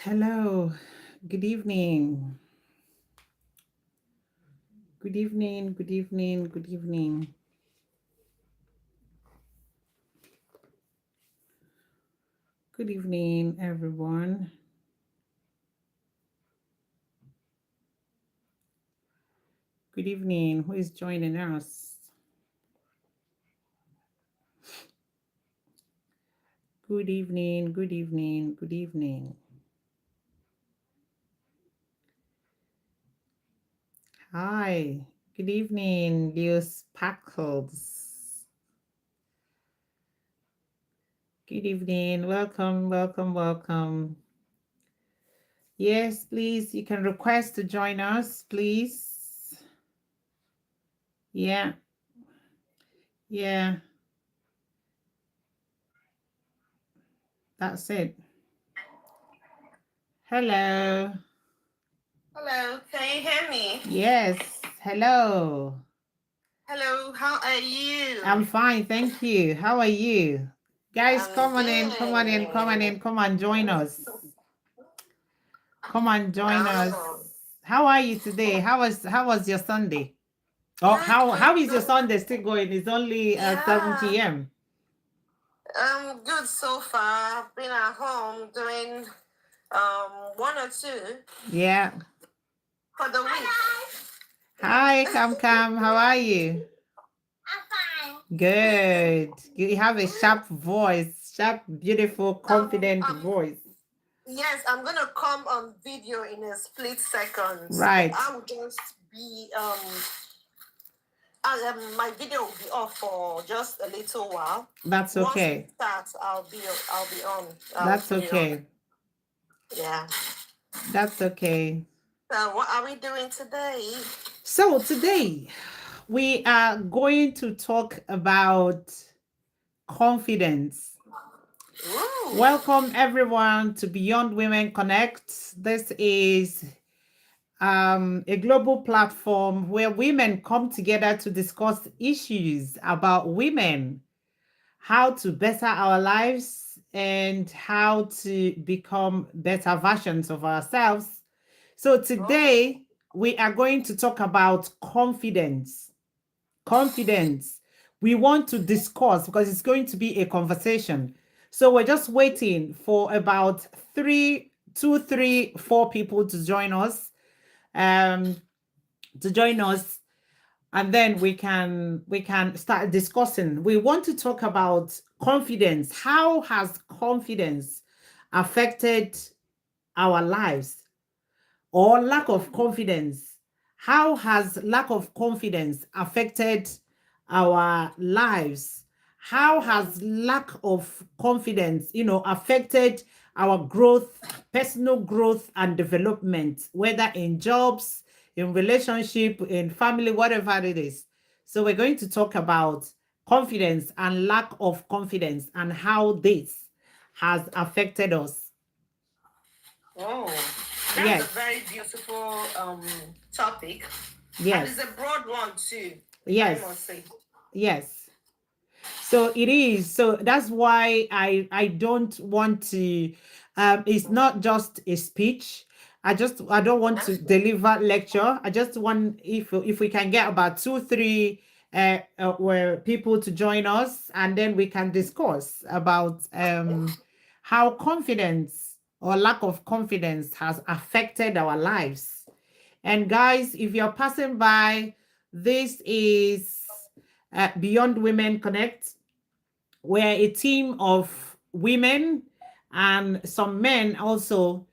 Hello, good evening. Good evening, good evening, good evening. Good evening, everyone. Good evening. Who is joining us? Good evening, good evening, good evening. Hi, good evening, Leo Sparkles. Good evening. Welcome, welcome, welcome. Yes, please, you can request to join us, please. Yeah, yeah, that's it. Hello. Hello, can you hear me? Yes, hello. Hello, how are you? I'm fine, thank you. How are you? Guys, I'm come on in, come on in, come on good. in, come and join us. Come and join us. Oh, How are you today? How was your Sunday? Oh, good, good, how is your good. Sunday still going? It's only 7 Yeah, p.m. good so far. Been at home doing one or two Yeah. for the week. Hi, Cam Cam. How are you? Good. You have a sharp voice, sharp, beautiful, Um, confident um, voice. yes, I'm gonna come on video in a split second. Right. I will just be my video will be off for just a little while. That's Once we okay. start, I'll be on. I'll That's put it on. okay. Yeah. That's okay. So what are we doing today? So today we are going to talk about confidence. Ooh. Welcome everyone to Beyond Women Connect. This is a global platform where women come together to discuss issues about women, how to better our lives, and how to become better versions of ourselves. So Oh. today we are going to talk about confidence. Confidence. We want to discuss because it's going to be a conversation. So we're just waiting for about three, two, three, four people to join us. Um, to join us, and then we can start discussing. We want to talk about confidence. How has confidence affected our lives? Or lack of confidence. How has lack of confidence affected our lives? How has lack of confidence, affected our growth, personal growth and development, whether in jobs, in relationship, in family, whatever it is. So we're going to talk about confidence and lack of confidence and how this has affected us. Oh. That's a Yes, very beautiful topic. And yes, it's a broad one too, I must yes, say. yes. So it is. So that's why I don't want to. It's not just a speech. I don't want Yeah. to deliver lecture. I just want, if we can get about two three where people to join us, and then we can discuss about how confidence or lack of confidence has affected our lives. And guys, if you're passing by, this is Beyond Women Connect. We're a team of women and some men also,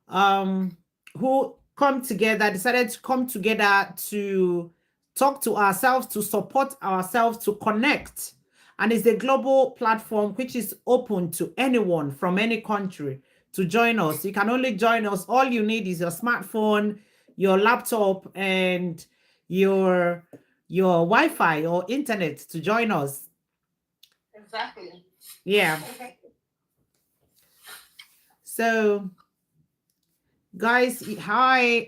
um, who come together, decided to come together to talk to ourselves, to support ourselves, to connect. And it's a global platform which is open to anyone from any country to join us. You can only join us. All you need is your smartphone, your laptop, and your Wi-Fi or internet to join us. Exactly. Yeah. So guys, hi.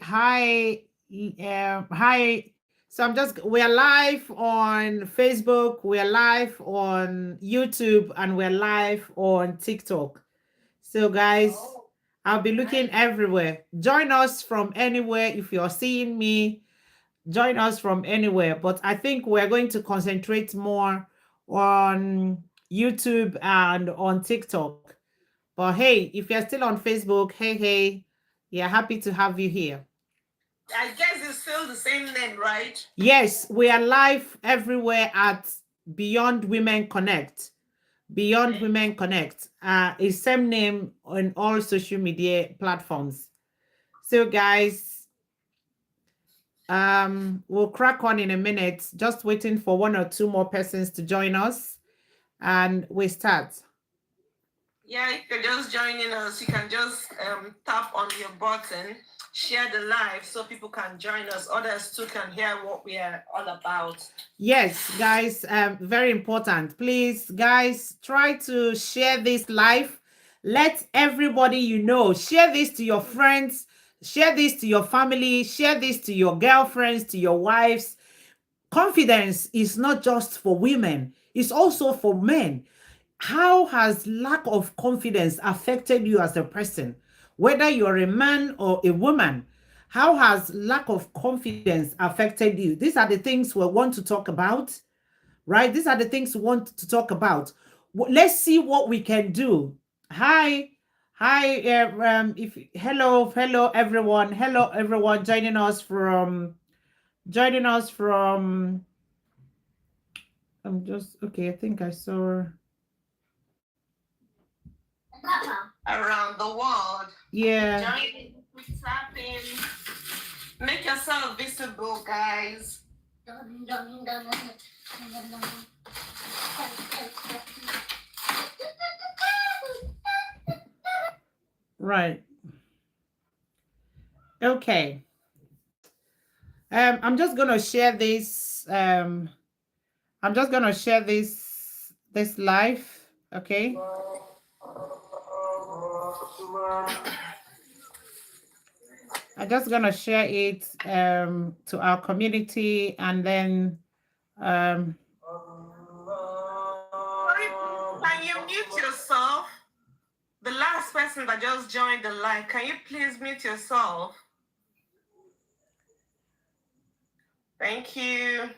So we're live on Facebook, we're live on YouTube, and we're live on TikTok. So guys, Oh. I'll be looking everywhere. Join us from anywhere. If you're seeing me, join us from anywhere. But I think we're going to concentrate more on YouTube and on TikTok. But hey, if you're still on Facebook, hey, yeah, happy to have you here. I guess it's still the same name, right? Yes, we are live everywhere at Beyond Women Connect. Beyond Women Connect. Is same name on all social media platforms. So guys, we'll crack on in a minute. Just waiting for one or two more persons to join us, and we start. Yeah, if you're just joining us, you can just tap on your button, share the live so people can join us. Others too can hear what we are all about. Yes, guys, very important. Please, guys, try to share this live. Let everybody you know, share this to your friends, share this to your family, share this to your girlfriends, to your wives. Confidence is not just for women, it's also for men. How has lack of confidence affected you as a person? Whether you're a man or a woman, how has lack of confidence affected you? These are the things we want to talk about, right? These are the things we want to talk about. Let's see what we can do. Hi, if hello everyone joining us from. I'm just okay. I think I saw. Around the world. Yeah. Join, tap in, make yourself visible, guys. Right. Okay. I'm just gonna share this. I'm just gonna share this live. Okay. I'm just gonna share it to our community, and then Can you mute yourself? The last person that just joined the live, can you please mute yourself? Thank you.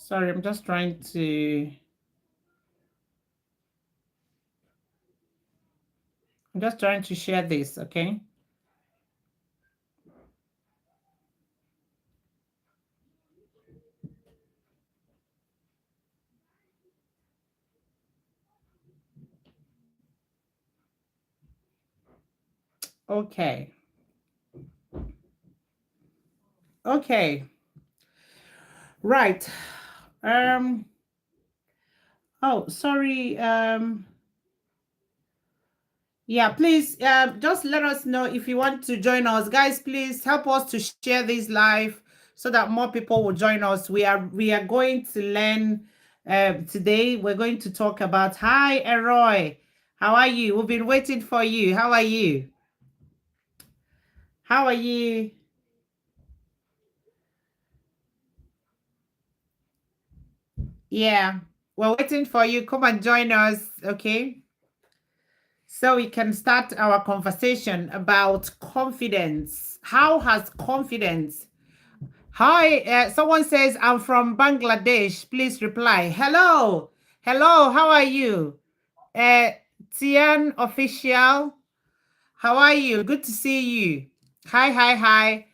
sorry, I'm just trying to. I'm just trying to share this. Okay. Okay. Okay. Right. Um. Oh, sorry. Yeah, please just let us know if you want to join us. Guys, please help us to share this live so that more people will join us. We are going to learn today. We're going to talk about hi Eroy. How are you? We've been waiting for you. How are you? How are you? Yeah, we're waiting for you. Come and join us, okay? So we can start our conversation about confidence. How has confidence? Hi, someone says, I'm from Bangladesh. Please reply. Hello. Hello, how are you? Tian Official, how are you? Good to see you. Hi.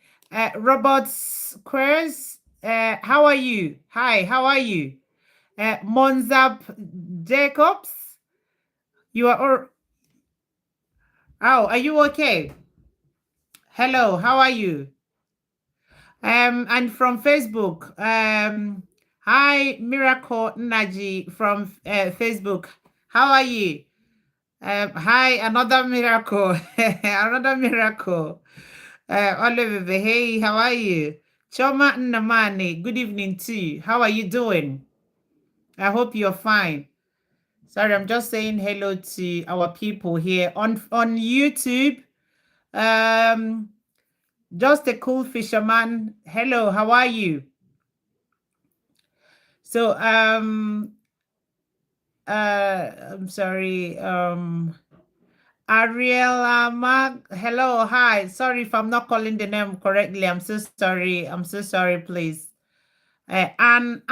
Robert Squares, how are you? Hi, how are you? Monzap Jacobs, you are, oh, are you okay? Hello, how are you? And from Facebook, hi, Miracle Naji from Facebook. How are you? Hi, another miracle, another miracle. Oliver, hey, how are you? Choma Nnamani, good evening to you. How are you doing? I hope you're fine. Sorry, I'm just saying hello to our people here on YouTube. Just a cool fisherman. Hello, how are you? So I'm sorry. Ariela Mag, hello, hi. Sorry if I'm not calling the name correctly. I'm so sorry. I'm so sorry, please. Anne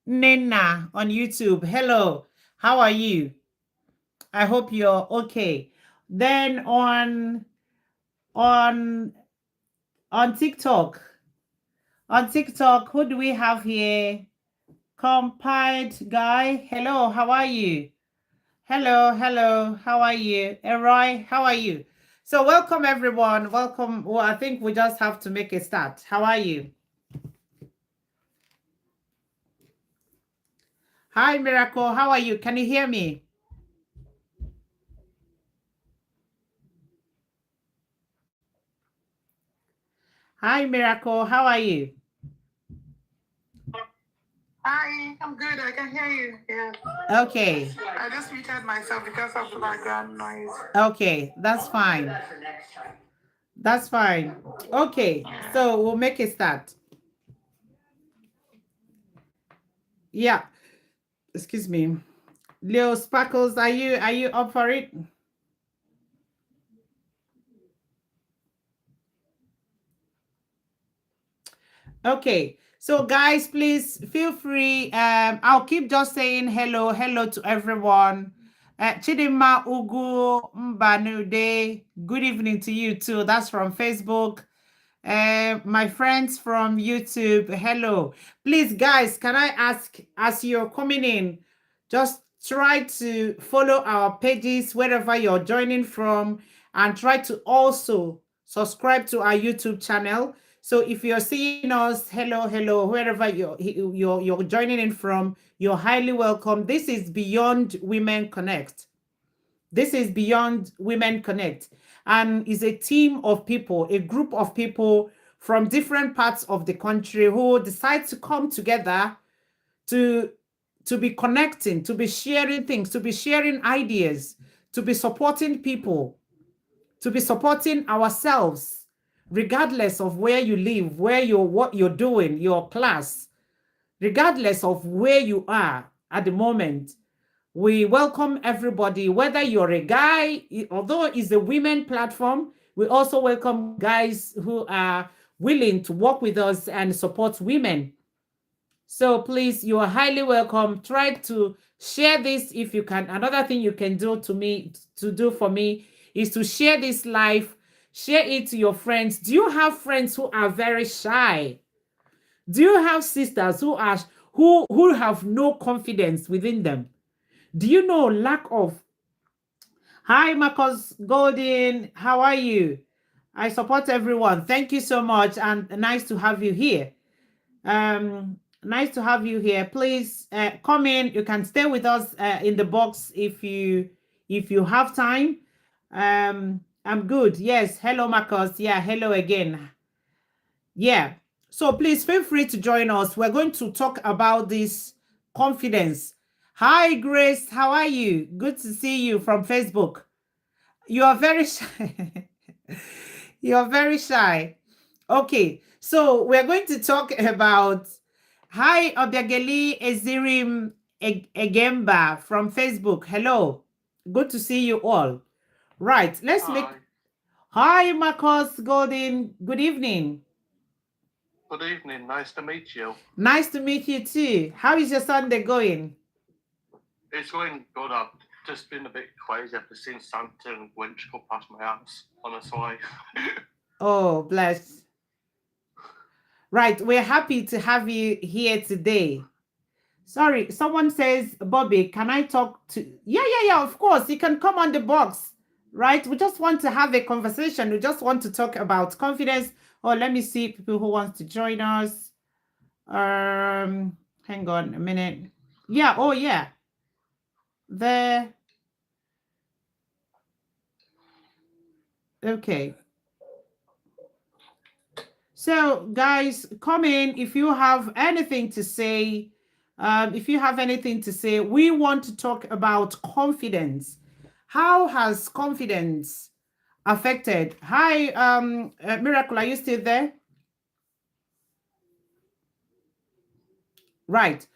Nena on YouTube. Hello, how are you? I hope you're okay. Then on on TikTok, who do we have here? Compiled guy. Hello, how are you? Hello, how are you? Eroy, how are you? So welcome everyone. Welcome. Well, I think we just have to make a start. How are you? Hi, Miracle. How are you? Can you hear me? Hi, Miracle. How are you? Hi, I'm good. I can hear you. Yeah. Okay. I just muted myself because of the background noise. Okay, that's fine. That's fine. Okay, so we'll make a start. Yeah. Excuse me. Leo Sparkles, are you up for it? Okay, so guys, please feel free. I'll keep just saying hello to everyone. Chidima Ugu Mbanude, good evening to you too. That's from Facebook. My friends from YouTube, hello. Please, guys, can I ask, as you're coming in, just try to follow our pages wherever you're joining from, and try to also subscribe to our YouTube channel. So if you're seeing us, hello, wherever you're joining in from, you're highly welcome. This is Beyond Women Connect. This is Beyond Women Connect, and is a team of people, a group of people from different parts of the country who decide to come together to be connecting, to be sharing things, to be sharing ideas, to be supporting people, to be supporting ourselves, regardless of where you live, where you're, what you're doing, your class, regardless of where you are at the moment. We welcome everybody, whether you're a guy, although it's a women platform, we also welcome guys who are willing to work with us and support women. So please, you are highly welcome. Try to share this if you can. Another thing you can do to do for me is to share this live, share it to your friends. Do you have friends who are very shy? Do you have sisters who have no confidence within them? Do you know lack of? Hi, Marcus Golden. How are you? I support everyone. Thank you so much, and nice to have you here. Nice to have you here. Please come in. You can stay with us in the box if you have time. I'm good. Yes. Hello, Marcus. Yeah. Hello again. Yeah. So please feel free to join us. We're going to talk about this confidence. Hi, Grace. How are you? Good to see you from Facebook. You are very shy. You are very shy. Okay, so we're going to talk about. Hi, Obiageli Ezirim Egemba from Facebook. Hello. Good to see you all. Right, let's make. Hi, Marcos Golden. Good evening. Good evening. Nice to meet you. Nice to meet you too. How is your Sunday going? It's going good. I've just been a bit crazy ever since Santa and Grinch got past my house on a sleigh. Oh, bless. Right, we're happy to have you here today. Sorry, someone says, Bobby, can I talk to? Yeah, of course. You can come on the box, right? We just want to have a conversation. We just want to talk about confidence. Oh, let me see people who wants to join us. Hang on a minute. Yeah, oh yeah. Okay. So, guys, come in if you have anything to say. If you have anything to say, we want to talk about confidence. How has confidence affected? Hi, Miracle, are you still there? Right.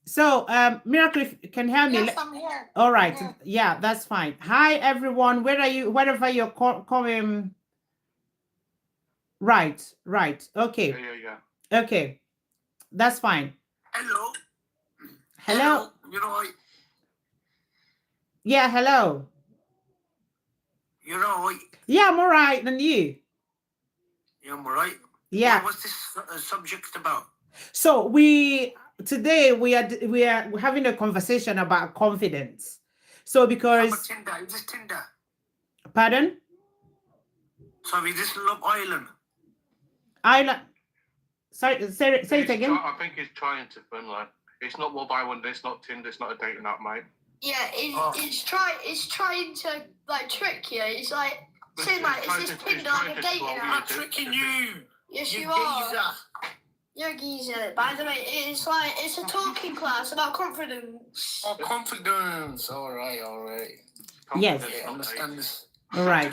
So, Miracle, if you can hear me. Yes, I'm here. All right. I'm here. Yeah, that's fine. Hi, everyone. Where are you? Wherever you're coming. Right. Okay. Yeah. Okay. That's fine. Hello. Hello. You know, Yeah, hello. Yeah, I'm all right. And you? I'm all right. Yeah. What's this subject about? So today we are having a conversation about confidence. So because Tinder. Is this Tinder? Pardon? Sorry, is this Love Island? Island. Sorry, say it again. I think he's trying to Finland. It's not Love Island. It's not Tinder. It's not a dating app, mate. Yeah, it's trying to like trick you. It's like, say like, is this Tinder like a dating app? I'm tricking you. Yes, you geezer. are. You're a geezer. By the way, it's a talking class about confidence. Oh, confidence. All right. Yes. I understand this. All right.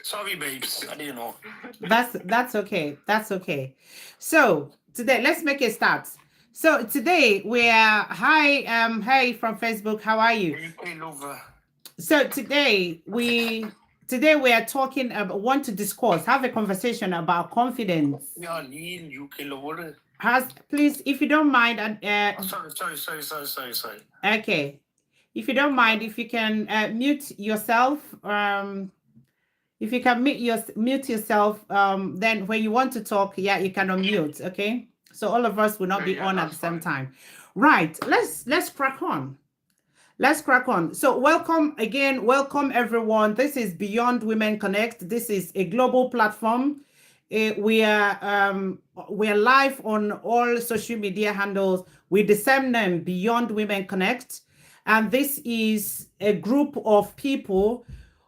Sorry, babes. I didn't know. That's okay. That's okay. So today, let's make a start. So today we are hey from Facebook. How are you? So today we are talking about want to discuss, have a conversation about confidence. Please, if you don't mind, Sorry. Okay, if you don't mind, if you can mute yourself. If you can mute yourself, then when you want to talk, yeah, you can unmute. Okay, so all of us will not be on at the same time. Right. Let's crack on. So welcome again. Welcome everyone. This is Beyond Women Connect. This is a global platform. We are live on all social media handles with the same name, Beyond Women Connect. And this is a group of people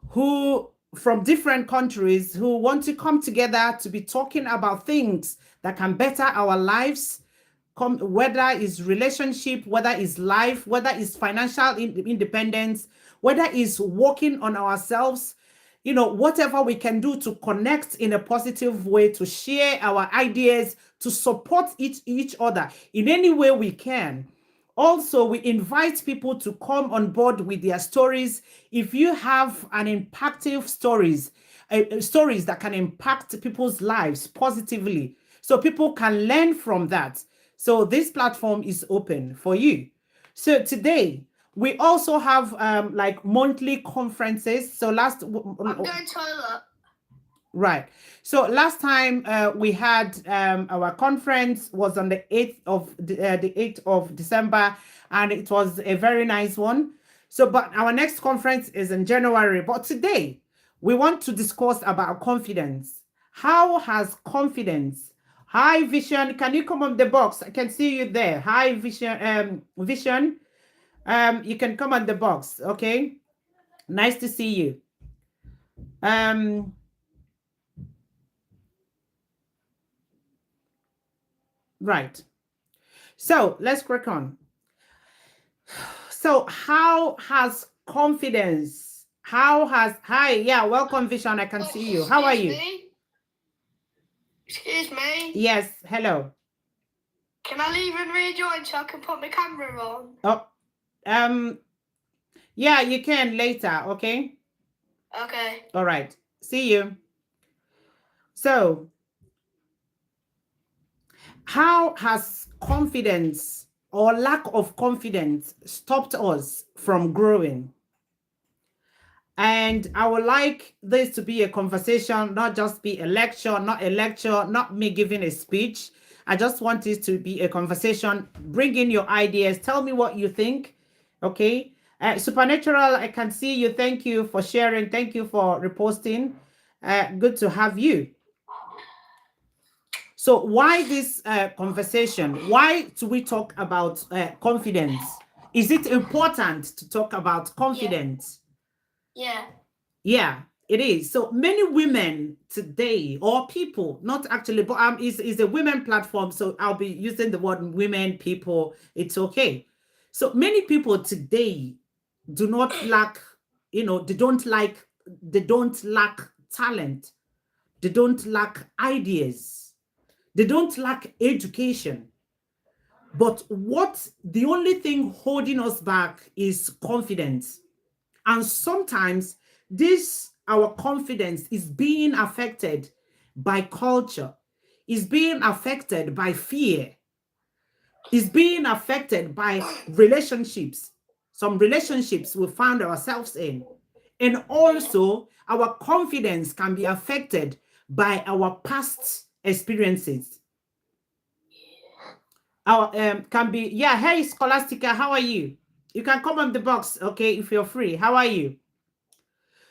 who from different countries who want to come together to be talking about things that can better our lives, whether it's relationship, whether it's life, whether it's financial independence, whether it's working on ourselves, whatever we can do to connect in a positive way, to share our ideas, to support each other in any way we can. Also, we invite people to come on board with their stories. If you have an impactful stories that can impact people's lives positively, so people can learn from that. So this platform is open for you. So today, we also have like monthly conferences. So I'm going to toilet. Right. So last time we had our conference was on the 8th of December, and it was a very nice one. So, but our next conference is in January. But today we want to discuss about confidence. How has confidence? Hi, Vision. Can you come on the box? I can see you there. Hi, Vision. Vision. You can come on the box. Okay. Nice to see you. Right. So let's crack on. So how has confidence? Hi, yeah, welcome, Vision. I can see you. How are you? Excuse me. Yes, hello. Can I leave and rejoin so I can put my camera on? Oh, yeah, you can later, okay? Okay. All right. See you. So, how has confidence or lack of confidence stopped us from growing? And I would like this to be a conversation, not just be a lecture, not me giving a speech. I just want this to be a conversation. Bring in your ideas. Tell me what you think. Okay. Supernatural, I can see you. Thank you for sharing. Thank you for reposting. Good to have you. So why this conversation? Why do we talk about confidence? Is it important to talk about confidence? Yeah, it is. So many women today, or people, not actually, but is a women platform. So I'll be using the word women, people. It's okay. So many people today do not lack, they don't lack talent. They don't lack ideas. They don't lack education. But the only thing holding us back is confidence. And sometimes our confidence is being affected by culture, is being affected by fear, is being affected by relationships, some relationships we found ourselves in. And also, our confidence can be affected by our past experiences. Our can be, yeah. Hey, Scholastica, how are you? You can come on the box, okay, if you're free. How are you?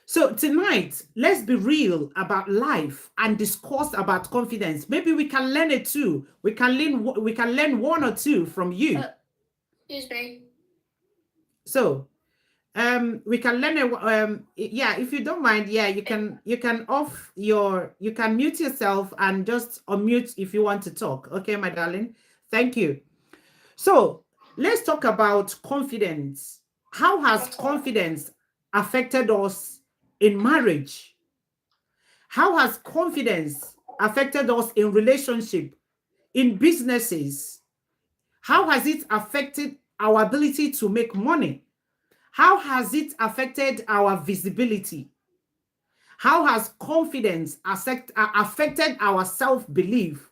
So tonight, let's be real about life and discuss about confidence. Maybe we can learn it too. We can learn one or two from you. Excuse me. So we can learn yeah, if you don't mind, yeah, you can you can mute yourself and just unmute if you want to talk. Okay, my darling. Thank you. So let's talk about confidence. How has confidence affected us in marriage? How has confidence affected us in relationship, in businesses? How has it affected our ability to make money? How has it affected our visibility? How has confidence affected our self-belief,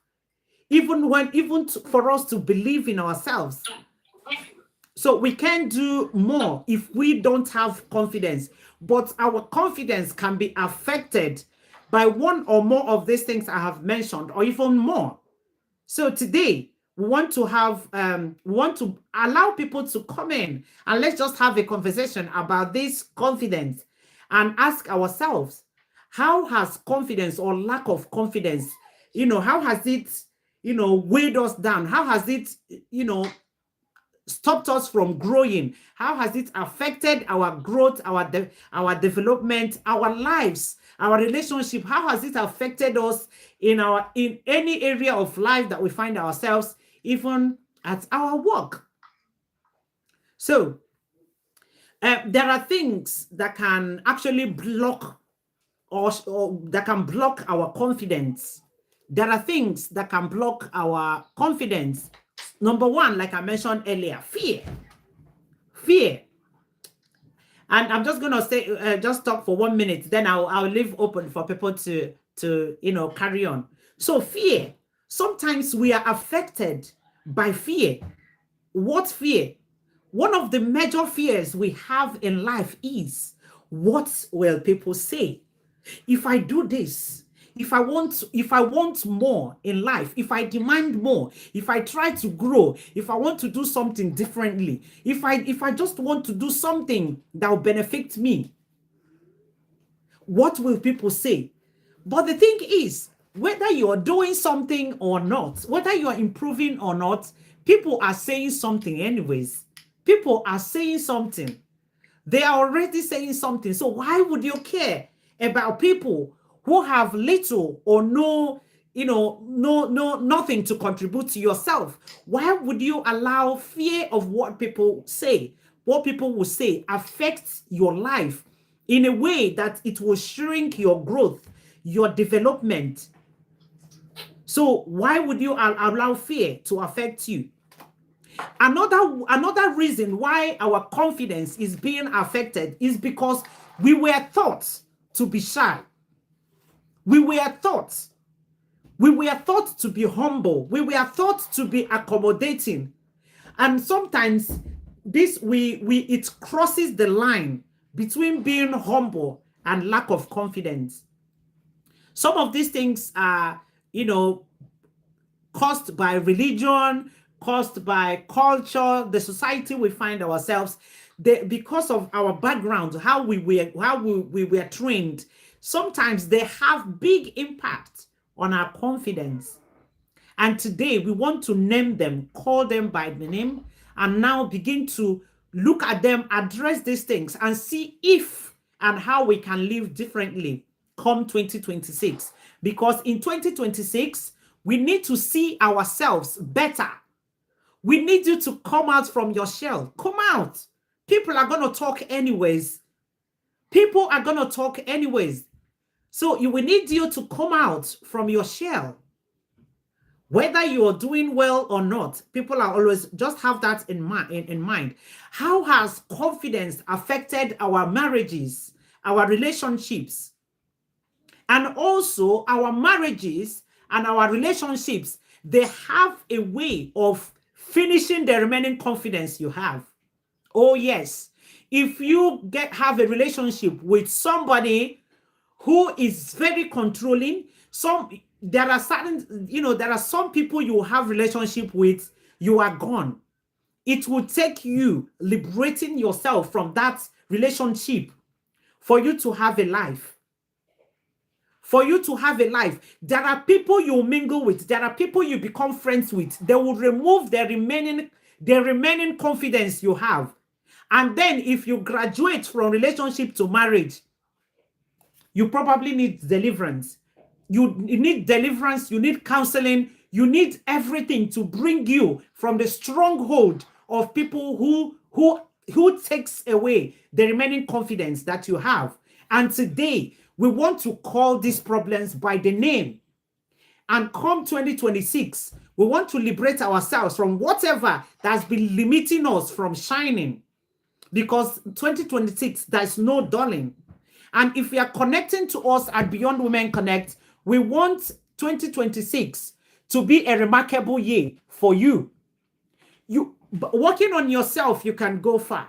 for us to believe in ourselves? So we can do more if we don't have confidence, but our confidence can be affected by one or more of these things I have mentioned, or even more. So today we want to allow people to come in and let's just have a conversation about this confidence and ask ourselves, how has confidence or lack of confidence, how has it, weighed us down? How has it, stopped us from growing? How has it affected our growth, our development, our lives, our relationship? How has it affected us in any area of life that we find ourselves, even at our work? So there are things that can actually block or that can block our confidence. There are things that can block our confidence. Number one, like I mentioned earlier, fear. Fear. And I'm just gonna say, just talk for 1 minute, then I'll leave open for people to carry on. So fear. Sometimes we are affected by fear. What fear? One of the major fears we have in life is, what will people say if I do this? If I want more in life, if I demand more, if I try to grow, if I want to do something differently, if I just want to do something that will benefit me, what will people say? But the thing is, whether you're doing something or not, whether you're improving or not, people are saying something anyways. People are saying something. They are already saying something. So why would you care about people who have little or no, nothing to contribute to yourself? Why would you allow fear of what people say, what people will say, affect your life in a way that it will shrink your growth, your development? So why would you allow fear to affect you? Another reason why our confidence is being affected is because we were taught to be shy. We were taught to be humble. We were taught to be accommodating. And sometimes it crosses the line between being humble and lack of confidence. Some of these things are, caused by religion, caused by culture, the society we find ourselves, because of our background, how we were trained. Sometimes they have big impact on our confidence. And today we want to name them, call them by the name, and now begin to look at them, address these things, and see if and how we can live differently come 2026. Because in 2026, we need to see ourselves better. We need you to come out from your shell. Come out. People are going to talk anyways. People are going to talk anyways. So we need you to come out from your shell. Whether you are doing well or not, people are always just have that in mind. How has confidence affected our marriages, our relationships, and also our marriages and our relationships? They have a way of finishing the remaining confidence you have. Oh yes, if you have a relationship with somebody who is very controlling, there are certain, there are some people you have relationship with, you are gone. It will take you liberating yourself from that relationship for you to have a life. For you to have a life, there are people you mingle with, there are people you become friends with. They will remove the remaining confidence you have. And then if you graduate from relationship to marriage, you probably need deliverance. You need deliverance, you need counseling, you need everything to bring you from the stronghold of people who takes away the remaining confidence that you have. And today, we want to call these problems by the name. And come 2026, we want to liberate ourselves from whatever that's been limiting us from shining. Because 2026, there's no dulling. And if you are connecting to us at Beyond Women Connect, we want 2026 to be a remarkable year for you. Working on yourself, you can go far.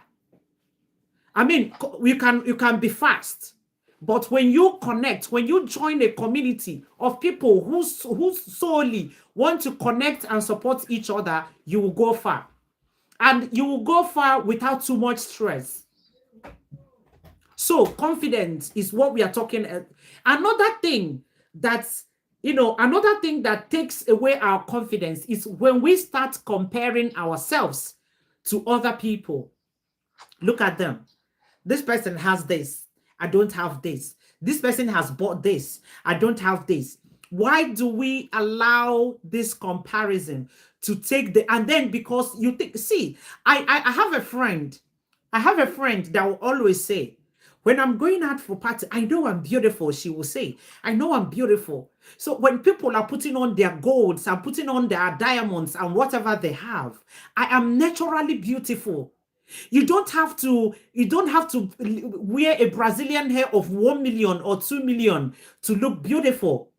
I mean, you can be fast. But when you connect, when you join a community of people who solely want to connect and support each other, you will go far. And you will go far without too much stress. So confidence is what we are talking about. Another thing that takes away our confidence is when we start comparing ourselves to other people. Look at them. This person has this. I don't have this. This person has bought this. I don't have this. Why do we allow this comparison to take and then because you think, see, I have a friend. I have a friend that will always say, when I'm going out for party, I know I'm beautiful, she will say. I know I'm beautiful. So when people are putting on their golds and putting on their diamonds and whatever they have, I am naturally beautiful. You don't have to wear a Brazilian hair of 1 million or 2 million to look beautiful.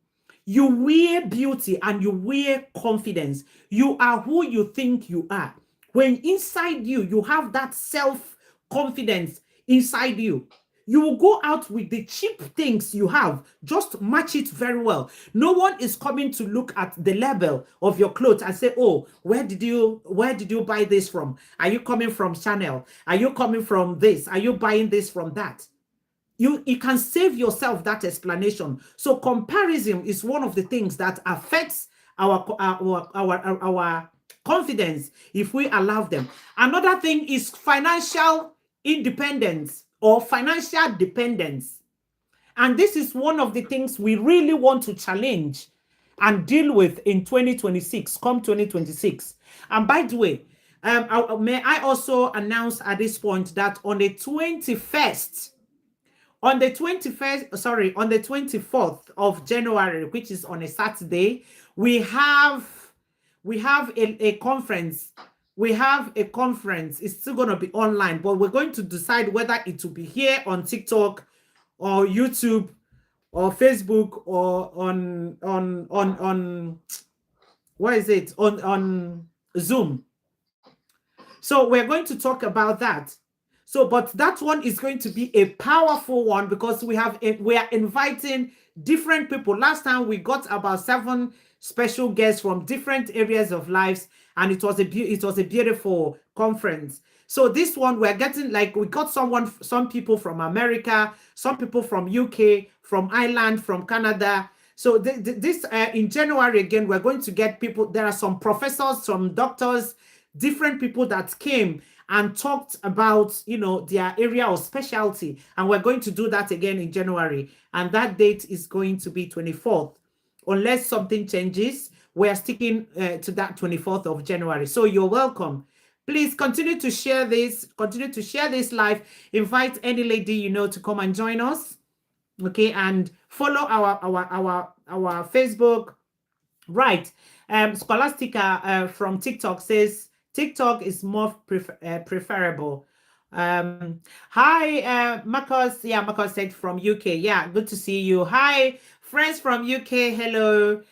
You wear beauty and you wear confidence. You are who you think you are. When inside you, you have that self-confidence inside you. You will go out with the cheap things you have, just match it very well. No one is coming to look at the label of your clothes and say, oh, where did you buy this from? Are you coming from Chanel? Are you coming from this? Are you buying this from that? You can save yourself that explanation. So comparison is one of the things that affects our confidence if we allow them. Another thing is financial independence or financial dependence. And this is one of the things we really want to challenge and deal with in 2026, come 2026. And by the way, may I also announce at this point that on the 21st, on the 24th of January, which is on a Saturday, we have a conference. We have a conference. It's still going to be online, but we're going to decide whether it will be here on TikTok or YouTube or Facebook or on what is it? On Zoom. So we're going to talk about that. So, but that one is going to be a powerful one because we are inviting different people. Last time we got about 7 special guests from different areas of lives, and it was a beautiful conference. So this one we're getting, like, we got some people from America, some people from UK, from Ireland, from Canada. So this in January again, we're going to get people. There are some professors, some doctors, different people that came and talked about, their area of specialty. And we're going to do that again in January. And that date is going to be 24th. Unless something changes, we're sticking to that 24th of January. So you're welcome. Please continue to share this. Continue to share this live. Invite any lady you know to come and join us. Okay, and follow our Facebook. Right. Scholastica from TikTok says TikTok is more preferable. Hi, Marcos. Yeah, Marcos said from UK. Yeah, good to see you. Hi, friends from UK. Hello.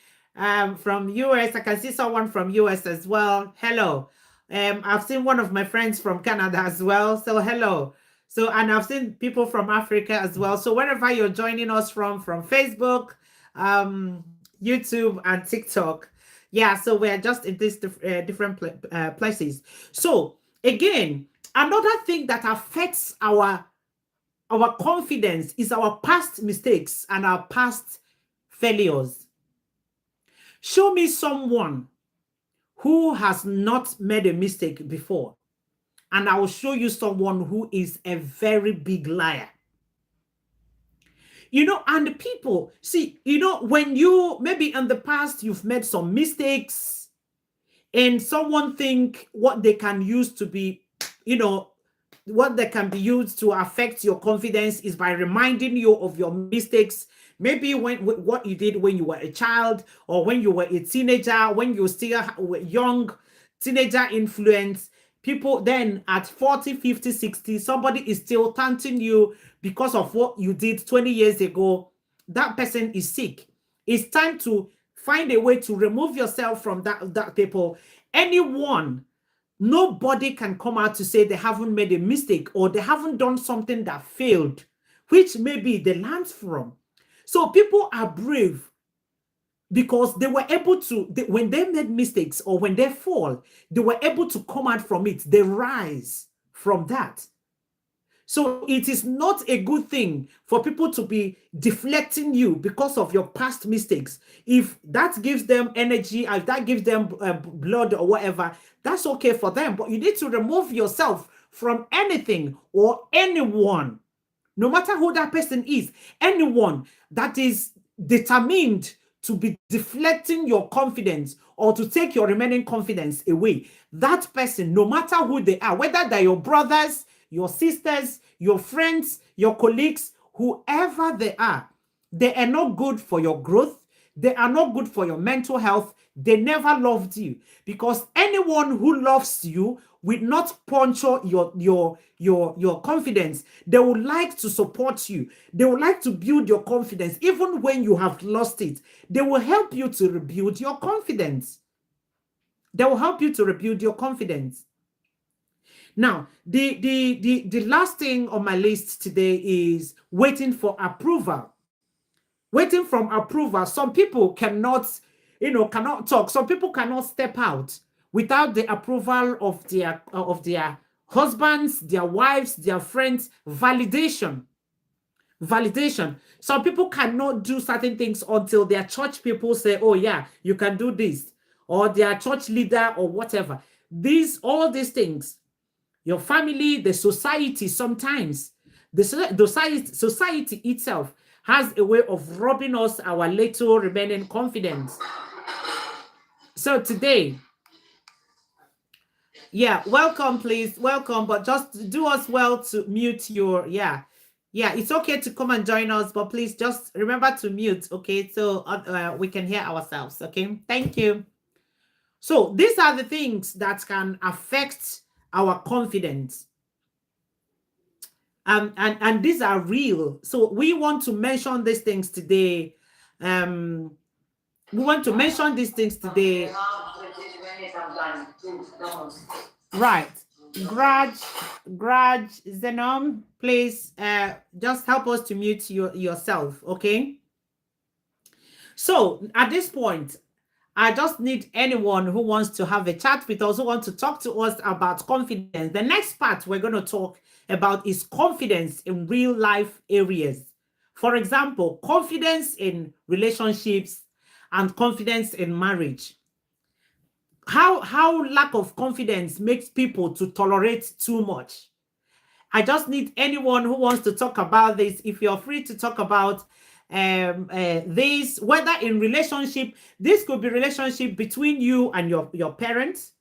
From US, I can see someone from US as well. Hello. I've seen one of my friends from Canada as well. So hello. So, and I've seen people from Africa as well. So wherever you're joining us from Facebook, YouTube, and TikTok, yeah. So we're just in these different places. So again, another thing that affects our confidence is our past mistakes and our past failures. Show me someone who has not made a mistake before, and I will show you someone who is a very big liar. You know, and the people, see, you know, when you, maybe in the past, you've made some mistakes and someone think what they can use to be, you know, what they can be used to affect your confidence is by reminding you of your mistakes. Maybe what you did when you were a child, or when you were a teenager, when you still were young, teenager influence. People then at 40, 50, 60, somebody is still taunting you because of what you did 20 years ago. That person is sick. It's time to find a way to remove yourself from that people. Anyone, nobody can come out to say they haven't made a mistake or they haven't done something that failed, which maybe they learned from. So people are brave because they were able to, when they made mistakes or when they fall, they were able to come out from it. They rise from that. So it is not a good thing for people to be deflecting you because of your past mistakes. If that gives them energy, if that gives them blood or whatever, that's okay for them. But you need to remove yourself from anything or anyone, no matter who that person is, anyone that is determined to be deflecting your confidence or to take your remaining confidence away. That person, no matter who they are, whether they're your brothers, your sisters, your friends, your colleagues, whoever they are not good for your growth. They are not good for your mental health. They never loved you, because anyone who loves you will not puncture your confidence. They would like to support you. They would like to build your confidence even when you have lost it. They will help you to rebuild your confidence. They will help you to rebuild your confidence. Now, the last thing on my list today is waiting for approval. Waiting from approval. Some people cannot, cannot talk. Some people cannot step out without the approval of their husbands, their wives, their friends. Validation. Some people cannot do certain things until their church people say, oh yeah, you can do this, or their church leader or whatever. All these things, your family, the society, sometimes the society itself has a way of robbing us our little remaining confidence. So today, yeah, welcome, please, welcome, but just do us well to mute your, yeah, it's okay to come and join us, but please just remember to mute, okay, so we can hear ourselves, okay? Thank you. So these are the things that can affect our confidence. And these are real. So we want to mention these things today. We want to mention these things today. Right. Grudge, Zenom, please just help us to mute yourself, okay? So at this point, I just need anyone who wants to have a chat with us, who wants to talk to us about confidence. The next part we're going to talk about is confidence in real life areas. For example, confidence in relationships and confidence in marriage. How lack of confidence makes people to tolerate too much. I just need anyone who wants to talk about this. If you're free to talk about this, whether in relationship, this could be relationship between you and your parents,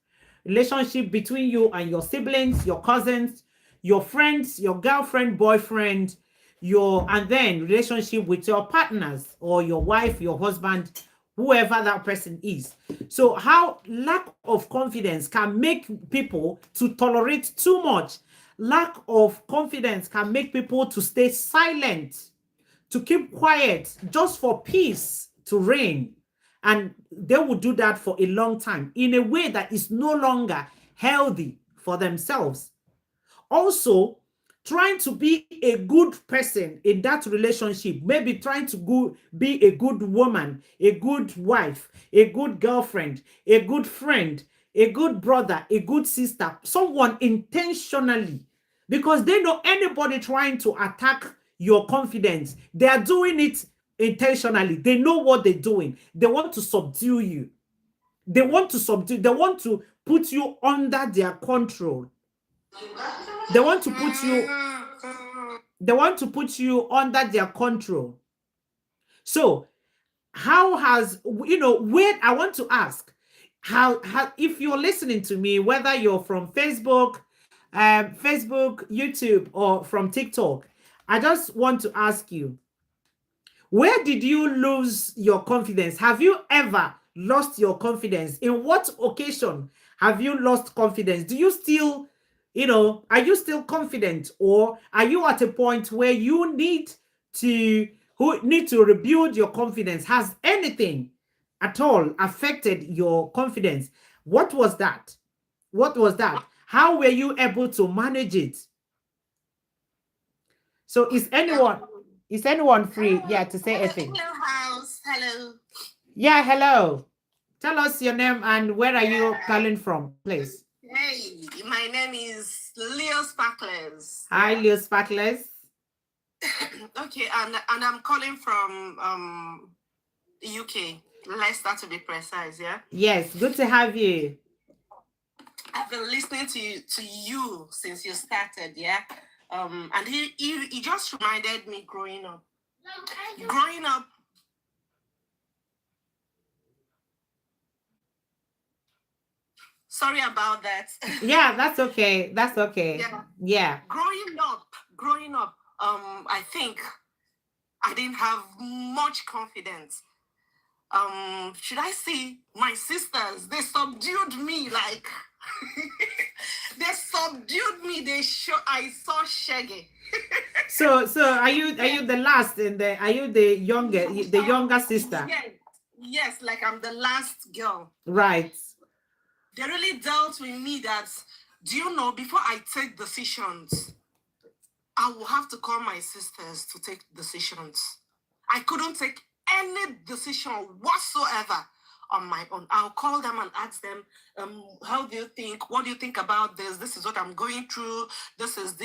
relationship between you and your siblings, your cousins, your friends, your girlfriend, boyfriend, and then relationship with your partners or your wife, your husband, whoever that person is. So how lack of confidence can make people to tolerate too much. Lack of confidence can make people to stay silent, to keep quiet just for peace to reign. And they will do that for a long time in a way that is no longer healthy for themselves. Also, trying to be a good person in that relationship, maybe trying to be a good woman, a good wife, a good girlfriend, a good friend, a good brother, a good sister, someone intentionally, because they know anybody trying to attack your confidence, they are doing it intentionally. They know what they're doing. They want to subdue you. They want to put you under their control. They want to put you under their control. So how has, where, I want to ask, how if you're listening to me, whether you're from Facebook, YouTube, or from TikTok, I just want to ask you, where did you lose your confidence? Have you ever lost your confidence? In what occasion have you lost confidence? Do you still, are you still confident, or are you at a point where you need to rebuild your confidence? Has anything at all affected your confidence? What was that? What was that? How were you able to manage it? So is anyone free, yeah, to say anything? Hello, house. Hello. Yeah, hello. Tell us your name and where are you calling from, please? Hey, my name is Leo Sparklers. Hi, Leo Sparklers. Okay, and I'm calling from UK, Leicester to be precise. Yeah. Yes, good to have you. I've been listening to you since you started. Yeah. And he just reminded me growing up. Sorry about that. Yeah, that's okay. That's okay. Yeah. Growing up, I think I didn't have much confidence. Should I say my sisters? They subdued me like they subdued me. I saw Shaggy. So are you the last are you the younger sister? Yes, like I'm the last girl. Right. They really dealt with me that, do you know, before I take decisions, I will have to call my sisters to take decisions. I couldn't take any decision whatsoever on my own. I'll call them and ask them, how do you think? What do you think about this? This is what I'm going through. This is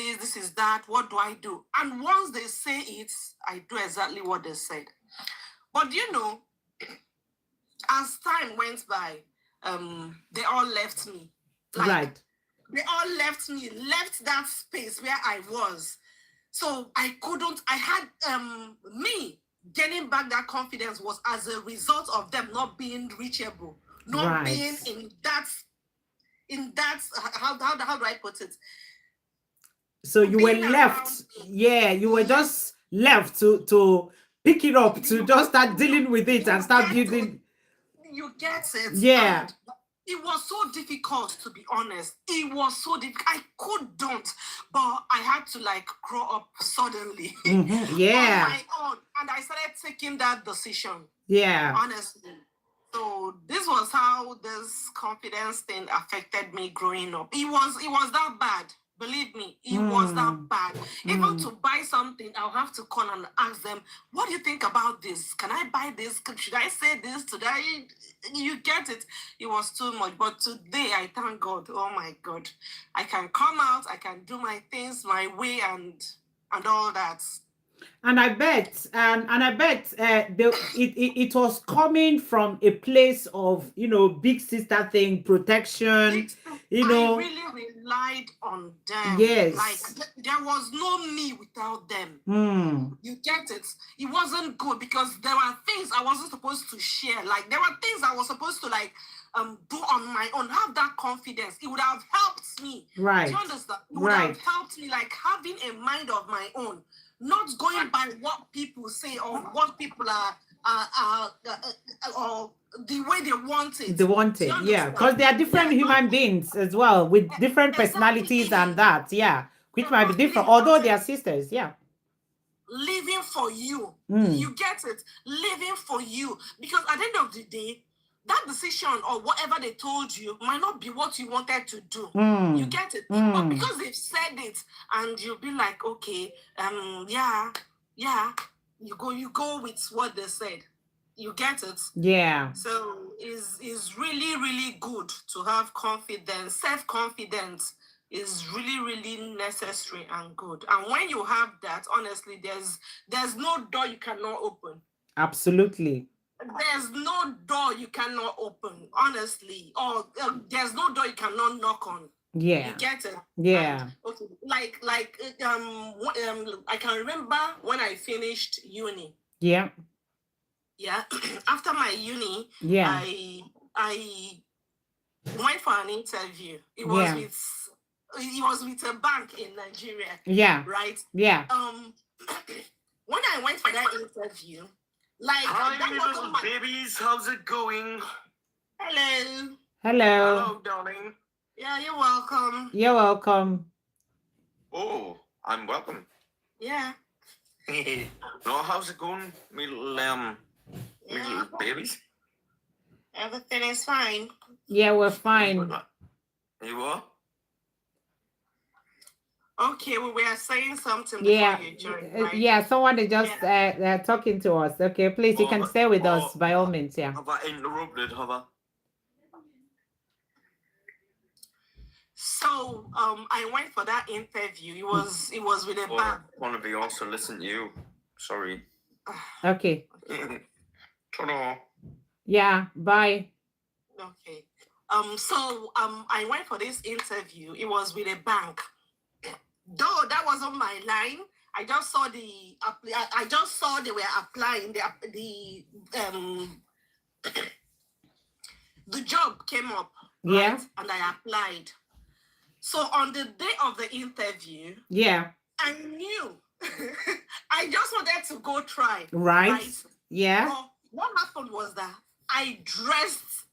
that. What do I do? And once they say it, I do exactly what they said. But you know, as time went by, they all left me. Right. They all left that space where I was. So I had me getting back that confidence was as a result of them not being reachable, not being in that how do I put it? So you were left, you were just left to pick it up, to just start dealing with it and start building. You get it? Yeah. And it was so difficult, to be honest. It was so difficult. I couldn't, but I had to grow up suddenly yeah, on my own, and I started taking that decision. Yeah, honestly. So this was how this confidence thing affected me growing up. It was that bad. Believe me, it was that bad. Even to buy something, I'll have to call and ask them, what do you think about this? Can I buy this? Should I say this? You get it? It was too much. But today, I thank God. Oh my God. I can come out, I can do my things my way and all that. And I bet, it was coming from a place of, big sister thing, protection, I really relied on them. Yes. There was no me without them. You get it? It wasn't good because there were things I wasn't supposed to share. There were things I was supposed to do on my own, have that confidence. It would have helped me. Right. Do you understand? It would have helped me, having a mind of my own, not going by what people say or what people are or the way they want it. They want Do you it, yeah, because understand? they are different Yeah, human beings as well with different personalities and that, yeah, which might be different, although they are sisters, yeah. Living for you. Mm. You get it? Living for you. Because at the end of the day, that decision or whatever they told you might not be what you wanted to do. You get it? But because they've said it and you'll be like, okay, yeah, you go with what they said. You get it? Yeah. So is really, really good to have confidence. Self-confidence is really, really necessary and good. And when you have that, honestly, there's no door you cannot open. Absolutely. There's no door you cannot open, honestly. Or there's no door you cannot knock on. Yeah. You get it? Yeah. And, okay. Like I can remember when I finished uni. Yeah. Yeah. After my uni, Yeah. I went for an interview. It was with a bank in Nigeria. Yeah. Right? Yeah. When I went for that interview, like Hi, that little wasn't my... babies. How's it going? Hello. Hello. Hello, darling. Yeah, you're welcome. You're welcome. Oh, I'm welcome. Yeah. No, how's it going, me little babies? Everything is fine. Yeah, we're fine. You are? Okay, we were saying something Yeah. before you joined, right? Yeah, someone is just talking to us. Okay, please, you can stay with us by all means. Yeah. Have I interrupted? Have I? So I went for that interview. It was with a bank. I want to be also listen to you. Sorry. Okay. Ta-da. Yeah. Bye. Okay. So I went for this interview. It was with a bank. Though that wasn't my line. I just saw they were applying. The job came up. Right? Yeah. And I applied. So on the day of the interview, Yeah. I knew. I just wanted to go try. Right. Yeah. But what happened was that I dressed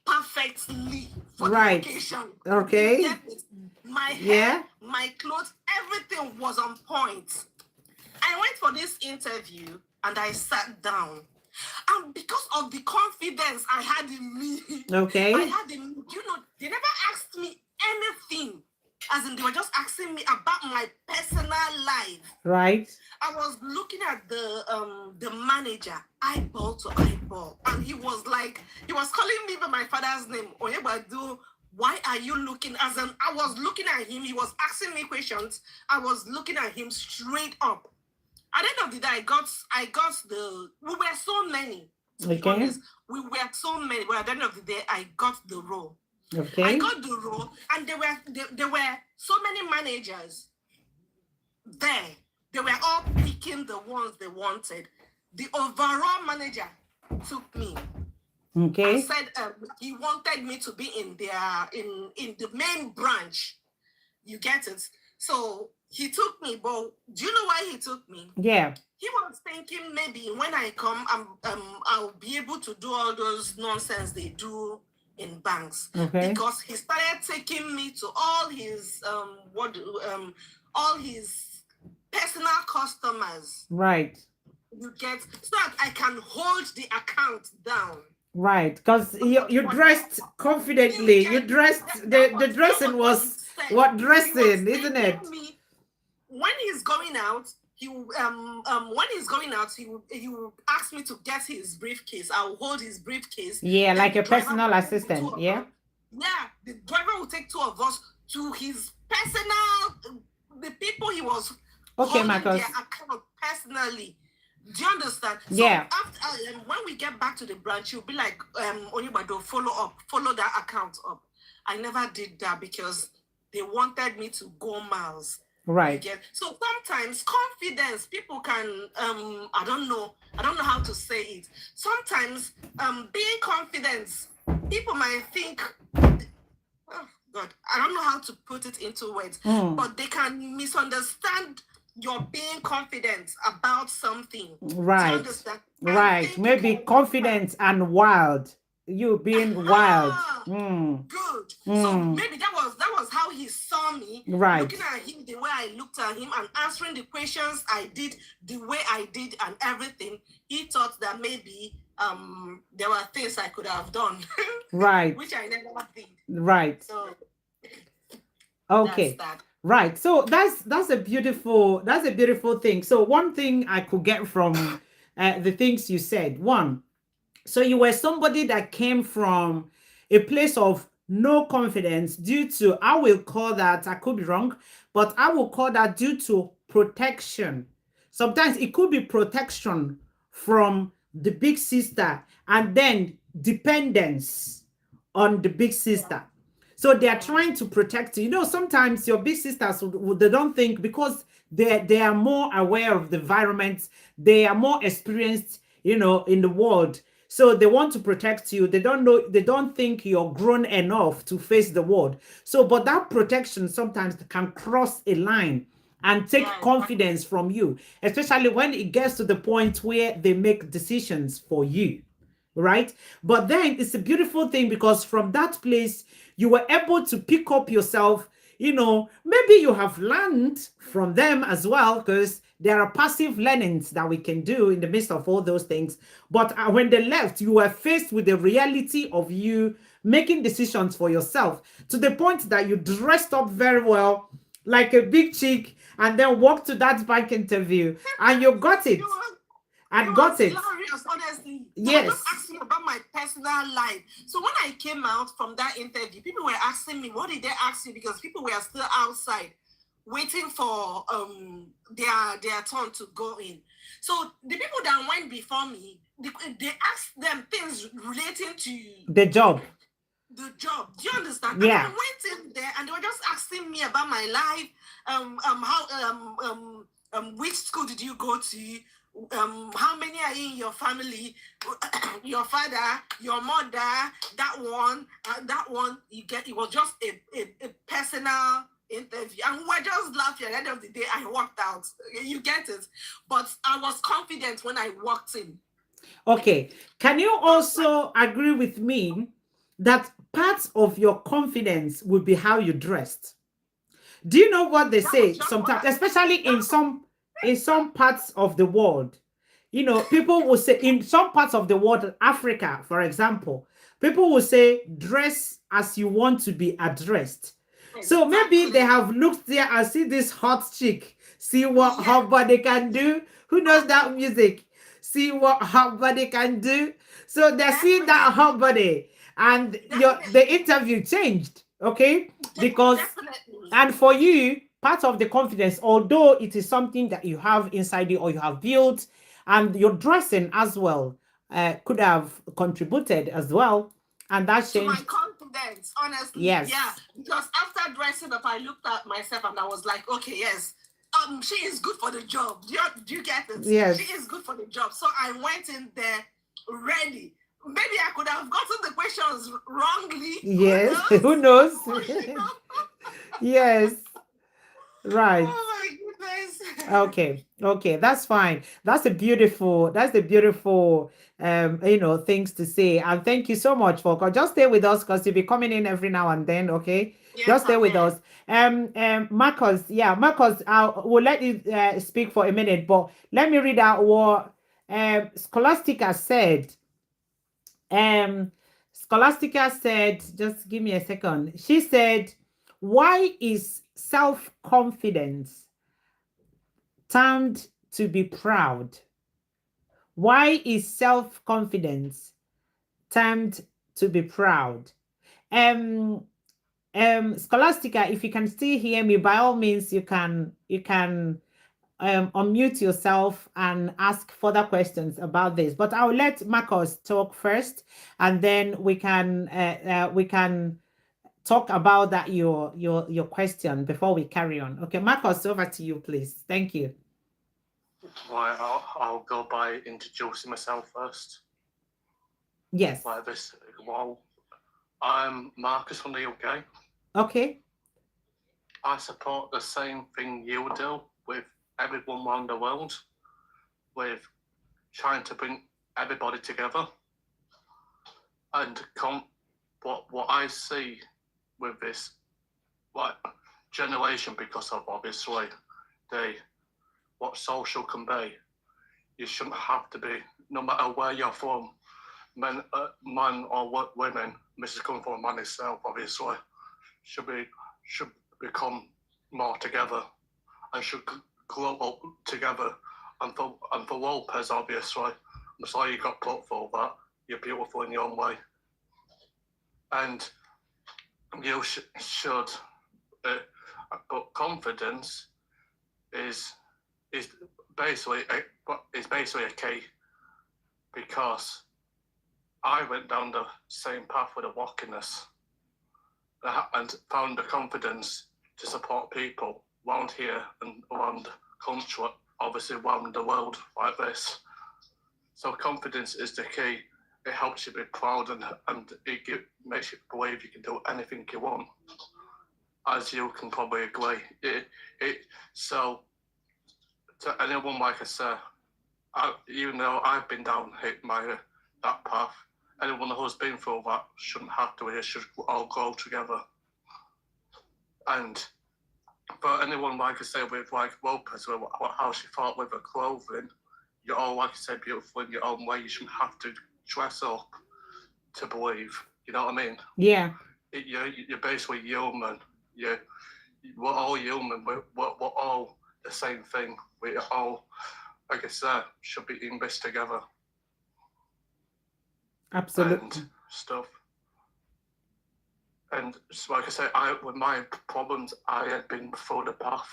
perfectly for the occasion. Okay. My hair, my clothes, everything was on point. I went for this interview and I sat down. And because of the confidence I had in me, Okay. They never asked me anything. As in, they were just asking me about my personal life. Right. I was looking at the manager, eyeball to eyeball, and he was calling me by my father's name. Oyebadu, why are you looking? As in, I was looking at him. He was asking me questions. I was looking at him straight up. At the end of the day, we were so many. Okay. We were so many, but at the end of the day, I got the role. Okay. I got the role, and there were so many managers there. They were all picking the ones they wanted. The overall manager took me. Okay. And said he wanted me to be in the main branch. You get it? So he took me, but do you know why he took me? Yeah. He was thinking maybe when I come, I'll be able to do all those nonsense they do in banks. Okay. Because he started taking me to all his all his personal customers. Right. You get, so that I can hold the account down. Right, because you dressed confidently. You dressed the dressing was what dressing, isn't it? When he's going out, he will ask me to get his briefcase. I'll hold his briefcase. Yeah, like a personal assistant. Yeah. Yeah, the driver will take two of us to his personal. The people he was holding Marcus. their account personally. Do you understand? So yeah. After when we get back to the branch, you'll be like, Onibado, follow that account up. I never did that because they wanted me to go miles. Right. So sometimes confidence, people can I don't know how to say it. Sometimes being confident, people might think, oh God, I don't know how to put it into words, but they can misunderstand you're being confident about something. Do you Right. understand? Right. Maybe confident and wild. You being wild. Good. So Mm. maybe that was how he saw me. Right. Looking at him the way I looked at him and answering the questions I did the way I did and everything. He thought that maybe there were things I could have done. Right. Which I never did. Right. So Okay. that's that. Right. So that's a beautiful thing. So one thing I could get from the things you said. One, so you were somebody that came from a place of no confidence due to, I will call that, I could be wrong, but I will call that due to protection. Sometimes it could be protection from the big sister and then dependence on the big sister. So they are trying to protect you. You know, sometimes your big sisters, they don't think, because they are more aware of the environment, they are more experienced, you know, in the world. So they want to protect you. They don't know, they don't think you're grown enough to face the world. So, but that protection sometimes can cross a line and take confidence from you, especially when it gets to the point where they make decisions for you, right? But then it's a beautiful thing, because from that place you were able to pick up yourself. You know, maybe you have learned from them as well, because there are passive learnings that we can do in the midst of all those things. But when they left, you were faced with the reality of you making decisions for yourself, to the point that you dressed up very well like a big chick and then walked to that bank interview and you got it. And got it. Hilarious, honestly. They were Yes. just asking about my personal life. So when I came out from that interview, people were asking me, what did they ask you? Because people were still outside waiting for their turn to go in. So the people that went before me, they asked them things relating to The job. the job. Do you understand? Yeah. And I went in there and they were just asking me about my life, which school did you go to? How many are in your family? Your father, your mother, that one. It was just a personal interview, and we're just laughing. At the end of the day, I walked out. You get it? But I was confident when I walked in. Okay. Can you also agree with me that parts of your confidence will be how you dressed? Do you know what they say sometimes, especially in some parts of the world? You know, people will say, in some parts of the world, Africa, for example, people will say, dress as you want to be addressed. So maybe they have looked there and see this hot chick, see what her body can do. Who knows that music? See what her body can do. So they're seeing that hot body, and the interview changed, okay? Because and for you, part of the confidence, although it is something that you have inside you or you have built, and your dressing as well could have contributed as well, and that changed. To my confidence, honestly. Yes. Yeah. Because after dressing up, I looked at myself and I was like, okay, yes. She is good for the job. Do you get it? Yes. She is good for the job. So I went in there ready. Maybe I could have gotten the questions wrongly. Yes. Who knows? Yes. Right. Oh my goodness. Okay, that's fine. That's the beautiful you know, things to say. And thank you so much for just stay with us, because you'll be coming in every now and then, okay? Yes, just stay with okay. us. Marcus, Marcus, we'll let you speak for a minute, but let me read out what Scholastica said. Scholastica said, just give me a second. She said, why is self-confidence termed to be proud? Why is self-confidence termed to be proud? Scholastica, if you can still hear me, by all means, you can unmute yourself and ask further questions about this. But I'll let Marcus talk first, and then we can talk about that your question before we carry on. Okay, Marcus, over to you, please. Thank you. Right, I'll go by introducing myself first. Yes. Like this. Well, I'm Marcus from the UK. Okay. I support the same thing you do with everyone around the world with trying to bring everybody together. And what I see with this generation, because of obviously what social can be, you shouldn't have to be, no matter where you're from, man or women. This is coming from a man itself, obviously, should become more together and should grow up together. And for Lopez, obviously, I'm sorry you got put for that. You're beautiful in your own way, and you should. But confidence is basically a key, because I went down the same path with the walkiness and found the confidence to support people around here and around the country, obviously around the world like this. So confidence is the key. It helps you be proud, and it makes you believe you can do anything you want, as you can probably agree. So to anyone, like I said, even though I've been down that path, anyone who's been through that shouldn't have to. It should all grow together. And for anyone, like I say, with like Lopez, how she thought with her clothing, you're all, like I said, beautiful in your own way. You shouldn't have to dress up to believe. You know what I mean? Yeah. You're basically human. We're all human. We're all the same thing. We all, like I said, should be in this together. Absolutely. And stuff. And so, like I say, with my problems, I had been through the path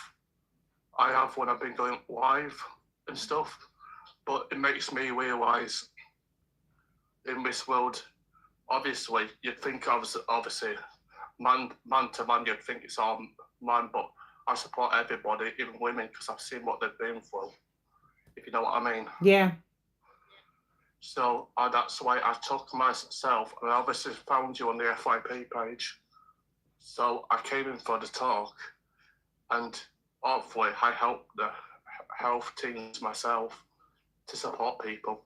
I have when I've been going live and stuff. But it makes me realise in this world, obviously, you'd think obviously man to man, you'd think it's all man, but I support everybody, even women, because I've seen what they've been through, if you know what I mean. Yeah. So that's why I took myself, and I obviously found you on the FYP page. So I came in for the talk, and hopefully I helped the health teams myself to support people.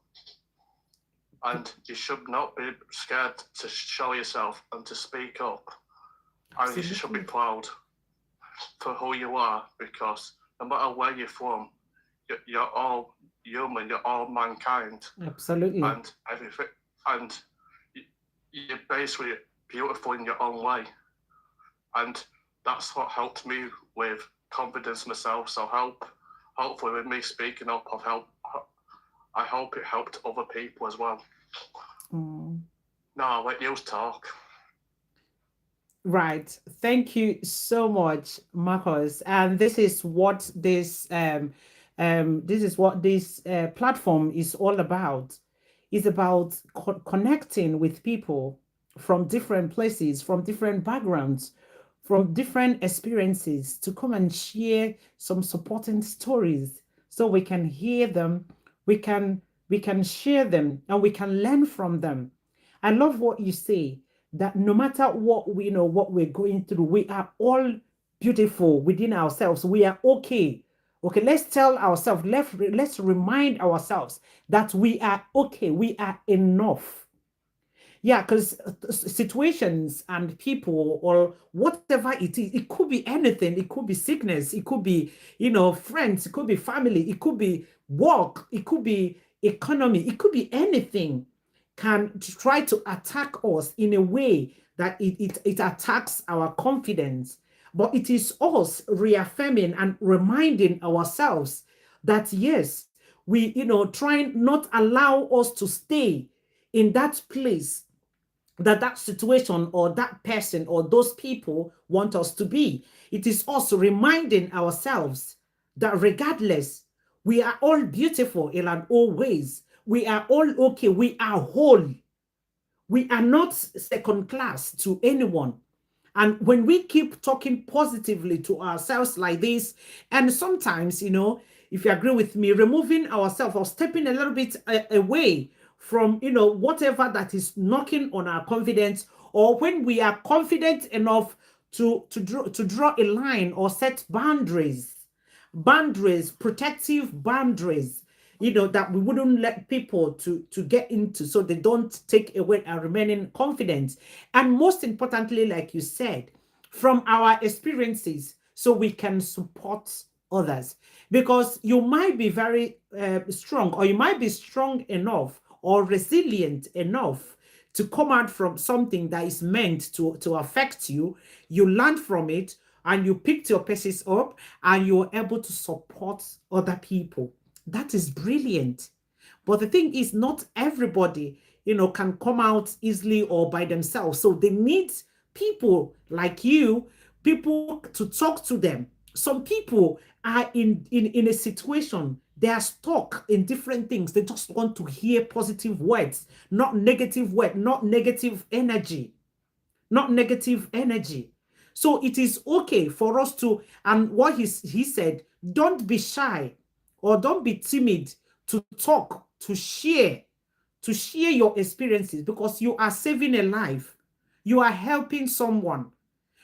And you should not be scared to show yourself and to speak up. And you should be proud for who you are, because no matter where you're from, you're all human, you're all mankind. Absolutely. And everything, and you're basically beautiful in your own way. And that's what helped me with confidence myself. So hopefully with me speaking up, I hope it helped other people as well. Mm. No, I'll let you talk. Right. Thank you so much, Marcus. And this is what this platform is all about. It's about connecting with people from different places, from different backgrounds, from different experiences, to come and share some supporting stories so we can hear them, we can share them, and we can learn from them. I love what you say, that no matter what what we're going through, we are all beautiful within ourselves. We are okay. Okay, let's tell ourselves, let's remind ourselves that we are okay, we are enough. Yeah, because situations and people or whatever it is, it could be anything. It could be sickness. It could be, friends. It could be family. It could be work. It could be economy. It could be anything can try to attack us in a way that it attacks our confidence. But it is us reaffirming and reminding ourselves that, yes, we, trying not allow us to stay in that place that situation or that person or those people want us to be. It is also reminding ourselves that regardless, we are all beautiful in our own ways. We are all okay. We are whole. We are not second class to anyone. And when we keep talking positively to ourselves like this, and sometimes, if you agree with me, removing ourselves or stepping a little bit away from, whatever that is knocking on our confidence, or when we are confident enough to draw a line or set boundaries, boundaries, protective boundaries, that we wouldn't let people to get into, so they don't take away our remaining confidence. And most importantly, like you said, from our experiences, so we can support others. Because you might be very strong, or you might be strong enough or resilient enough to come out from something that is meant to affect you. You learn from it, and you picked your pieces up, and you're able to support other people. That is brilliant. But the thing is, not everybody, can come out easily or by themselves. So they need people like you, people to talk to them. Some people are in a situation, they are stuck in different things. They just want to hear positive words, not negative words, not negative energy, not negative energy. So it is okay for us to, and what he said, don't be shy or don't be timid to talk, to share your experiences, because you are saving a life. You are helping someone.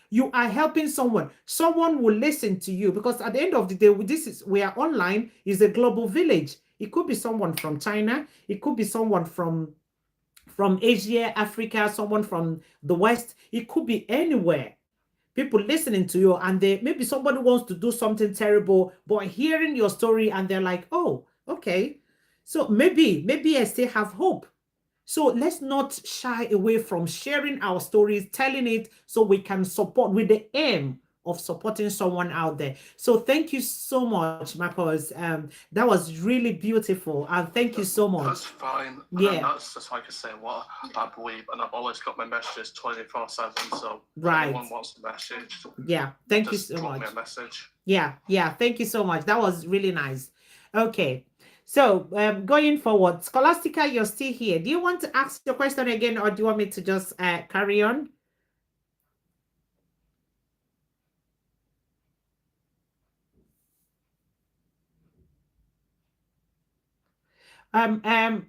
You are helping someone. Someone will listen to you, because at the end of the day, we are online, is a global village. It could be someone from China. It could be someone from Asia, Africa, someone from the West. It could be anywhere. People listening to you, and maybe somebody wants to do something terrible, but hearing your story, and they're like, oh, okay. So maybe I still have hope. So let's not shy away from sharing our stories, telling it, so we can support, with the aim of supporting someone out there. So thank you so much, Marcos. That was really beautiful, and thank you so much. That's fine. Yeah. And that's just like I say, what I believe, and I've always got my messages 24/7. So Right. if anyone wants a message, yeah, thank you just so drop much. me a message. Yeah, thank you so much. That was really nice. Okay, so going forward, Scholastica, you're still here. Do you want to ask your question again, or do you want me to just carry on?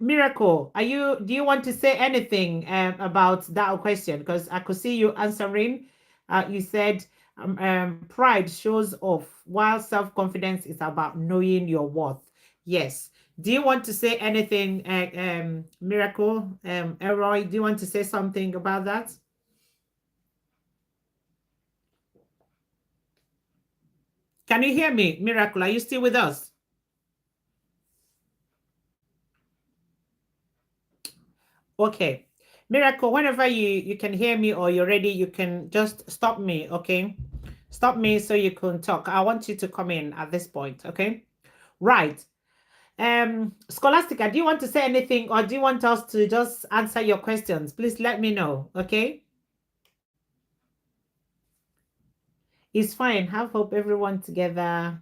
Miracle, do you want to say anything about that question? Because I could see you answering. You said pride shows off, while self-confidence is about knowing your worth. Yes. Do you want to say anything, Miracle? Elroy, do you want to say something about that? Can you hear me, Miracle? Are you still with us? Okay. Miracle, whenever you can hear me or you're ready, you can just stop me, okay? Stop me so you can talk. I want you to come in at this point, okay? Right. Scholastica, do you want to say anything, or do you want us to just answer your questions? Please let me know, okay? It's fine. Have hope, everyone together.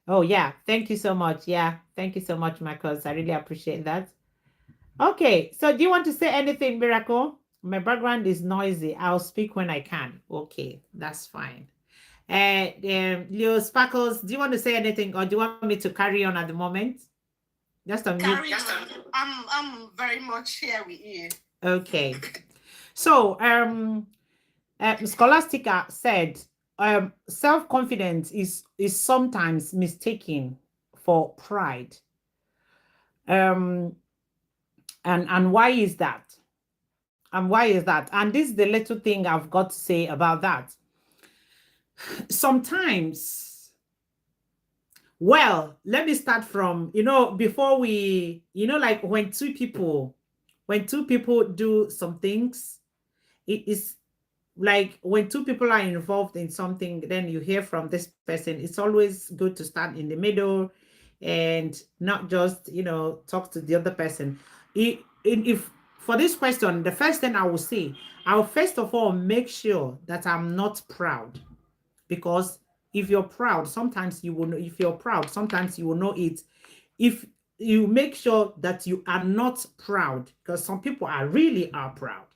Oh, yeah. Thank you so much. Yeah. Thank you so much, Marcus. I really appreciate that. Okay. So do you want to say anything, Miracle? My background is noisy. I'll speak when I can. Okay. That's fine. Leo Sparkles, do you want to say anything, or do you want me to carry on at the moment? Just a Carry on. I'm very much here with you. Okay. So Scholastica said self-confidence is sometimes mistaken for pride. And why is that? And why is that? And this is the little thing I've got to say about that. Sometimes, well, let me start from, before we, like when two people do some things, it is like when two people are involved in something, then you hear from this person. It's always good to start in the middle and not just, talk to the other person. If for this question, the first thing I will say, I'll first of all make sure that I'm not proud. Because if you're proud, sometimes you will know. If you're proud, sometimes you will know it. If you make sure that you are not proud, because some people are proud.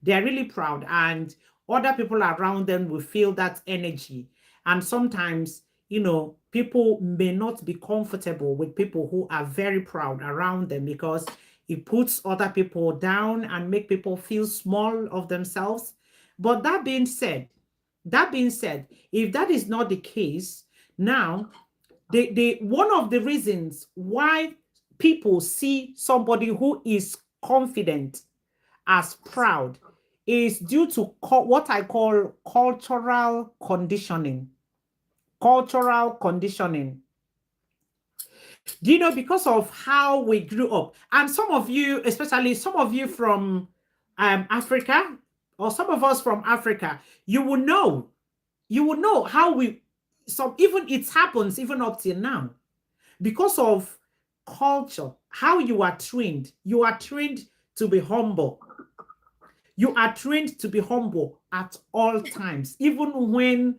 They are really proud, and other people around them will feel that energy. And sometimes, people may not be comfortable with people who are very proud around them, because it puts other people down and make people feel small of themselves. But that being said, if that is not the case, now one of the reasons why people see somebody who is confident as proud is due to what I call cultural conditioning. Cultural conditioning. Do you know, because of how we grew up, and some of you, especially some of you from Africa, or some of us from Africa, you will know how we, some, even it happens even up till now because of culture, how you are trained. You are trained to be humble. You are trained to be humble at all times, even when.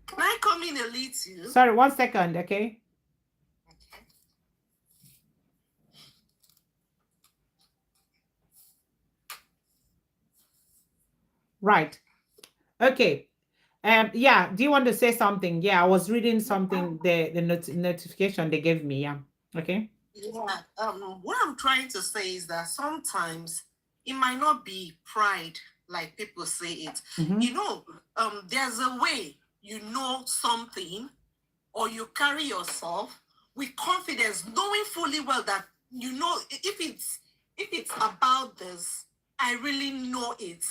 Can I come in a little? Sorry, 1 second, okay? Right. Okay. Yeah, do you want to say something? Yeah, I was reading something, the notification they gave me. Yeah. Okay. Yeah. What I'm trying to say is that sometimes it might not be pride like people say it. Mhm. You know, there's a way you know something or you carry yourself with confidence, knowing fully well that you know if it's about this, I really know it.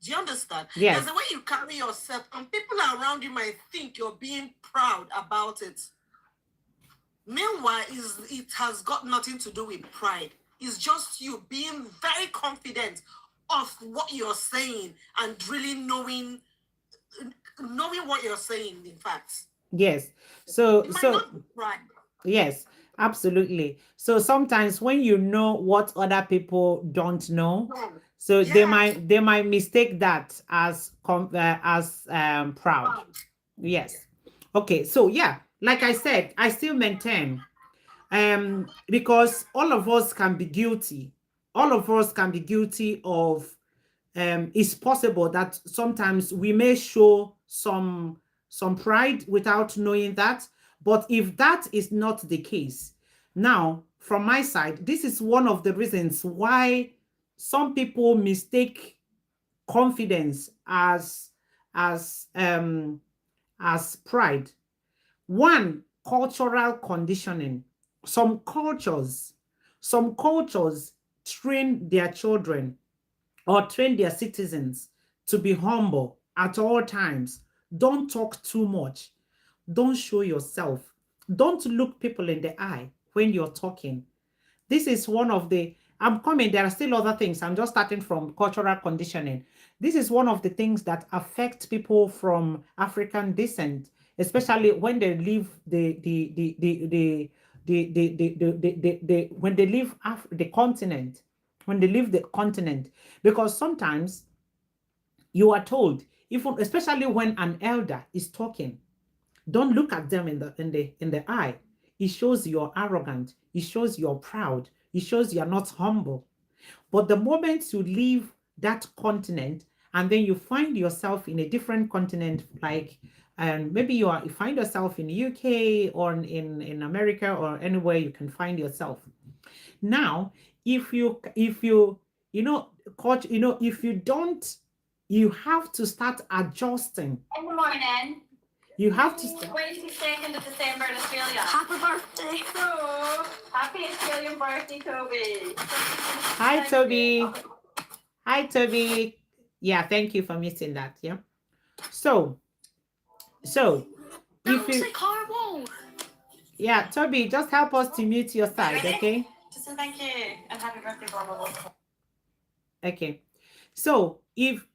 Do you understand? Yes. There's a way you carry yourself, and people around you might think you're being proud about it. Meanwhile, it has got nothing to do with pride. It's just you being very confident of what you're saying and really knowing what you're saying, in fact. Yes. So It might not be pride. yes, absolutely. So sometimes when you know what other people don't know, so they might mistake that as proud. Yes. Okay. So yeah, like I said, I still maintain because all of us can be guilty. All of us can be guilty of it's possible that sometimes we may show some pride without knowing that. But if that is not the case, now from my side, this is one of the reasons why some people mistake confidence as pride. One, cultural conditioning. Some cultures train their children or train their citizens to be humble at all times. Don't talk too much. Don't show yourself. Don't look people in the eye when you're talking. This is one of the, I'm coming, there are still other things. I'm just starting from cultural conditioning. This is one of the things that affect people from African descent, especially when they leave when they leave the continent, when they leave the continent, because sometimes you are told, even especially when an elder is talking, don't look at them in the eye. It shows you're arrogant. It shows you're proud. It shows you're not humble. But the moment you leave that continent and then you find yourself in a different continent, like maybe you find yourself in the UK or in America or anywhere you can find yourself. Now, if you coach, if you don't, you have to start adjusting. Good morning. You have to start. 22nd of December in Australia. Happy birthday. So, happy Australian birthday, Toby. Hi, Toby. Hi, Toby. Yeah, thank you for missing that. Yeah. So if you, yeah, Toby, just help us to mute your side, okay? Just say thank you and happy birthday, blah, blah, blah. Okay. So if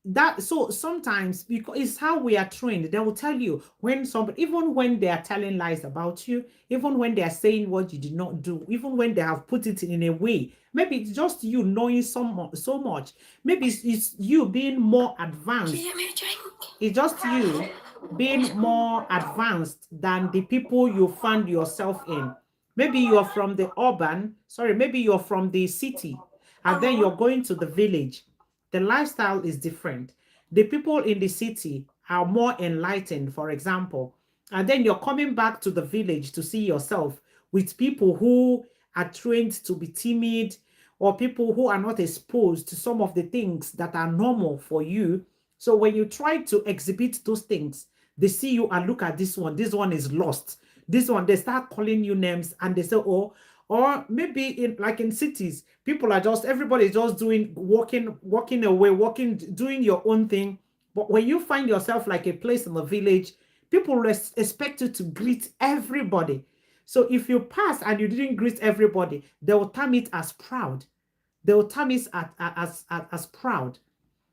that, so sometimes, because it's how we are trained, they will tell you when somebody, even when they are telling lies about you, even when they are saying what you did not do, even when they have put it in a way, maybe it's just you knowing so much, maybe it's you being more advanced. Can you get me a drink? It's just you being more advanced than the people you find yourself in. Maybe you're from the urban, sorry, maybe you're from the city, and then you're going to the village. The lifestyle is different. The people in the city are more enlightened, for example, and then you're coming back to the village to see yourself with people who are trained to be timid, or people who are not exposed to some of the things that are normal for you. So when you try to exhibit those things, They see you and look at this one is lost. This one, they start calling you names and they say, oh, or maybe in like in cities, people are just everybody's just doing walking away, doing your own thing. But when you find yourself like a place in the village, people expect you to greet everybody. So if you pass and you didn't greet everybody, they will term it as proud. They will term it as proud.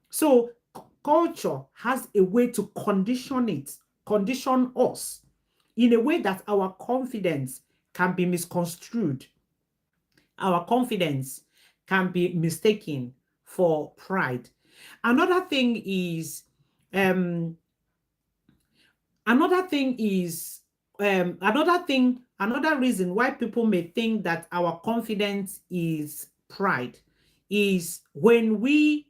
So culture has a way to condition us in a way that our confidence can be misconstrued. Our confidence can be mistaken for pride. Another thing is, um, another thing is, another reason why people may think that our confidence is pride is when we,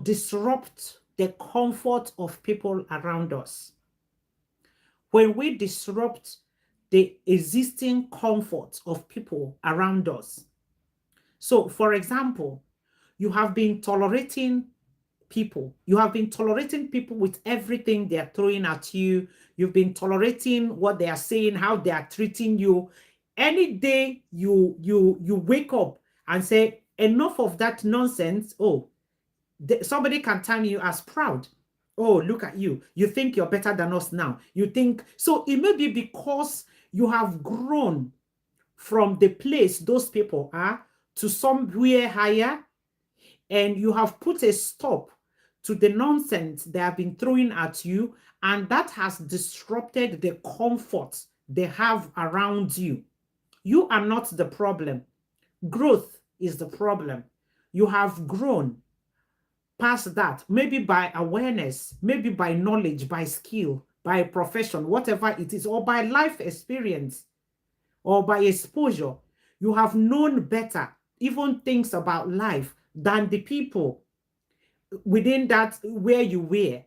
disrupt the comfort of people around us. When we disrupt the existing comfort of people around us. So, for example, you have been tolerating people. You have been tolerating people with everything they're throwing at you. You've been tolerating what they are saying, how they are treating you. Any day you wake up and say, enough of that nonsense. Oh, somebody can term you as proud. Oh, look at you. You think you're better than us now. You think so. It may be because you have grown from the place those people are to somewhere higher, and you have put a stop to the nonsense they have been throwing at you, and that has disrupted the comfort they have around you. You are not the problem. Growth is the problem. You have grown past that, maybe by awareness, maybe by knowledge, by skill, by profession, whatever it is, or by life experience, or by exposure. You have known better, even things about life, than the people within that where you were.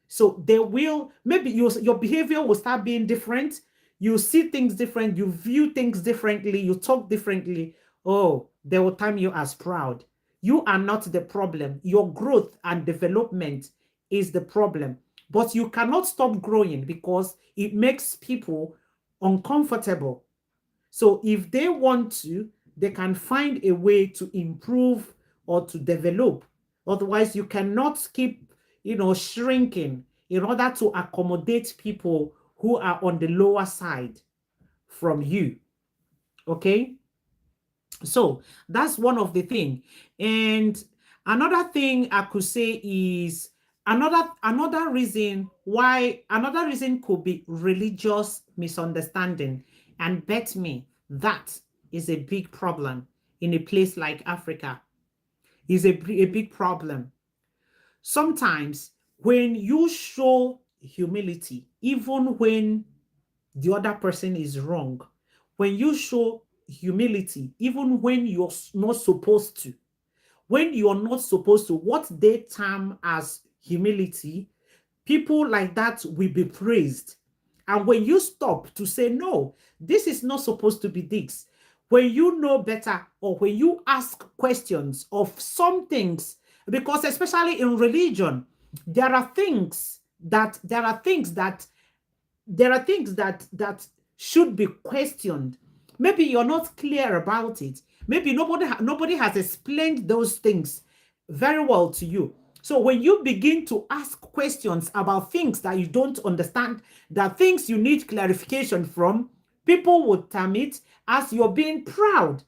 So they will, maybe your behavior will start being different. You see things different, you view things differently, you talk differently. Oh, they will term you as proud. You are not the problem. Your growth and development is the problem. But you cannot stop growing because it makes people uncomfortable. So if they want to, they can find a way to improve or to develop. Otherwise, you cannot keep, shrinking in order to accommodate people who are on the lower side from you. Okay? So that's one of the thing. And another thing I could say is another reason could be religious misunderstanding. And bet me that is a big problem in a place like Africa. Is a big problem. Sometimes when you show humility, even when the other person is wrong, when you show humility, even when you're not supposed to, what they term as humility, people like that will be praised. And when you stop to say, no, this is not supposed to be this, when you know better, or when you ask questions of some things, because especially in religion, there are things that should be questioned. Maybe you're not clear about it. Maybe nobody has explained those things very well to you. So when you begin to ask questions about things that you don't understand, that things you need clarification from, people would term it as you're being proud.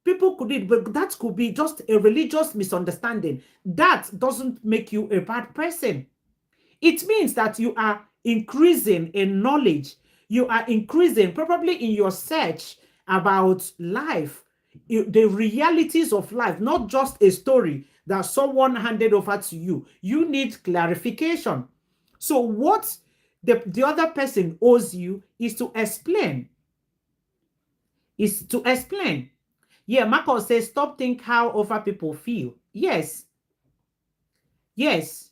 People could, but that could be just a religious misunderstanding. That doesn't make you a bad person. It means that you are increasing in knowledge. You are increasing probably in your search about life, the realities of life, not just a story that someone handed over to you. You need clarification. So what the other person owes you is to explain. Yeah, Marcos says, stop think how other people feel. Yes. Yes.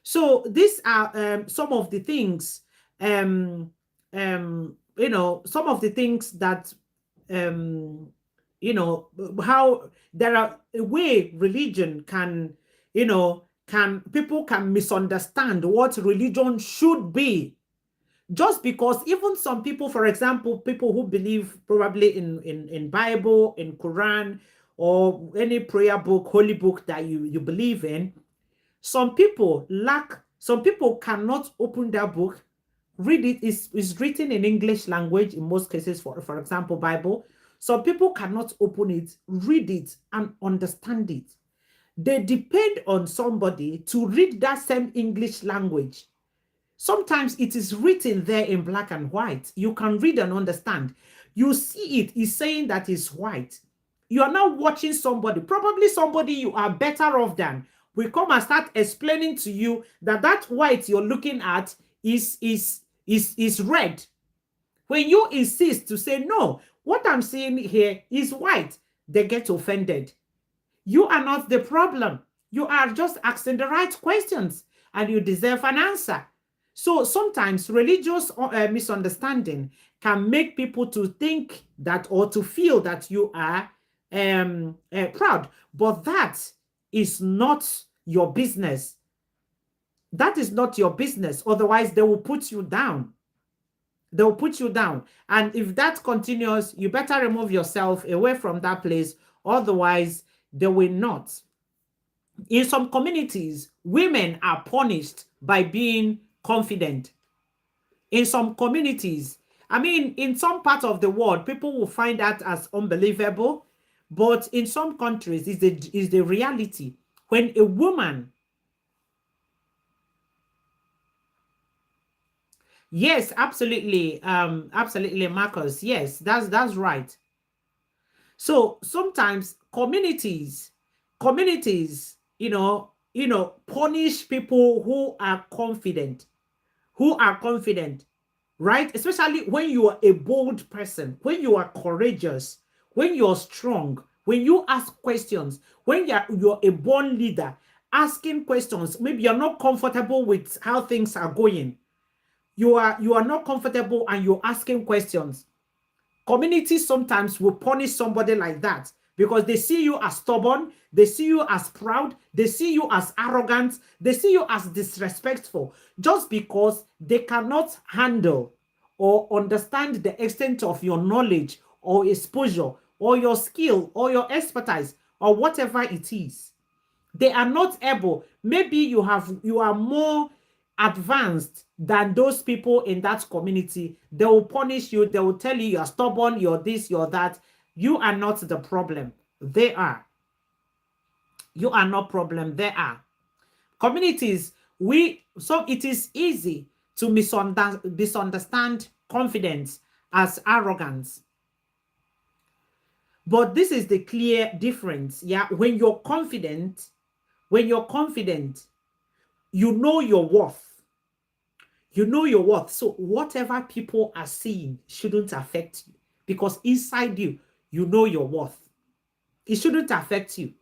So these are some of the things, some of the things that, how there are a way religion can, people can misunderstand what religion should be, just because even some people, for example, people who believe probably in Bible, in Quran, or any prayer book, holy book that you believe in, some people cannot open that book, read it. Is written in English language in most cases, for example, Bible. Some people cannot open it, read it, and understand it. They depend on somebody to read that same English language. Sometimes it is written there in black and white. You can read and understand. You see it is saying that it's white. You are now watching somebody, probably somebody you are better off than, will come and start explaining to you that that white you're looking at is red. When you insist to say, no, what I'm seeing here is white, they get offended. You are not the problem. You are just asking the right questions and you deserve an answer. So sometimes religious misunderstanding can make people to think that, or to feel that you are proud. But that is not your business. That is not your business. Otherwise, they will put you down. They will put you down. And if that continues, you better remove yourself away from that place. Otherwise, they will not. In some communities, women are punished by being confident. In some communities, I mean, in some parts of the world, people will find that as unbelievable. But in some countries, is the reality. When a woman... Yes, absolutely. Absolutely, Marcus. Yes, that's right. So sometimes communities, punish people who are confident, right? Especially when you are a bold person, when you are courageous, when you're strong, when you ask questions, when you're a born leader, asking questions. Maybe you're not comfortable with how things are going. You are not comfortable and you're asking questions. Communities sometimes will punish somebody like that because they see you as stubborn, they see you as proud, they see you as arrogant, they see you as disrespectful, just because they cannot handle or understand the extent of your knowledge or exposure or your skill or your expertise or whatever it is. They are not able. Maybe you are more advanced than those people in that community. They will punish you. They will tell you you're stubborn, you're this, you're that. You are not the problem. They are. You are not problem. They are. Communities, so it is easy to misunderstand confidence as arrogance. But this is the clear difference. Yeah, when you're confident, you know your worth. You know your worth. So whatever people are seeing shouldn't affect you, because inside you, you know your worth. It shouldn't affect you.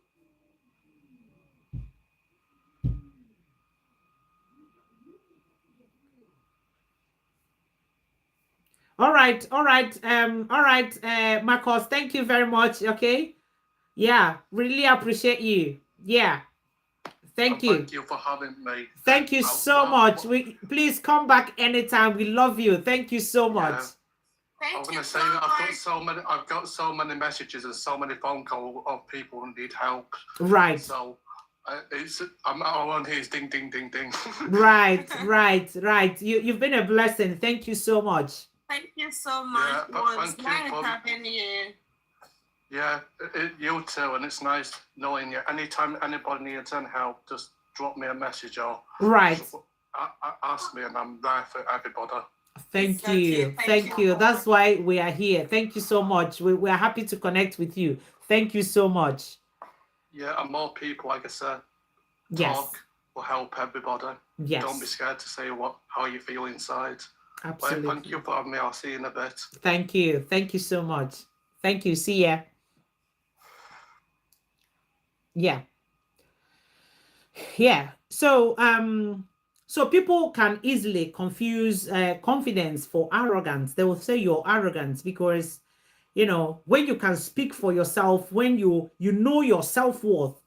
All right, Marcos, thank you very much. Okay. Yeah, really appreciate you. Yeah. Thank you. Thank you for having me. Thank you so much. Please come back anytime. We love you. Thank you so much. I was going to say that I've got so many messages and so many phone calls of people who need help. Right. So I'm on here, ding, ding, ding, ding. Right. You've been a blessing. Thank you so much. Thank you so much. Yeah, It was nice having you. Yeah, you too, and it's nice knowing you. Anytime anybody needs any help, just drop me a message or ask me, and I'm there for everybody. Thank you. That's why we are here. Thank you so much. We are happy to connect with you. Thank you so much. Yeah, and more people, like I said, talk will help everybody. Yes. Don't be scared to say how you feel inside. Absolutely. Thank you for having me. I'll see you in a bit. Thank you. Thank you so much. Thank you. See ya. Yeah. So people can easily confuse confidence for arrogance. They will say you're arrogant because, when you can speak for yourself, when you know your self-worth,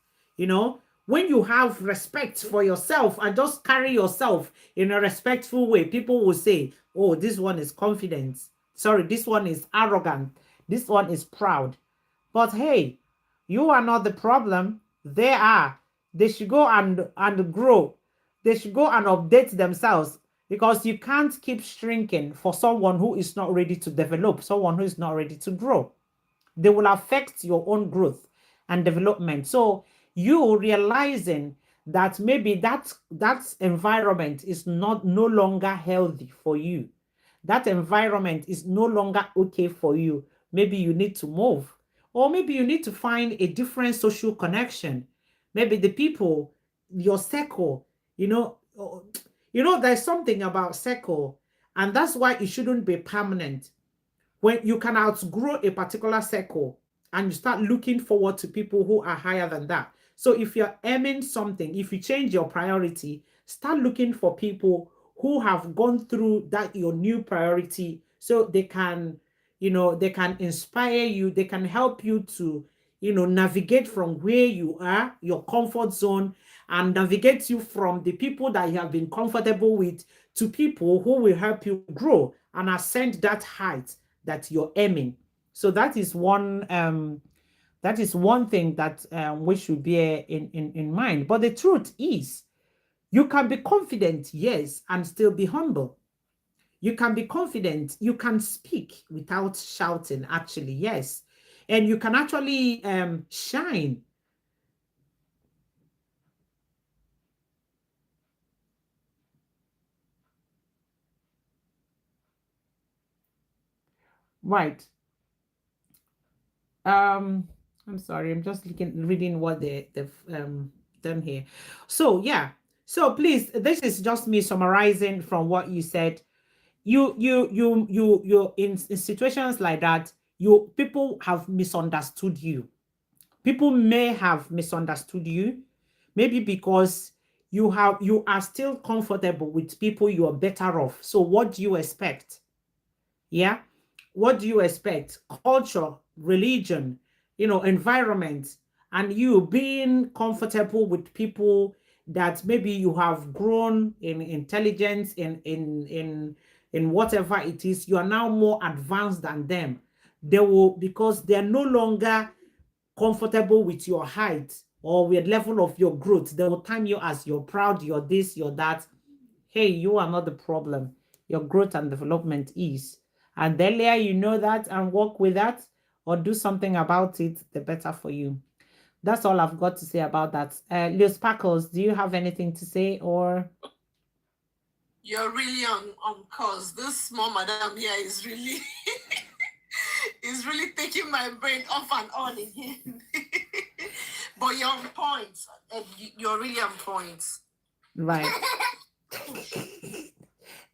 when you have respect for yourself and just carry yourself in a respectful way, people will say, oh, this one is confident. Sorry, this one is arrogant. This one is proud. But hey, you are not the problem. They are. They should go and grow. They should go and update themselves, because you can't keep shrinking for someone who is not ready to develop, someone who is not ready to grow. They will affect your own growth and development. So you realizing that maybe that environment is no longer healthy for you. That environment is no longer okay for you. Maybe you need to move, or maybe you need to find a different social connection. Maybe the people, your circle, there's something about circle, and that's why it shouldn't be permanent. When you can outgrow a particular circle and you start looking forward to people who are higher than that. So if you're aiming something, if you change your priority, start looking for people who have gone through that your new priority, so they can, they can inspire you, they can help you to, navigate from where you are, your comfort zone, and navigate you from the people that you have been comfortable with to people who will help you grow and ascend that height that you're aiming. So that is one thing that we should bear in mind. But the truth is, you can be confident, yes, and still be humble. You can be confident, you can speak without shouting, actually, yes. And you can actually shine. Right. I'm sorry, I'm just reading what they've done here. So yeah, so please, this is just me summarizing from what you said. You in situations like that, people have misunderstood you. People may have misunderstood you, maybe because you are still comfortable with people you are better off. So what do you expect? Yeah. What do you expect? Culture, religion, environment, and you being comfortable with people that maybe you have grown in intelligence, in whatever it is, you are now more advanced than them. They will, because they're no longer comfortable with your height or with level of your growth. They will time you as you're proud, you're this, you're that. Hey, you are not the problem. Your growth and development is. And the earlier you know that and work with that or do something about it, the better for you. That's all I've got to say about that. Leo Sparkles, do you have anything to say, or? You're really on course. This small madam here is really is really taking my brain off and on in here. But you're on point. You're really on point. Right.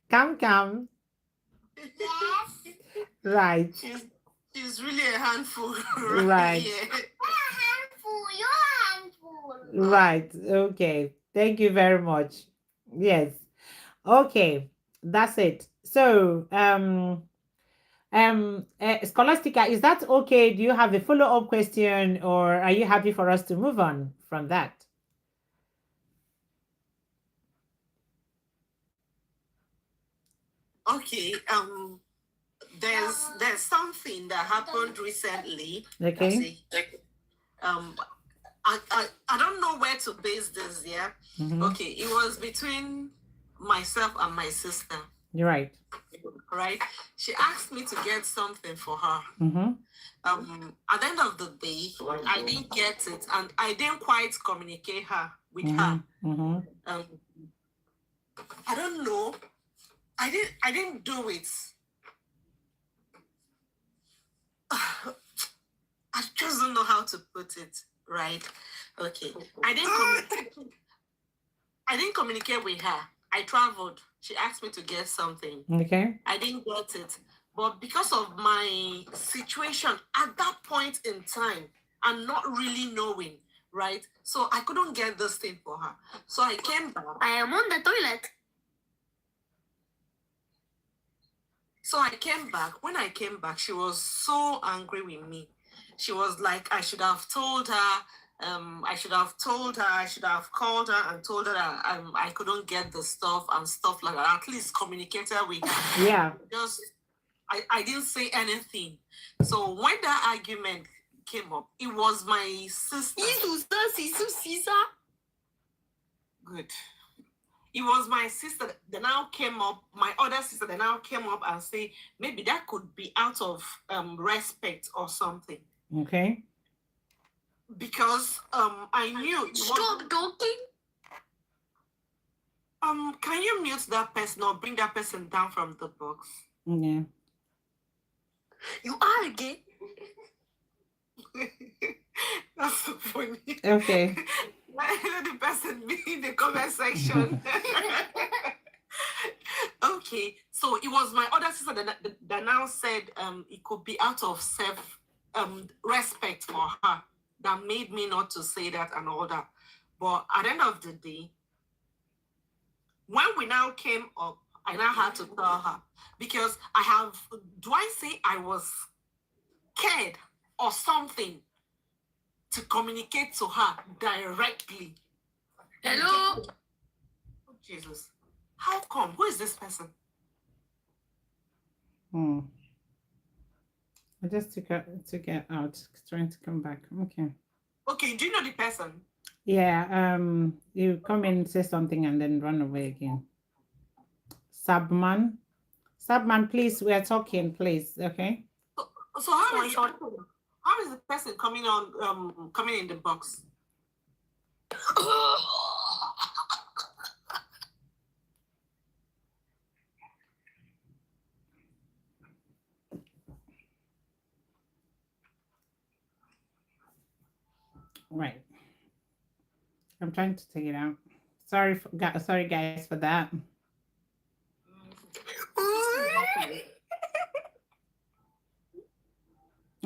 Come. Yes. Right. She's really a handful. Right. Here. You're a handful. Right. Okay. Thank you very much. Yes. Okay. That's it. So, Scholastica, is that okay? Do you have a follow-up question, or are you happy for us to move on from that? Okay. There's something that happened recently. Okay. I don't know where to base this. Yeah. Mm-hmm. Okay. It was between myself and my sister. You're right. Right. She asked me to get something for her. Mm-hmm. At the end of the day, I didn't get it, and I didn't quite communicate with her. Mm-hmm. I don't know. I didn't do it. I just don't know how to put it, right? Okay. I didn't communicate with her. I traveled. She asked me to get something. Okay. I didn't get it. But because of my situation at that point in time, and not really knowing, right? So I couldn't get this thing for her. So I came back. I am on the toilet. So I came back. When I came back, she was so angry with me. She was like, I should have told her I should have told her, I should have called her and told her that I couldn't get the stuff and stuff like that. At least communicated with her. Yeah. Just I didn't say anything. So when that argument came up, it was my sister. Good. It was my sister that now came up, my other sister that now came up and say maybe that could be out of respect or something. Okay. Because I knew. Stop talking. Can you mute that person or bring that person down from the box? Yeah. You are gay. That's so funny. Okay. Let the person be in the comment section. Okay, so it was my other sister that now said it could be out of self respect for her that made me not to say that and all that. But at the end of the day, when we now came up, I now had to tell her because do I say I was scared or something to communicate to her directly? Hello. Oh, Jesus. How come? Who is this person? I just took it out, trying to come back. Okay. Okay, do you know the person? Yeah. You come in, say something, and then run away again. Subman, please. We are talking, please. Okay. So how is the person coming in the box? Right. I'm trying to take it out. Sorry, sorry guys for that.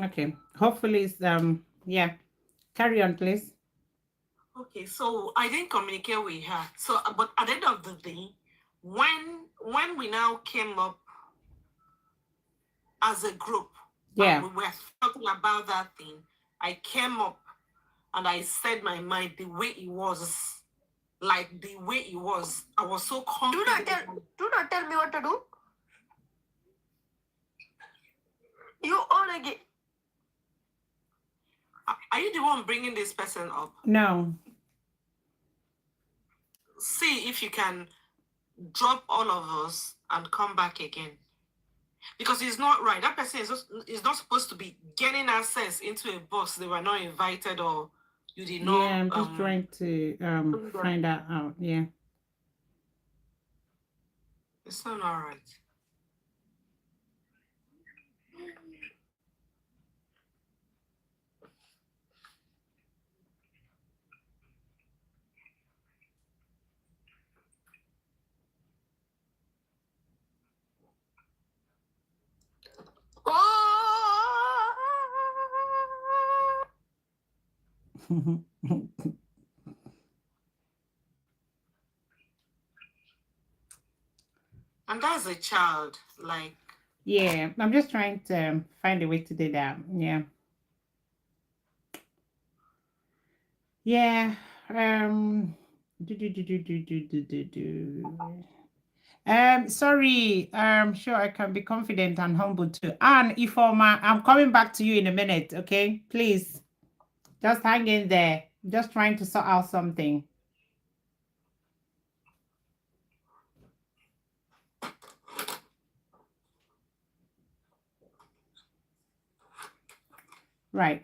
Okay. Hopefully it's yeah. Carry on, please. Okay, so I didn't communicate with her. So, but at the end of the day, when we now came up as a group, yeah, we were talking about that thing. I came up and I said my mind the way it was, like the way it was. I was so confident. Do not tell me what to do. You all again. Are you the one bringing this person up? No. See if you can drop all of us and come back again. Because it's not right. That person is not supposed to be getting access into a bus. They were not invited or you did not. Yeah, I'm just trying to find that out. Yeah. It's not all right. And that's a child, like. Yeah, I'm just trying to find a way to do that. Yeah. Yeah. Sorry. Sure, I can be confident and humble too. And Ifoma, I'm coming back to you in a minute. Okay, please, just hang in there. Just trying to sort out something. Right.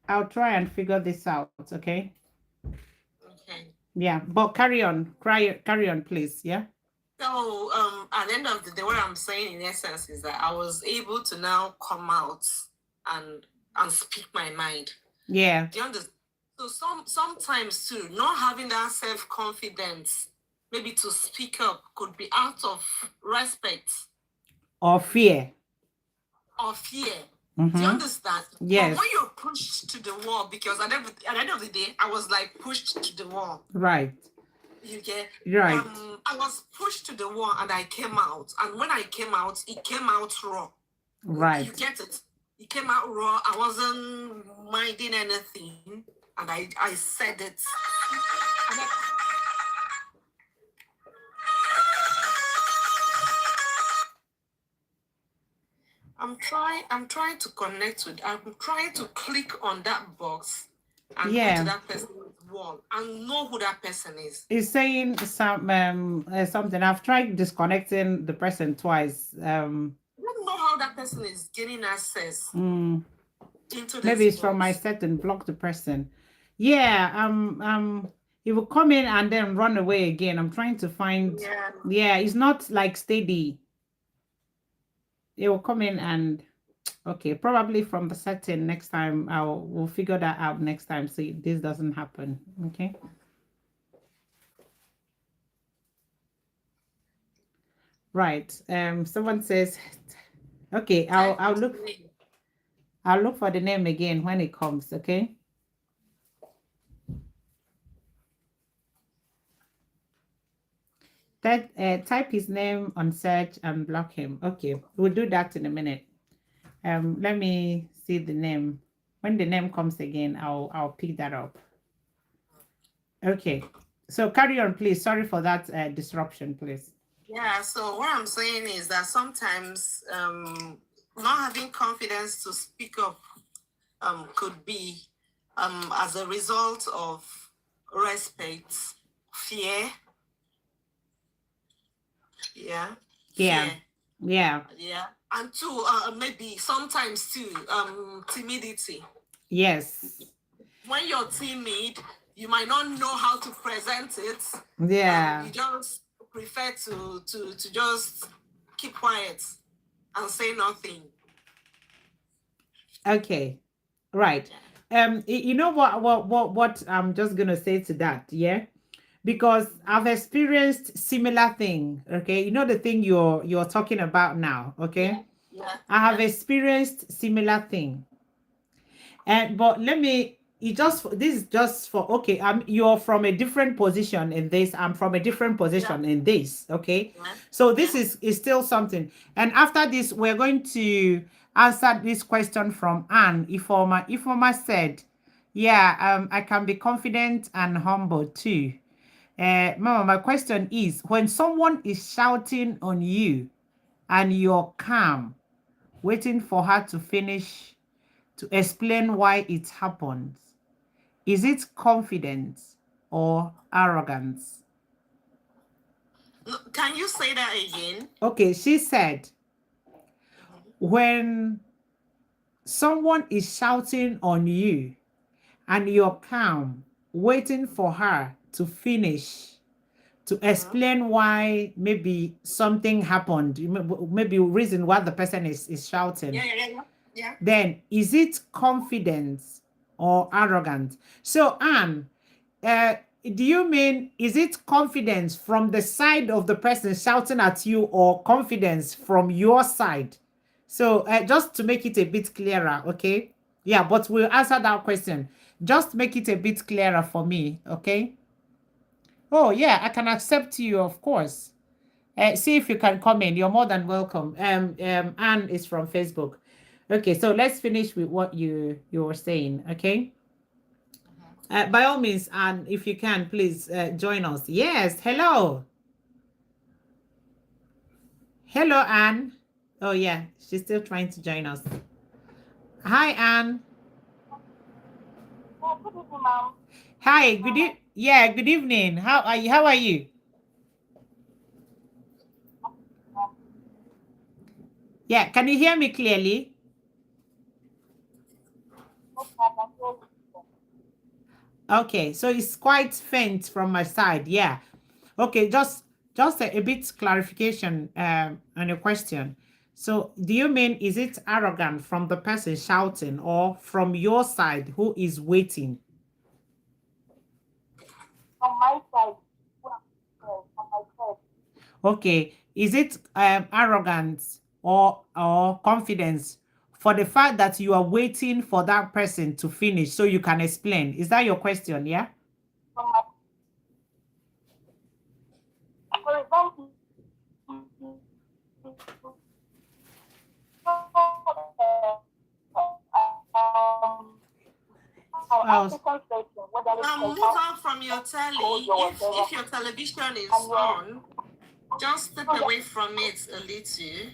I'll try and figure this out. Okay. Okay. Yeah, but carry on, please. Yeah. So at the end of the day, what I'm saying in essence is that I was able to now come out and speak my mind. Yeah. Do you understand? So sometimes too, not having that self-confidence, maybe to speak up, could be out of respect or fear. Do you understand? Yes. But when you're pushed to the wall, because at the end of the day, I was like pushed to the wall. Right. You get? Right. I was pushed to the wall and I came out. And when I came out, it came out raw. Right. You get it? it came out raw. I wasn't minding anything, and I said it. And I'm trying to connect with. I'm trying to click on that box and go to that person's wall and know who that person is. It's saying something. I've tried disconnecting the person twice. I don't know how that person is getting access into this Maybe it's from box. my set and block the person. Yeah, it will come in and then run away again. I'm trying to find. Yeah, it's not like steady. It will come in and okay, probably from the setting next time. We'll figure that out next time so this doesn't happen. Okay. Right. Someone says, okay, I'll look for the name again when it comes, okay? Type his name on search and block him. Okay, we'll do that in a minute. Let me see the name. When the name comes again, I'll pick that up. Okay, so carry on, please. Sorry for that disruption, please. Yeah, so what I'm saying is that sometimes not having confidence to speak up could be as a result of respect, fear. Yeah. Yeah. Fear. Yeah. Yeah. And two, maybe sometimes too, timidity. Yes. When you're timid, you might not know how to present it. Yeah. You just prefer to just keep quiet and say nothing. Okay. Right. You know what I'm just gonna say to that, yeah? Because I've experienced similar thing. Okay, you know the thing you're talking about now. Okay, Yeah. I have experienced similar thing. But let me. This is just for okay. You're from a different position in this. I'm from a different position in this. Okay, so this is still something. And after this, we're going to answer this question from Anne Ifoma. Ifoma said, "Yeah, I can be confident and humble too." Mama, my question is, when someone is shouting on you and you're calm, waiting for her to finish to explain why it happens, is it confidence or arrogance? Can you say that again? Okay, she said, when someone is shouting on you and you're calm, waiting for her to finish to explain why maybe something happened, maybe reason why the person is shouting. Yeah. Then is it confidence or arrogant? So Anne, do you mean is it confidence from the side of the person shouting at you or confidence from your side? So just to make it a bit clearer, okay? Yeah, but we'll answer that question. Just make it a bit clearer for me, okay? Oh, yeah, I can accept you, of course. See if you can comment. You're more than welcome. Anne is from Facebook. Okay, so let's finish with what you were saying, okay? By all means, Anne, if you can, please join us. Yes, hello. Hello, Anne. Oh, yeah, she's still trying to join us. Hi, Anne. Good evening, ma'am. Hi, good evening. How are you? Yeah, can you hear me clearly? Okay, so it's quite faint from my side. Yeah. Okay, just a bit clarification on your question. So do you mean is it arrogant from the person shouting or from your side who is waiting? From my side. From my side. Okay, is it arrogance or confidence for the fact that you are waiting for that person to finish so you can explain? Is that your question? Yeah. From my for example, Move out from your telly. If your television is on, just step away from it a little.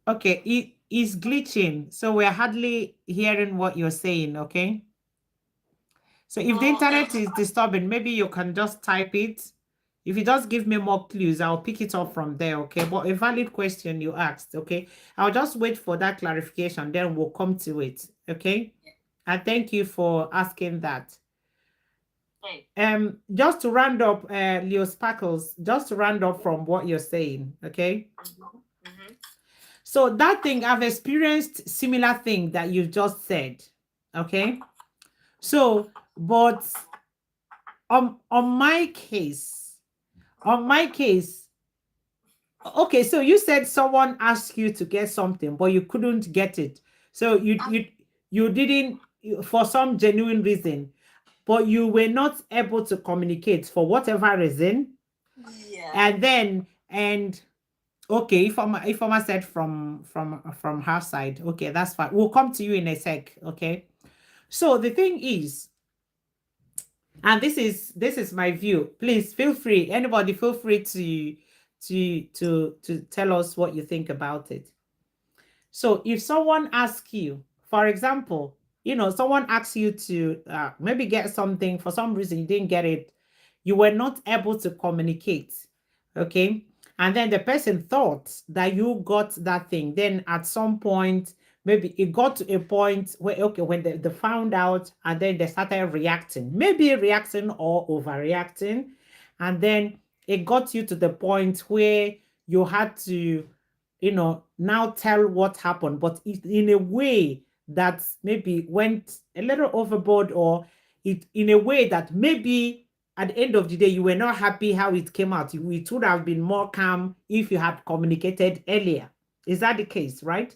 Okay, it is glitching, so we're hardly hearing what you're saying, okay? So if the internet is disturbing, maybe you can just type it. If you just give me more clues, I'll pick it up from there, okay? But a valid question you asked, okay? I'll just wait for that clarification, then we'll come to it, okay? And thank you for asking that. Just to round up, Leo Sparkles, just to round up from what you're saying, okay? So that thing, I've experienced similar thing that you just said, okay? So, but on my case, okay, so you said someone asked you to get something, but you couldn't get it. So you didn't, for some genuine reason, but you were not able to communicate for whatever reason. Yeah. And then, okay, if I said from her side, okay, that's fine. We'll come to you in a sec, okay? So the thing is, and this is my view. Please feel free. Anybody feel free to tell us what you think about it. So if someone asks you, for example, someone asks you to maybe get something, for some reason you didn't get it, you were not able to communicate, okay? And then the person thought that you got that thing. Then at some point, maybe it got to a point where, okay, when they found out, and then they started reacting, maybe reacting or overreacting. And then it got you to the point where you had to, now tell what happened, but in a way that maybe went a little overboard, or it in a way that maybe at the end of the day, you were not happy how it came out. It would have been more calm if you had communicated earlier. Is that the case, right?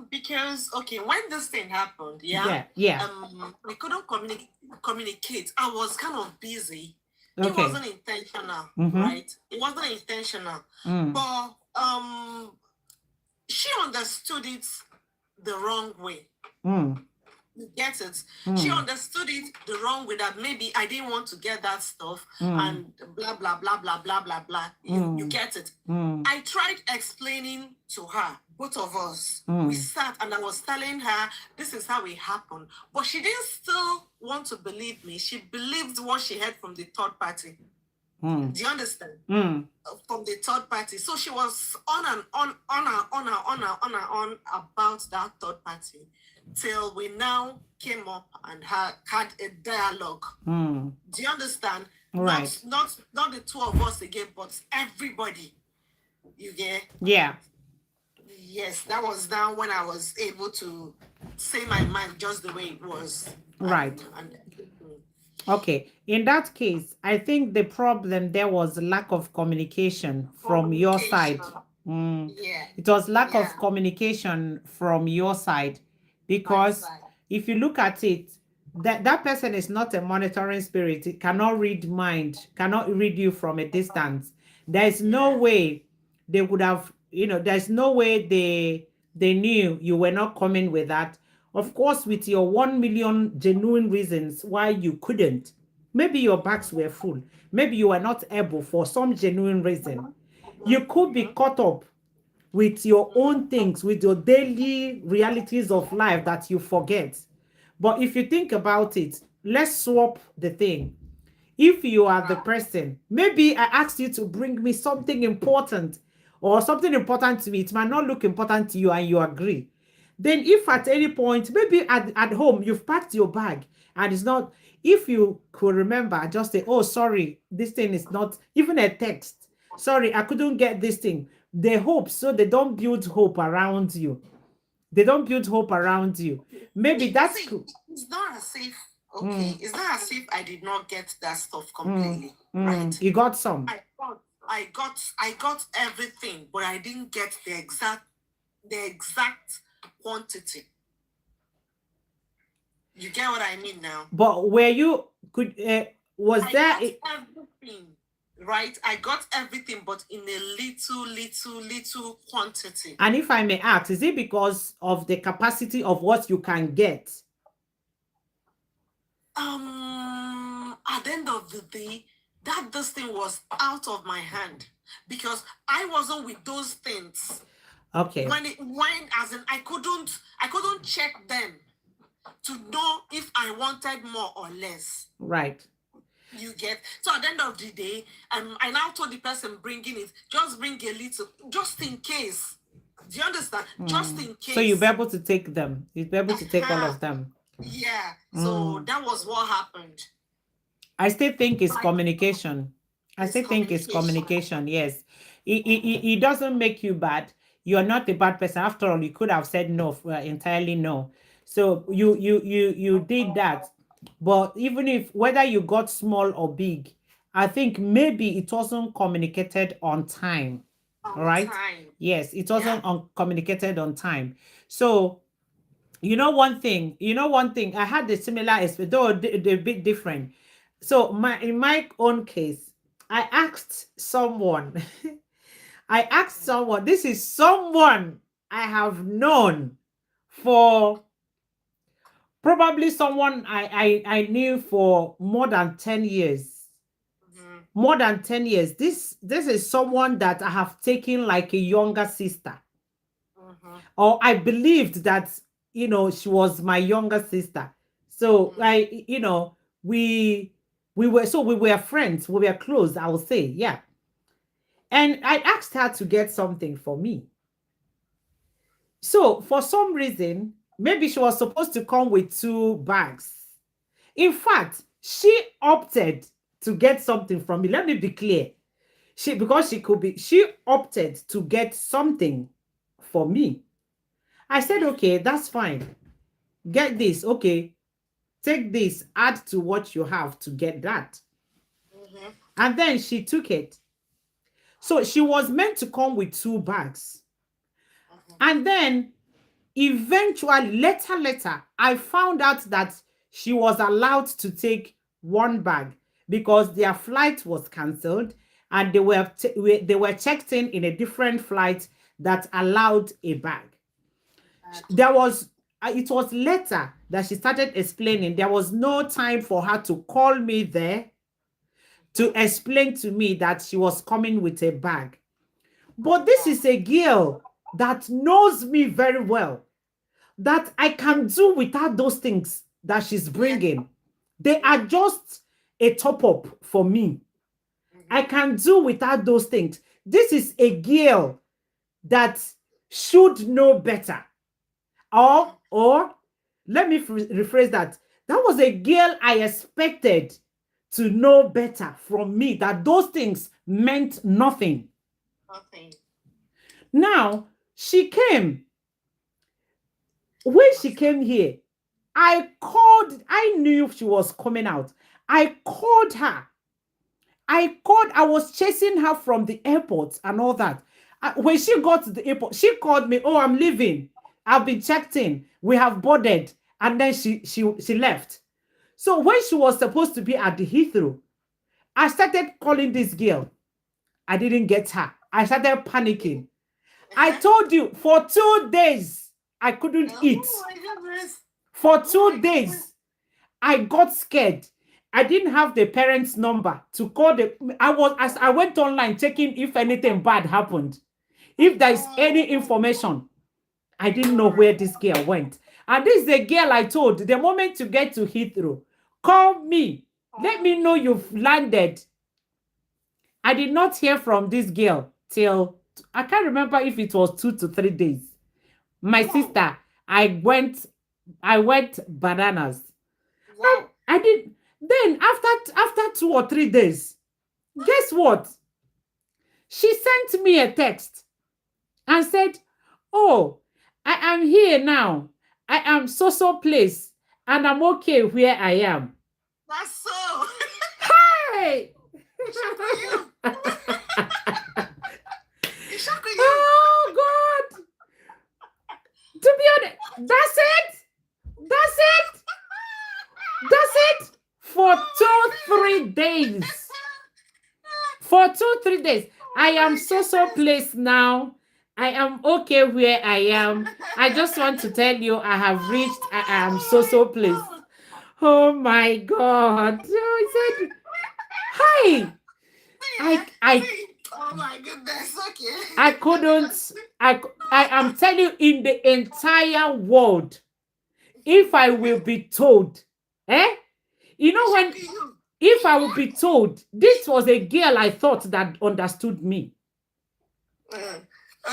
Because, okay, when this thing happened, yeah. We couldn't communicate. I was kind of busy. Okay. It wasn't intentional, right? It wasn't intentional. But she understood it the wrong way. You get it? She understood it the wrong way, that maybe I didn't want to get that stuff and blah, blah, blah, blah, blah, blah, blah. You get it? I tried explaining to her, both of us. We sat and I was telling her, this is how it happened. But she didn't still want to believe me. She believed what she heard from the third party. Do you understand? From the third party. So she was on and on about that third party, till we now came up and had a dialogue. Do you understand? Right. Not the two of us again, but everybody. You get? Yeah. Yes, that was now when I was able to say my mind just the way it was. Right. Okay. In that case, I think the problem there was lack of communication from your side. Yeah. It was lack of communication from your side, because if you look at it, that person is not a monitoring spirit. It cannot read mind, cannot read you from a distance. There is no way they would have, there's no way they knew you were not coming with that. Of course, with your 1 million genuine reasons why you couldn't. Maybe your bags were full. Maybe you were not able for some genuine reason. You could be caught up with your own things, with your daily realities of life that you forget. But if you think about it, let's swap the thing. If you are the person, maybe I asked you to bring me something important, or something important to me, it might not look important to you and you agree. Then if at any point, maybe at home, you've packed your bag and it's not, if you could remember, just say, oh, sorry, this thing is not, even a text. Sorry, I couldn't get this thing. They hope, so they don't build hope around you. They don't build hope around you. Maybe that's cool. It's not as if, okay, it's not as if I did not get that stuff completely, right? You got some. I got everything, but I didn't get the exact quantity. You get what I mean now? But were you was I there got everything, right? I got everything, but in a little quantity. And if I may ask, is it because of the capacity of what you can get? at the end of the day, that this thing was out of my hand because I wasn't with those things. Okay. When as in I couldn't check them to know if I wanted more or less. Right. You get. So at the end of the day, I now told the person bringing it, just bring a little, just in case. Do you understand? Just in case. So you'll be able to take them. You'll be able to take all of them. Yeah. So that was what happened. I still think it's communication. I It's still think it's communication. communication. Yes. It doesn't make you bad. You're not a bad person. After all, you could have said no, entirely no. So you did that. But even if whether you got small or big, I think maybe it wasn't communicated on time. All right. Time. Yes, it wasn't communicated on time. So you know one thing, I had a similar experience, though they're a bit different. So in my own case, I asked someone, this is someone I have known for probably someone I knew for more than 10 years. More than 10 years. This is someone that I have taken like a younger sister. Or I believed that, she was my younger sister. So we were friends. We were close, I would say. Yeah. And I asked her to get something for me. So for some reason, maybe she was supposed to come with 2 bags. In fact, she opted to get something from me. Let me be clear. She opted to get something for me. I said, okay, that's fine. Get this. Okay. Take this, add to what you have to get that. And then she took it. So she was meant to come with 2 bags. And then eventually, later, I found out that she was allowed to take 1 bag because their flight was cancelled and they were checked in a different flight that allowed a bag. It was later that she started explaining. There was no time for her to call me there to explain to me that she was coming with a bag. But this is a girl that knows me very well, that I can do without those things that she's bringing. They are just a top up for me. I can do without those things. This is a girl that should know better. Or let me rephrase that. That was a girl I expected to know better from me, that those things meant nothing. Now, she came. When she came here, I knew she was coming out. I called her. I was chasing her from the airport and all that. When she got to the airport, she called me, oh, I'm leaving. I've been checked in. We have boarded. And then she left. So when she was supposed to be at the Heathrow, I started calling this girl. I didn't get her. I started panicking. I told you, for 2 days, I couldn't eat. For 2 days, I got scared. I didn't have the parents' number to call I went online checking if anything bad happened. If there is any information, I didn't know where this girl went. And this is the girl I told, the moment you get to Heathrow, call me. Let me know you've landed. I did not hear from this girl till, I can't remember if it was 2 to 3 days. My sister, I went bananas. Wow. I did. Then after 2 or 3 days, guess what? She sent me a text and said, oh, I am here now. I am so place and I'm okay where I am. That's so. Hey! You. Oh God! To be honest, that's it. For 2-3 days. For 2-3 days. I am so place now. I am okay where I am. I just want to tell you I have reached. I am so place. Oh my God. So I said, hi. I Oh my goodness. Okay. I couldn't. I am telling you, in the entire world, if I will be told, eh? You know, when if I will be told this was a girl I thought that understood me.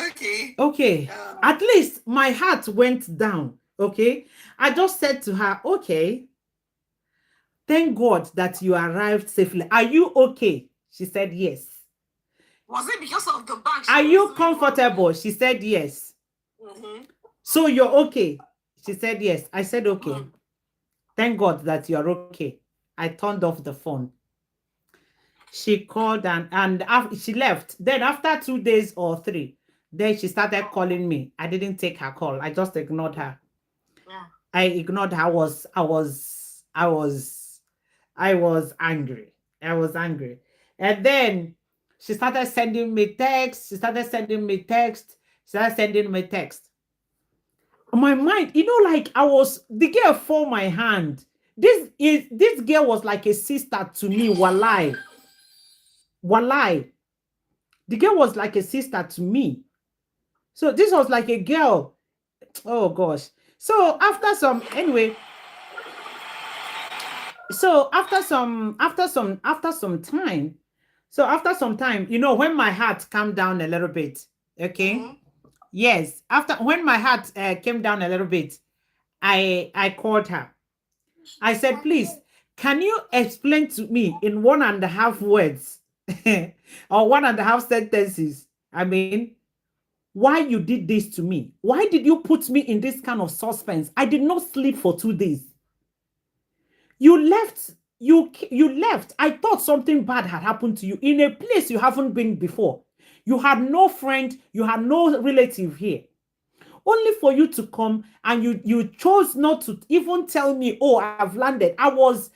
Okay. Okay. At least my heart went down. Okay. I just said to her, okay, thank God that you arrived safely. Are you okay? She said yes. Was it because of the bag? Are you comfortable? She said yes. So you're okay? She said yes. I said okay. Thank God that you're okay. I turned off the phone. She called and she left. Then after 2 days or 3, then she started calling me. I didn't take her call. I just ignored her. Yeah. I ignored her. I was angry. I was angry. And then she started sending me text. She started sending me text. She started sending me text. My mind, like the girl for my hand. This girl was like a sister to me. Walai. Walai. The girl was like a sister to me. So this was like a girl. Oh gosh. So after some time, when my heart calmed down a little bit, okay? Yes, after when my heart came down a little bit, I called her. I said, please, can you explain to me in 1.5 words or 1.5 sentences? I mean, why you did this to me? Why did you put me in this kind of suspense? I did not sleep for 2 days. You left. You left. I thought something bad had happened to you in a place you haven't been before. You had no friend. You had no relative here. Only for you to come and you chose not to even tell me, oh, I've landed. I was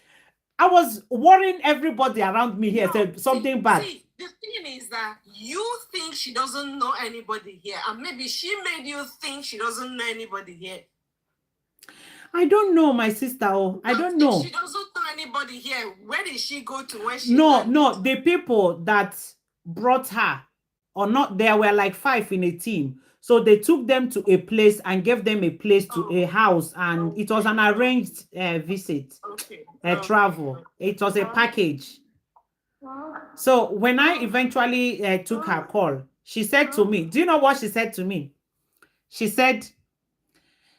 worrying everybody around me here, said something bad. See, the thing is that you think she doesn't know anybody here, and maybe she made you think she doesn't know anybody here. I don't know, my sister. Oh, I don't know. If she doesn't know anybody here, where did she go to when she No, landed? no, the people that brought her, or not, there were like 5 in a team. So they took them to a place and gave them a place to a house, and it was an arranged visit, travel. It was a package. So when I eventually took her call, she said to me, do you know what she said to me? She said,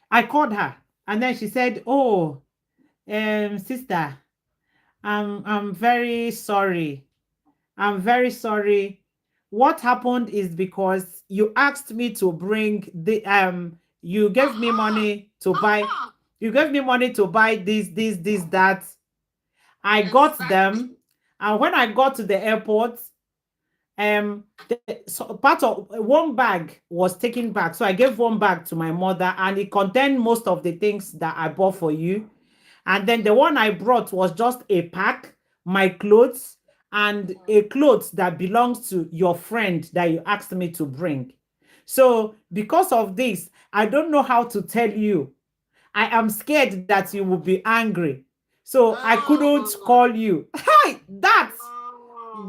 I called her, and then she said, oh, sister, I'm very sorry. I'm very sorry. What happened is because you asked me to bring you gave me money to buy this, that. I got them, and when I got to the airport, so part of one bag was taken back. So I gave one bag to my mother, and it contained most of the things that I bought for you. And then the one I brought was just a pack, my clothes, and a clothes that belongs to your friend that you asked me to bring. So because of this, I don't know how to tell you. I am scared that you will be angry. So I couldn't call you. Hi, that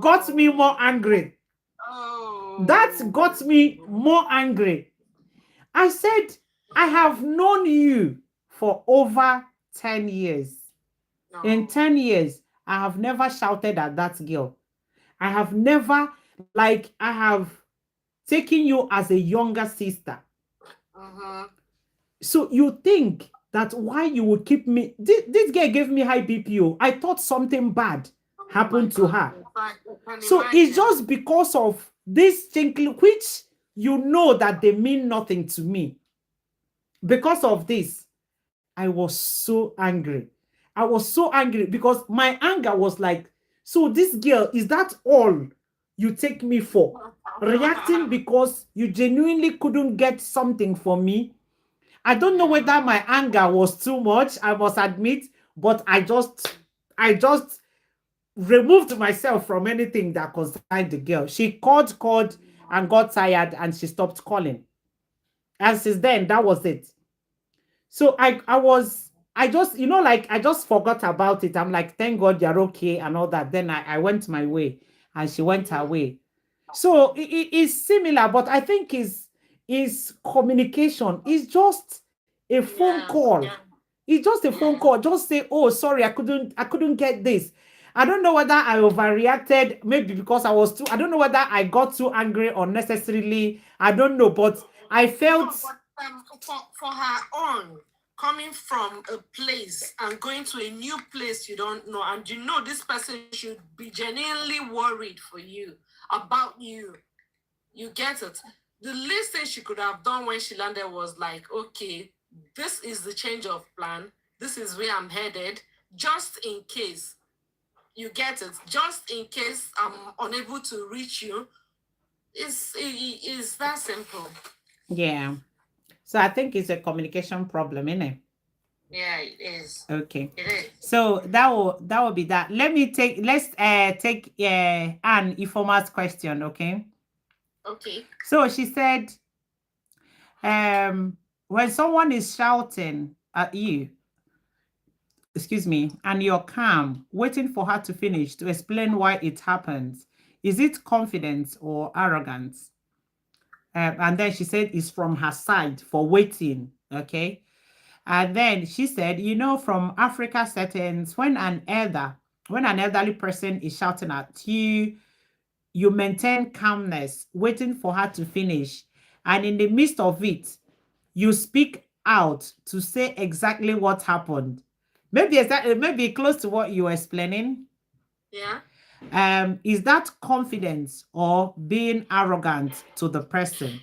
got me more angry. That got me more angry. I said, I have known you for over 10 years. In 10 years, I have never shouted at that girl. I have never, I have taken you as a younger sister. So you think that why you would keep me, this girl gave me high BPO. I thought something bad happened to her. So it's just because of this chinkly, which you know that they mean nothing to me. Because of this, I was so angry. I was so angry because my anger was like, so this girl, is that all you take me for? Reacting because you genuinely couldn't get something for me. I don't know whether my anger was too much, I must admit, but I just removed myself from anything that concerned the girl. She called, and got tired, and she stopped calling. And since then, that was it. So I was I just, like I just forgot about it. I'm like, thank God you're okay and all that. Then I went my way and she went her way. So it's similar, but I think is communication. It's just a phone Yeah. call. It's just a phone Yeah. call. Just say, oh, sorry, I couldn't get this. I don't know whether I overreacted, maybe because I don't know whether I got too angry unnecessarily. I don't know, but I felt, No, but for her own, coming from a place and going to a new place you don't know, and you know this person should be genuinely worried for you, about you. You get it? The least thing she could have done when she landed was like, okay, this is the change of plan. This is where I'm headed, just in case. You get it? Just in case I'm unable to reach you. It's that simple. yeah. So I think it's a communication problem, isn't it? Yeah, it is. Okay. It is. So that will be that. Let's take Anne Ifoma's question, okay? Okay. So she said, when someone is shouting at you, excuse me, and you're calm, waiting for her to finish to explain why it happens, is it confidence or arrogance? And then she said it's from her side for waiting, okay? And then she said, from Africa settings, when an elderly person is shouting at you, you maintain calmness, waiting for her to finish. And in the midst of it, you speak out to say exactly what happened. Maybe close to what you were explaining. Yeah. Is that confidence or being arrogant to the person?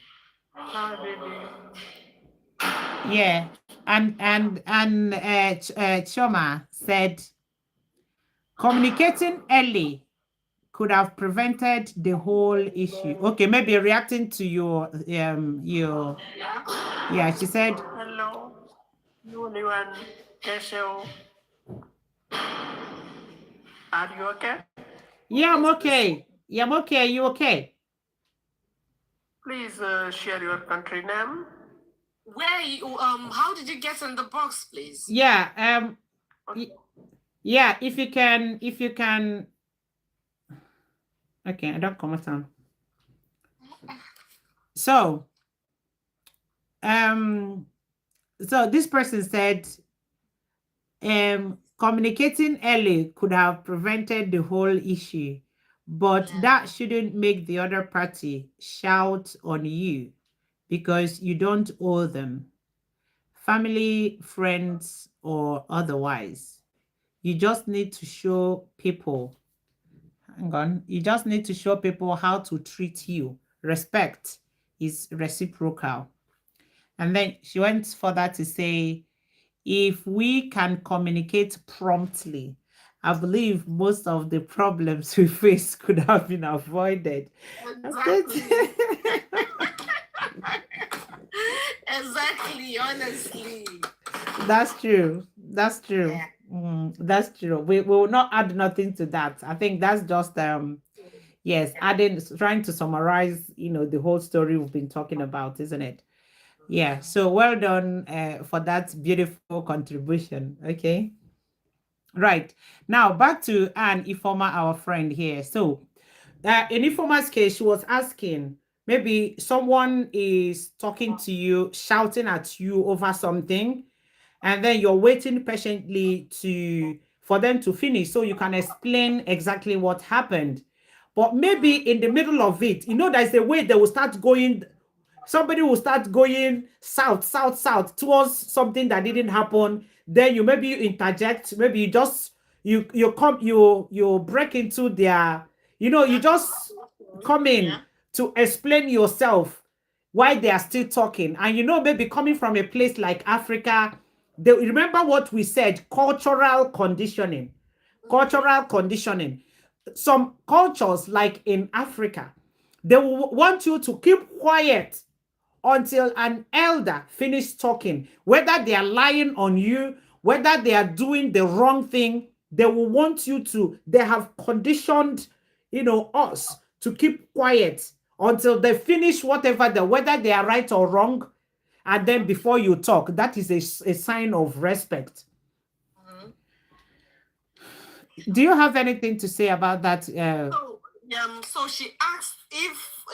Hi, baby. Yeah. And Choma said communicating early could have prevented the whole issue. Okay, maybe reacting to your yeah, she said, Hello, everyone. Kesho. Are you okay? yeah, I'm okay. Yeah, I'm okay. Are you okay? Please share your country name. Where you how did you get in the box, please? Yeah, yeah, if you can okay, I don't comment on. So so this person said communicating early could have prevented the whole issue, but that shouldn't make the other party shout on you because you don't owe them, family, friends, or otherwise. You just need to show people, hang on, you just need to show people how to treat you. Respect is reciprocal. And then she went further to say, if we can communicate promptly, I believe most of the problems we face could have been avoided. Exactly. Exactly, honestly. That's true. That's true. Yeah. That's true. We will not add nothing to that. I think that's just yes, trying to summarize, the whole story we've been talking about, isn't it? Yeah. So well done for that beautiful contribution. Okay. Right. Now back to Anne Ifoma, our friend here. So in Ifoma's case, she was asking, maybe someone is talking to you, shouting at you over something, and then you're waiting patiently for them to finish so you can explain exactly what happened. But maybe in the middle of it, there's a way they will start going, somebody will start going south, south, south towards something that didn't happen. Then you interject, maybe you break into their, you just come in to explain yourself why they are still talking. And maybe coming from a place like Africa, they remember what we said, cultural conditioning. Cultural conditioning. Some cultures, like in Africa, they will want you to keep quiet until an elder finish talking. Whether they are lying on you, whether they are doing the wrong thing, they will want you to, they have conditioned, us to keep quiet until they finish whether they are right or wrong. And then before you talk, that is a sign of respect. Do you have anything to say about that? So she asked if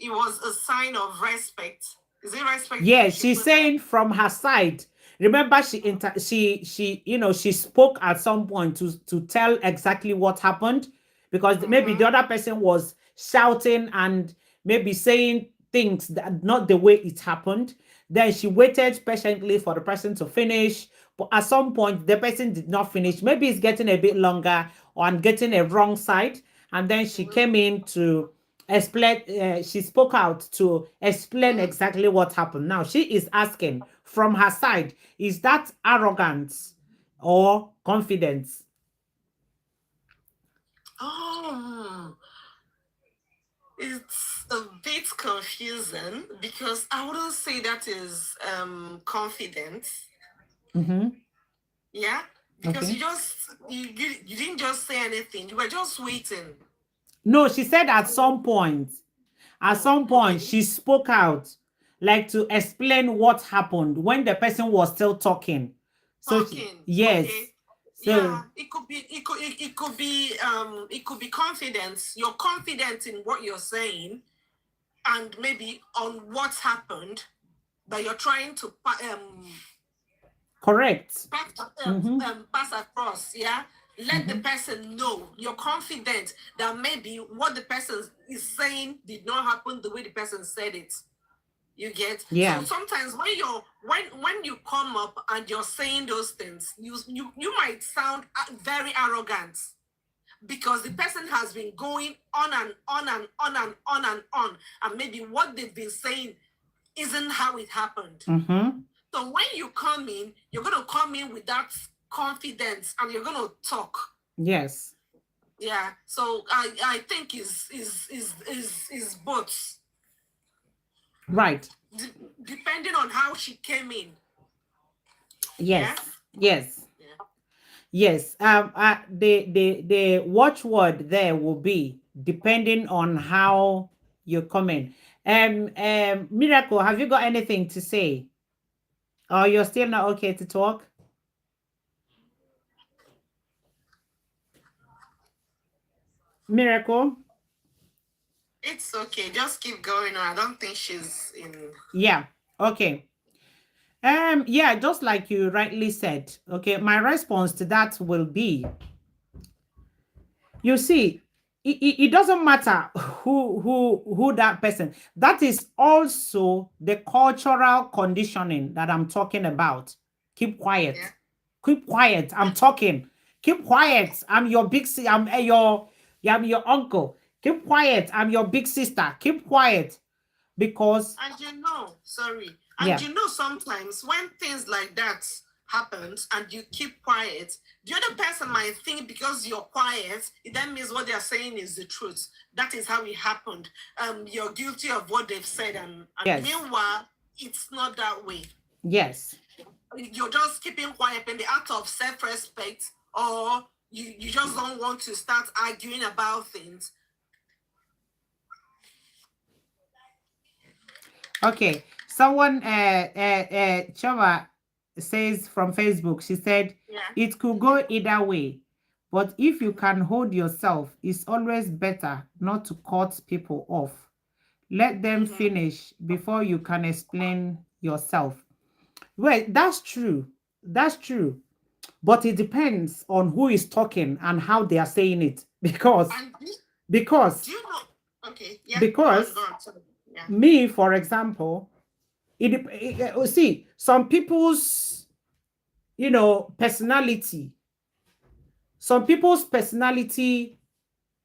it was a sign of respect. Is it respect? Yes, she's saying from her side. Remember, she she spoke at some point to tell exactly what happened, because maybe the other person was shouting and maybe saying things that not the way it happened. Then she waited patiently for the person to finish, but at some point the person did not finish. Maybe it's getting a bit longer, or I'm getting a wrong side, and then she came in to explain. She spoke out to explain exactly what happened. Now she is asking from her side, is that arrogance or confidence? Oh, it's a bit confusing because I wouldn't say that is confidence. Yeah, because Okay. you didn't just say anything. You were just waiting. No, she said at some point. At some point, she spoke out, like to explain what happened when the person was still talking. So yes. Okay. So Yeah, it could be it could be confidence. You're confident in what you're saying, and maybe on what happened, but you're trying to correct. pass across. Yeah, let the person know you're confident that maybe what the person is saying did not happen the way the person said it. You get? Yeah. So sometimes when you come up and you're saying those things, you might sound very arrogant because the person has been going on and on and on and on and on, and maybe what they've been saying isn't how it happened. So when you come in, you're gonna come in with that confidence and you're gonna talk. Yes. Yeah. So I think is both. Right. Depending on how she came in. Yes. Yeah? Yes. Yeah. Yes. The watchword there will be depending on how you come in. Miracle, have you got anything to say? Or you're still not okay to talk? Miracle? It's okay. Just keep going on. I don't think she's in. Yeah. Okay. Yeah, just like you rightly said. Okay, my response to that will be, you see, it doesn't matter who that person. That is also the cultural conditioning that I'm talking about. Keep quiet. Yeah. Keep quiet. I'm talking. Keep quiet. I'm your big I'm your uncle. Keep quiet. I'm your big sister. Keep quiet. Because And sorry. And yeah. Sometimes when things like that happens and you keep quiet, the other person might think because you're quiet, that means what they're saying is the truth. That is how it happened. You're guilty of what they've said, and Yes. meanwhile, it's not that way. Yes. You're just keeping quiet in the act of self-respect, or you just don't want to start arguing about things. Okay. Someone Chava says from Facebook, she said, it could go either way. But if you can hold yourself, it's always better not to cut people off. Let them finish before you can explain yourself. Well, that's true. That's true. But it depends on who is talking and how they are saying it. Because do you know? Okay, yeah. Because go on. Sorry. Yeah. Me, for example, see, some people's personality,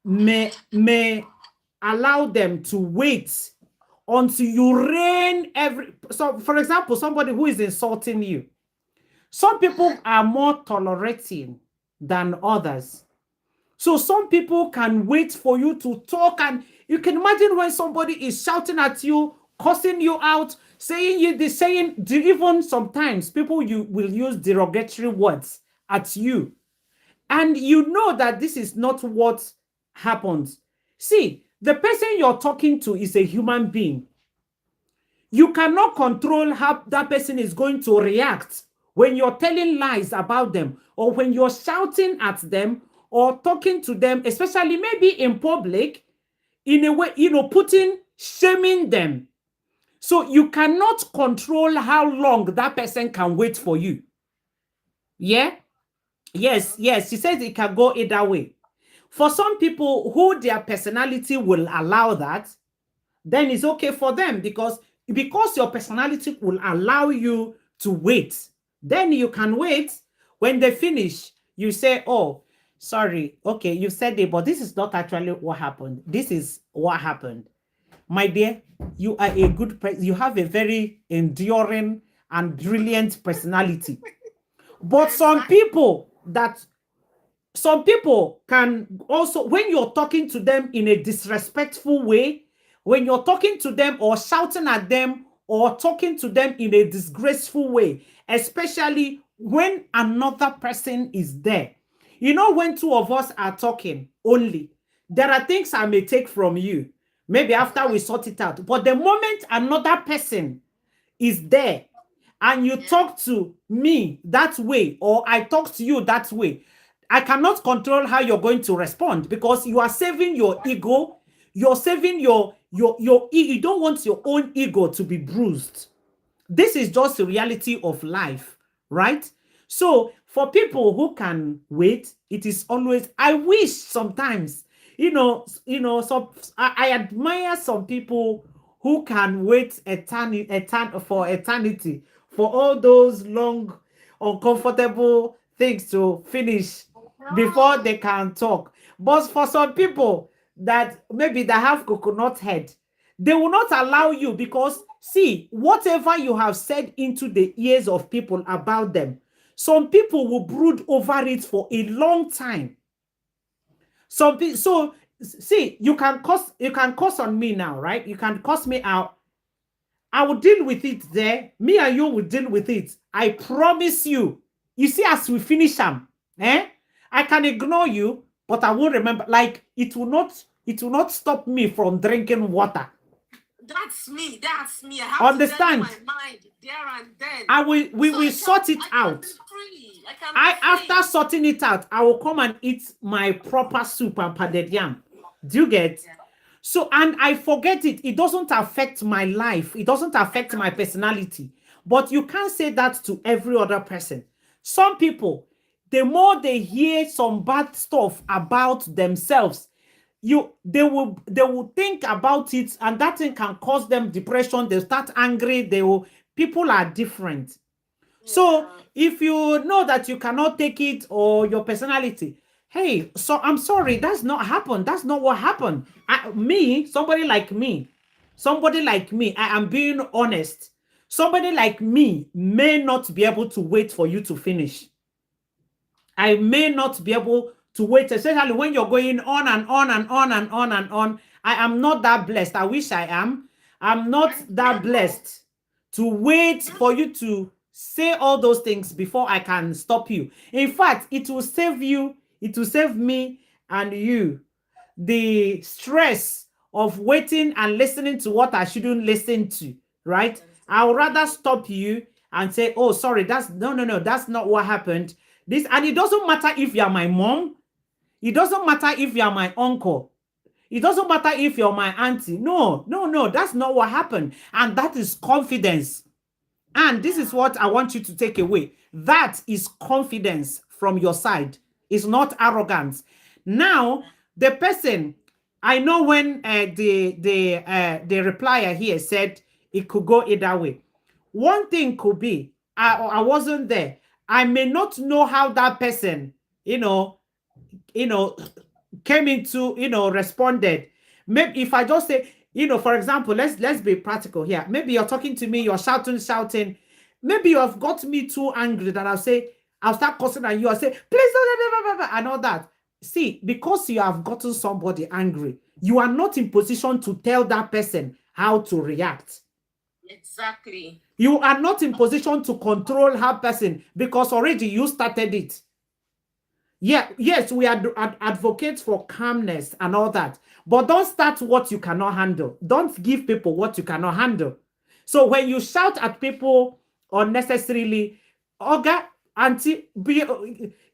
may allow them to wait until you rain so for example, somebody who is insulting you, some people are more tolerating than others. So some people can wait for you to talk, and you can imagine when somebody is shouting at you, cursing you out, even sometimes people you will use derogatory words at you, and you know that this is not what happens. See, the person you're talking to is a human being. You cannot control how that person is going to react when you're telling lies about them, or when you're shouting at them, or talking to them, especially maybe in public, in a way, shaming them. So you cannot control how long that person can wait for you. Yeah? Yes, she says it can go either way. For some people who their personality will allow that, then it's okay for them because your personality will allow you to wait. Then you can wait. When they finish, you say, oh, sorry, okay, you said it, but this is not actually what happened. This is what happened. My dear, you are a good person. You have a very enduring and brilliant personality. But some people can also, when you're talking to them in a disrespectful way, when you're talking to them or shouting at them or talking to them in a disgraceful way, especially when another person is there. When two of us are talking only, there are things I may take from you, maybe after we sort it out. But the moment another person is there and you talk to me that way, or I talk to you that way, I cannot control how you're going to respond because you are saving your ego. You're saving your you don't want your own ego to be bruised. This is just the reality of life, right? So for people who can wait, it is always, I wish sometimes, so I admire some people who can wait for eternity, for all those long, uncomfortable things to finish before they can talk. But for some people that maybe they have coconut head, they will not allow you because, see, whatever you have said into the ears of people about them, some people will brood over it for a long time. So see, you can curse on me now, right? You can curse me out. I will deal with it there. Me and you will deal with it. I promise you. You see, as we finish them, I can ignore you, but I will remember. Like, it will not stop me from drinking water. That's me. I have Understand? to tell you my mind there and then. We will sort it out. After sorting it out, I will come and eat my proper soup and pounded yam. Do you get? Yeah. So, and I forget it. It doesn't affect my life. It doesn't affect my personality. But you can't say that to every other person. Some people, the more they hear some bad stuff about themselves, they will think about it, and that thing can cause them depression. They'll start angry. People are different. Yeah. So if you know that you cannot take it or your personality, hey, so I'm sorry, that's not happened. That's not what happened. Somebody like me, I am being honest. Somebody like me may not be able to wait for you to finish. I may not be able to wait, especially when you're going on and on and on and on and on. I am not that blessed. I wish I am. I'm not that blessed to wait for you to say all those things before I can stop you. In fact, it will save you, it will save me and you the stress of waiting and listening to what I shouldn't listen to, right? I would rather stop you and say, oh, sorry, that's no, that's not what happened. And it doesn't matter if you're my mom. It doesn't matter if you're my uncle. It doesn't matter if you're my auntie. No, that's not what happened. And that is confidence. And this is what I want you to take away. That is confidence from your side. It's not arrogance. Now, the person, I know when the replier here said it could go either way. One thing could be, I wasn't there. I may not know how that person, came into, responded. Maybe if I just say, for example, let's be practical here. Maybe you're talking to me, you're shouting. Maybe you have got me too angry that I'll start cursing at you. I'll say, please don't, and all that. See, because you have gotten somebody angry, you are not in position to tell that person how to react. Exactly. You are not in position to control her person because already you started it. Yeah, yes, we are advocates for calmness and all that. But don't start what you cannot handle. Don't give people what you cannot handle. So when you shout at people unnecessarily, Oga, auntie,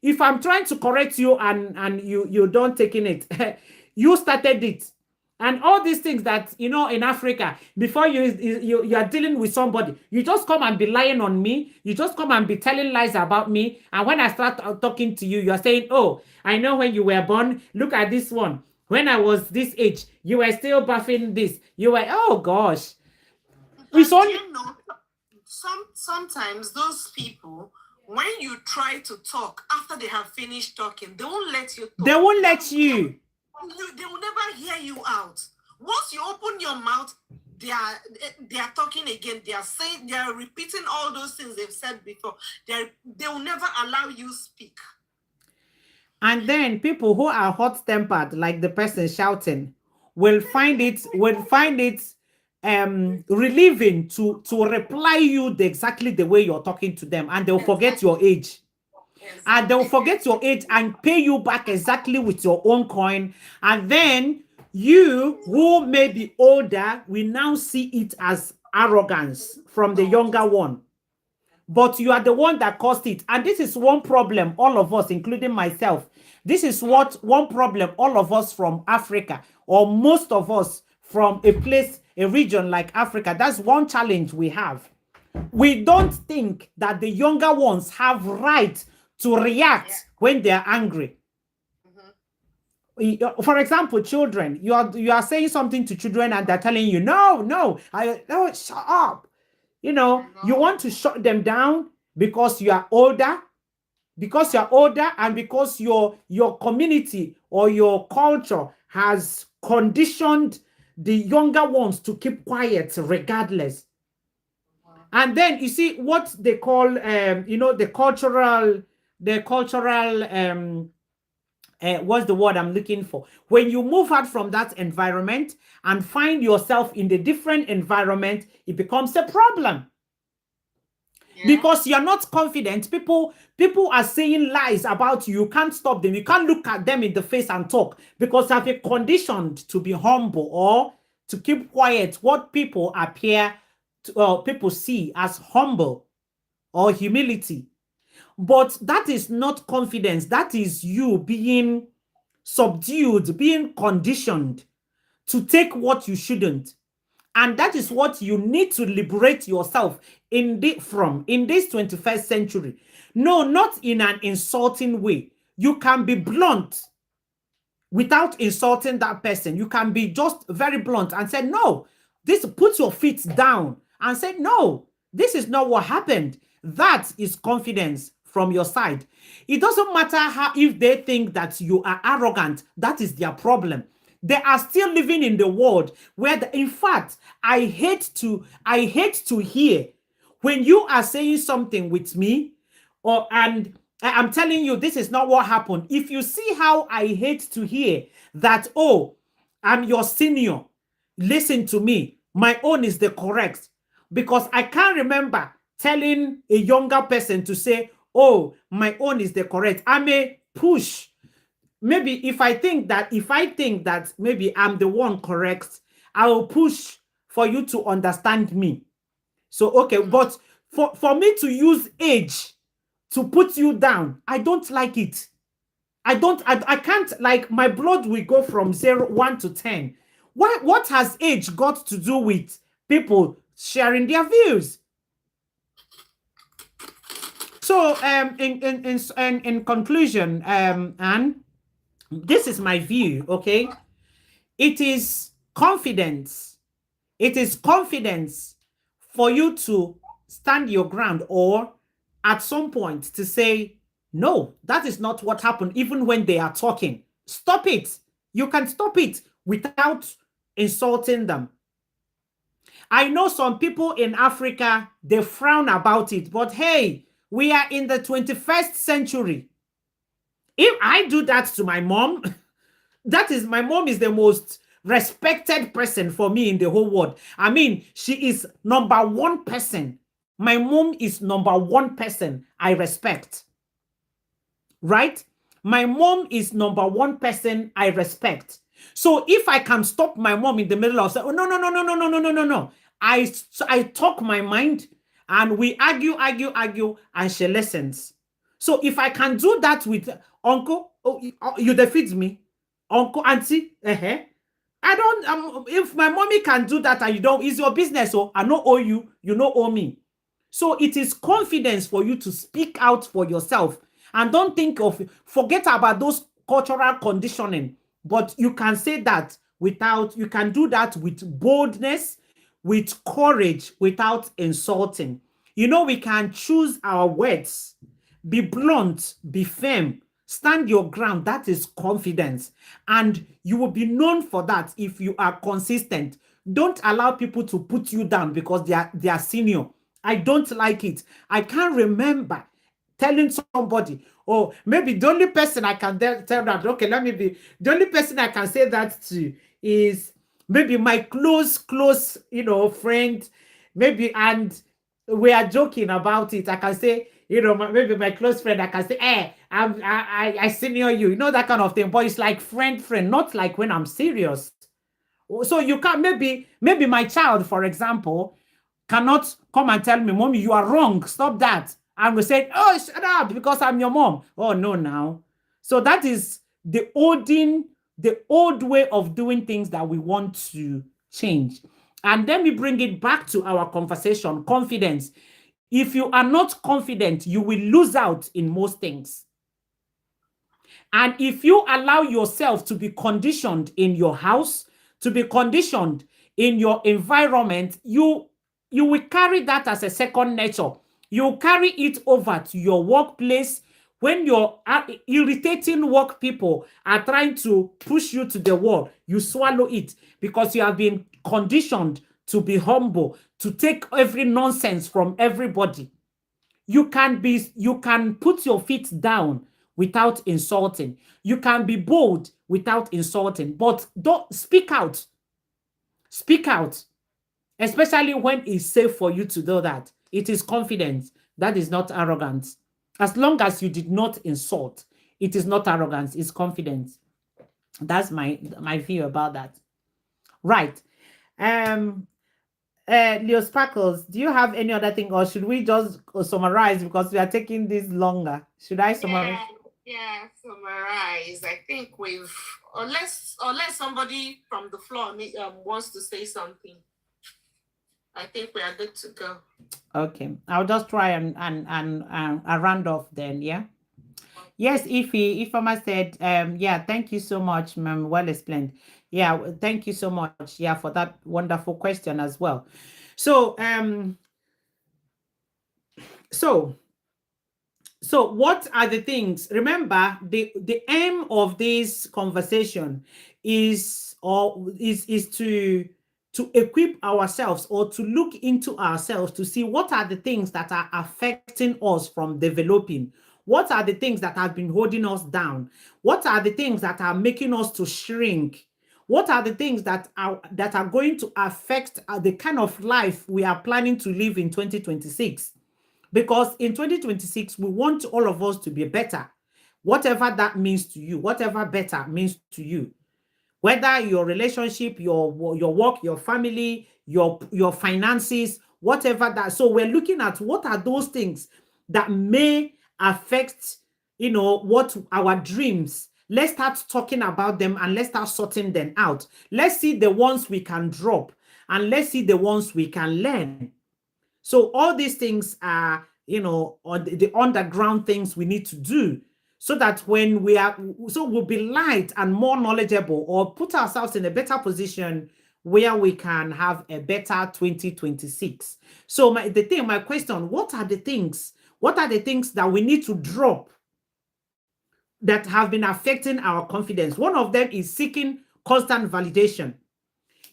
if I'm trying to correct you and you don't taking it, you started it. And all these things that, you know, in Africa, before you are dealing with somebody, you just come and be lying on me. You just come and be telling lies about me. And when I start talking to you, you are saying, oh, I know when you were born. Look at this one. When I was this age, you were still buffing this. You were, oh gosh. But you know, sometimes those people, when you try to talk after they have finished talking, they won't let you talk. They won't let you. They will never hear you out. Once you open your mouth, they are talking again. They are repeating all those things they've said before. They will never allow you speak. And then people who are hot-tempered, like the person shouting, will find it relieving to reply you exactly the way you're talking to them, and they'll forget your age. And they'll forget your age and pay you back exactly with your own coin. And then you, who may be older, will now see it as arrogance from the younger one. But you are the one that caused it. And this is one problem, all of us, including myself. This is one problem all of us from Africa, or most of us from a region like Africa. That's one challenge we have. We don't think that the younger ones have right to react when they're angry. For example, children, you are saying something to children and they're telling you, no, shut up. You know, you want to shut them down because you are older, and because your community or your culture has conditioned the younger ones to keep quiet regardless. And then you see what they call, the cultural, what's the word I'm looking for? When you move out from that environment and find yourself in the different environment, it becomes a problem. Because you're not confident. People are saying lies about you. You can't stop them. You can't look at them in the face and talk because you have been conditioned to be humble or to keep quiet. What people people see as humble or humility. But that is not confidence. That is you being subdued, being conditioned to take what you shouldn't. And that is what you need to liberate yourself in this 21st century. No, not in an insulting way. You can be blunt without insulting that person. You can be just very blunt and say, no, put your feet down and say, no, this is not what happened. That is confidence from your side. It doesn't matter if they think that you are arrogant. That is their problem. They are still living in the world where, in fact, I hate to hear when you are saying something with me, and I'm telling you this is not what happened. If you see how I hate to hear that, oh, I'm your senior, listen to me, my own is the correct, because I can't remember telling a younger person to say, oh, my own is the correct. I may push. Maybe if I think that maybe I'm the one correct, I will push for you to understand me. So, okay, but for me to use age to put you down, I don't like it. I can't, like, my blood will go from 1 to 10. What has age got to do with people sharing their views? So, in conclusion, Anne, this is my view, okay? It is confidence. It is confidence for you to stand your ground, or at some point to say, no, that is not what happened, even when they are talking. Stop it. You can stop it without insulting them. I know some people in Africa, they frown about it, but hey, we are in the 21st century. If I do that to my mom, my mom is the most respected person for me in the whole world. I mean, she is number one person. My mom is number one person I respect. Right? My mom is number one person I respect. So if I can stop my mom in the middle of saying, oh, no. I talk my mind and we argue, and she listens. So if I can do that with uncle, you defeat me, uncle, auntie, I don't. If my mommy can do that and you don't, it's your business. So I don't owe you. You don't owe me. So it is confidence for you to speak out for yourself and don't forget about those cultural conditioning. But you can say that you can do that with boldness, with courage, without insulting. We can choose our words, be blunt, be firm, stand your ground. That is confidence. And you will be known for that if you are consistent. Don't allow people to put you down because they are senior. I don't like it. I can't remember telling somebody, or maybe the only person I can tell that, okay, the only person I can say that to is maybe my close, friend, maybe, and we are joking about it. I can say, maybe my close friend, I can say, I senior you, that kind of thing. But it's like friend, not like when I'm serious. So you can't, maybe my child, for example, cannot come and tell me, mommy, you are wrong, stop that. And we say, oh, shut up, because I'm your mom. Oh, no, now. So that is the old way of doing things that we want to change. And then we bring it back to our conversation, confidence. If you are not confident, you will lose out in most things. And if you allow yourself to be conditioned in your house, to be conditioned in your environment, you will carry that as a second nature. You carry it over to your workplace. When your irritating work people are trying to push you to the wall, you swallow it because you have been conditioned to be humble, to take every nonsense from everybody. You can put your feet down without insulting. You can be bold without insulting, but don't speak out. Speak out, especially when it's safe for you to do that. It is confidence. That is not arrogance. As long as you did not insult, it is not arrogance, it's confidence. That's my view about that. Right. Leo Sparkles, do you have any other thing, or should we just summarize because we are taking this longer? Should I summarize? Yeah, summarize. I think unless somebody from the floor wants to say something, I think we are good to go. Okay, I'll just try and round off then. Yeah. Yes, Ifeoma said, yeah, thank you so much, ma'am. Well explained. Yeah, thank you so much. Yeah, for that wonderful question as well. So, so what are the things? Remember, the aim of this conversation is to equip ourselves, or to look into ourselves to see what are the things that are affecting us from developing. What are the things that have been holding us down? What are the things that are making us to shrink? What are the things that are going to affect the kind of life we are planning to live in 2026? Because in 2026, we want all of us to be better. Whatever that means to you, whatever better means to you. Whether your relationship, your work, your family, your finances, whatever that. So we're looking at what are those things that may affect, what our dreams. Let's start talking about them and let's start sorting them out. Let's see the ones we can drop and let's see the ones we can learn. So all these things are, the underground things we need to do so that when we'll be light and more knowledgeable, or put ourselves in a better position where we can have a better 2026. So my question, what are the things that we need to drop that have been affecting our confidence? One of them is seeking constant validation.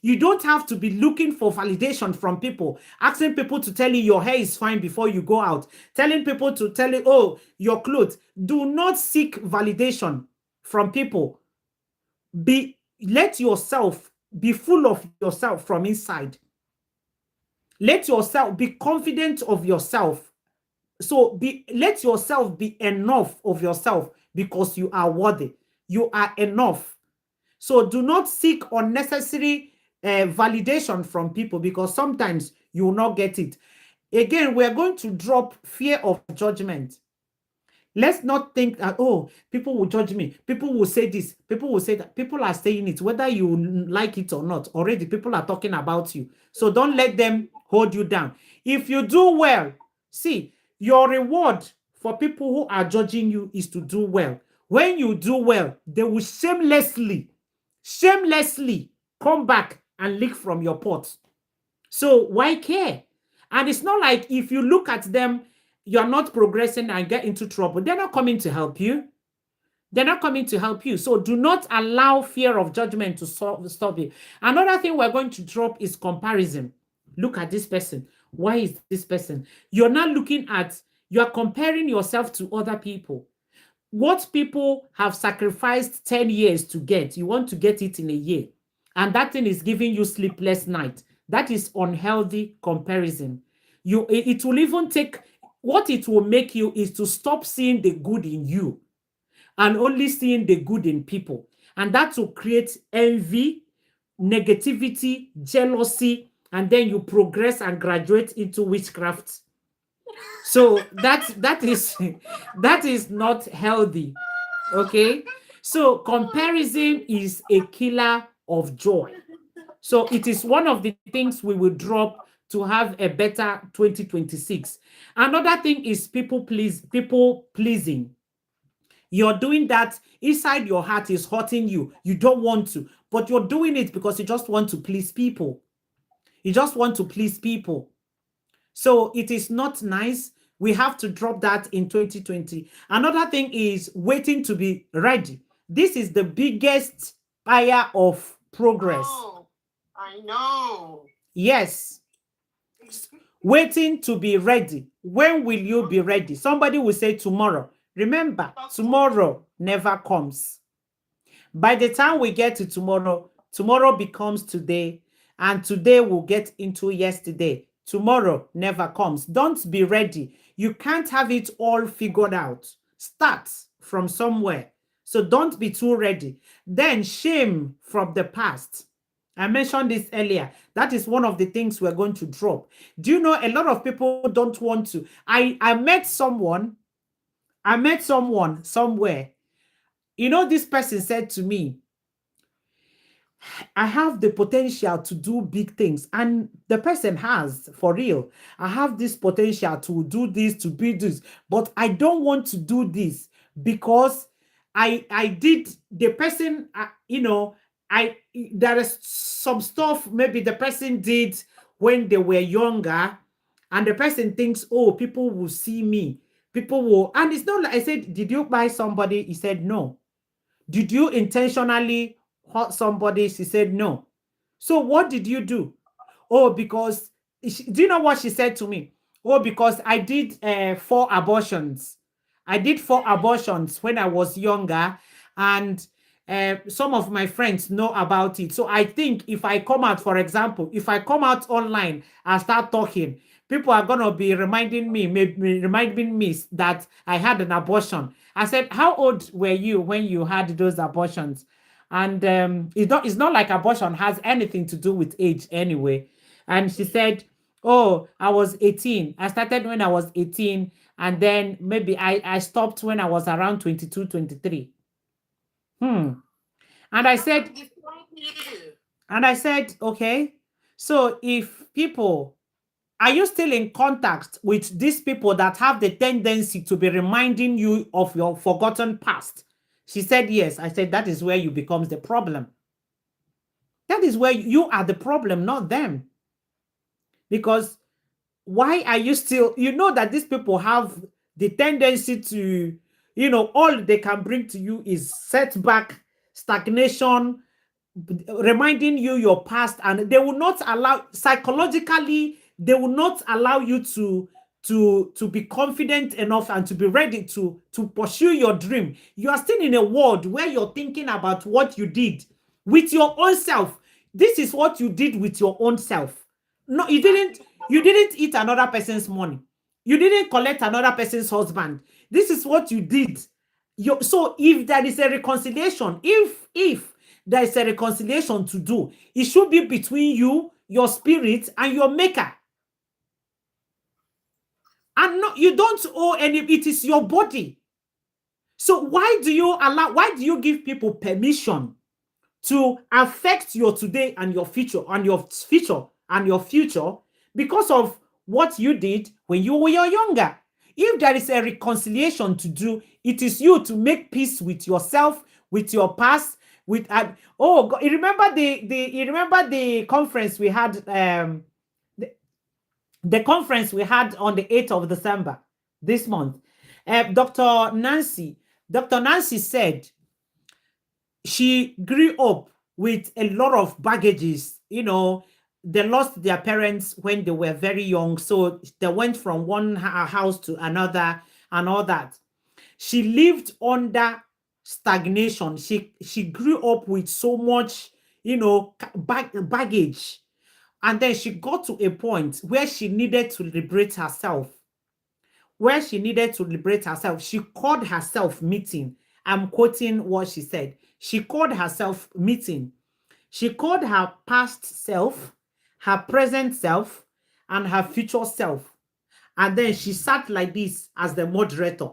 You don't have to be looking for validation from people, asking people to tell you your hair is fine before you go out, telling people to tell you, oh, your clothes. Do not seek validation from people. Let yourself be full of yourself from inside. Let yourself be confident of yourself. So let yourself be enough of yourself because you are worthy. You are enough. So do not seek unnecessary validation from people, because sometimes you will not get it. Again, we are going to drop fear of judgment. Let's not think that, oh, people will judge me. People will say this. People will say that. People are saying it, whether you like it or not. Already, people are talking about you. So don't let them hold you down. If you do well, see, your reward for people who are judging you is to do well. When you do well, they will shamelessly come back and lick from your pot. So why care? And it's not like if you look at them, you're not progressing and get into trouble. They're not coming to help you. They're not coming to help you. So do not allow fear of judgment to stop you. Another thing we're going to drop is comparison. Look at this person. Why is this person? You're not looking at, you're comparing yourself to other people. What people have sacrificed 10 years to get, you want to get it in a year. And that thing is giving you sleepless night. That is unhealthy comparison. It will even take, what it will make you is to stop seeing the good in you and only seeing the good in people. And that will create envy, negativity, jealousy, and then you progress and graduate into witchcraft. So that is not healthy. Okay, so comparison is a killer of joy. So it is one of the things we will drop to have a better 2026. Another thing is people pleasing. You're doing that inside your heart is hurting you. You don't want to, but you're doing it because you just want to please people. You just want to please people. So it is not nice. We have to drop that in 2020. Another thing is waiting to be ready. This is the biggest barrier of progress. Oh, I know. Yes. Waiting to be ready. When will you be ready? Somebody will say tomorrow. Remember, tomorrow never comes. By the time we get to tomorrow, tomorrow becomes today, and today will get into yesterday. Tomorrow never comes. Don't be ready. You can't have it all figured out. Start from somewhere. So don't be too ready. Then shame from the past. I mentioned this earlier. That is one of the things we're going to drop. Do you know a lot of people don't want to? I met someone somewhere. You know, this person said to me, I have the potential to do big things. And the person has, for real. I have this potential to do this, to be this. But I don't want to do this because I did, the person, there is some stuff maybe the person did when they were younger. And the person thinks, oh, people will see me. People will, and it's not like, I said, did you buy somebody? He said, no. Did you intentionally hurt somebody? She said, no. So what did you do? Oh, because, do you know what she said to me? Oh, because I did 4 abortions. I did 4 abortions when I was younger, and some of my friends know about it. So I think if I come out, for example, if I come out online and start talking, people are going to be reminding me that I had an abortion. I said, how old were you when you had those abortions? And it's not like abortion has anything to do with age anyway. And she said, oh, I was 18. I started when I was 18. And then maybe I stopped when I was around 22, 23. And I said, okay, so if people, are you still in contact with these people that have the tendency to be reminding you of your forgotten past? She said, yes. I said, that is where you becomes the problem. That is where you are the problem, not them. Because why are you still, you know that these people have the tendency to, all they can bring to you is setback, stagnation, reminding you your past, and they will not allow, psychologically, they will not allow you to be confident enough and to be ready to pursue your dream. You are still in a world where you're thinking about what you did with your own self. This is what you did with your own self. No, you didn't eat another person's money. You didn't collect another person's husband. This is what you did. So if there is a reconciliation, if there is a reconciliation to do, it should be between you, your spirit, and your maker. And no, you don't owe any, it is your body. So why do you give people permission to affect your today and your future because of what you did when you were younger? If there is a reconciliation to do, it is you to make peace with yourself, with your past, with oh God, you remember the conference we had the conference we had on the 8th of December this month. Dr. Nancy said she grew up with a lot of baggages. They lost their parents when they were very young, so they went from one house to another and all that. She lived under stagnation. She grew up with so much, baggage. And then she got to a point where she needed to liberate herself. She called herself meeting. I'm quoting what she said. She called herself meeting. She called her past self, her present self, and her future self. And then she sat like this as the moderator.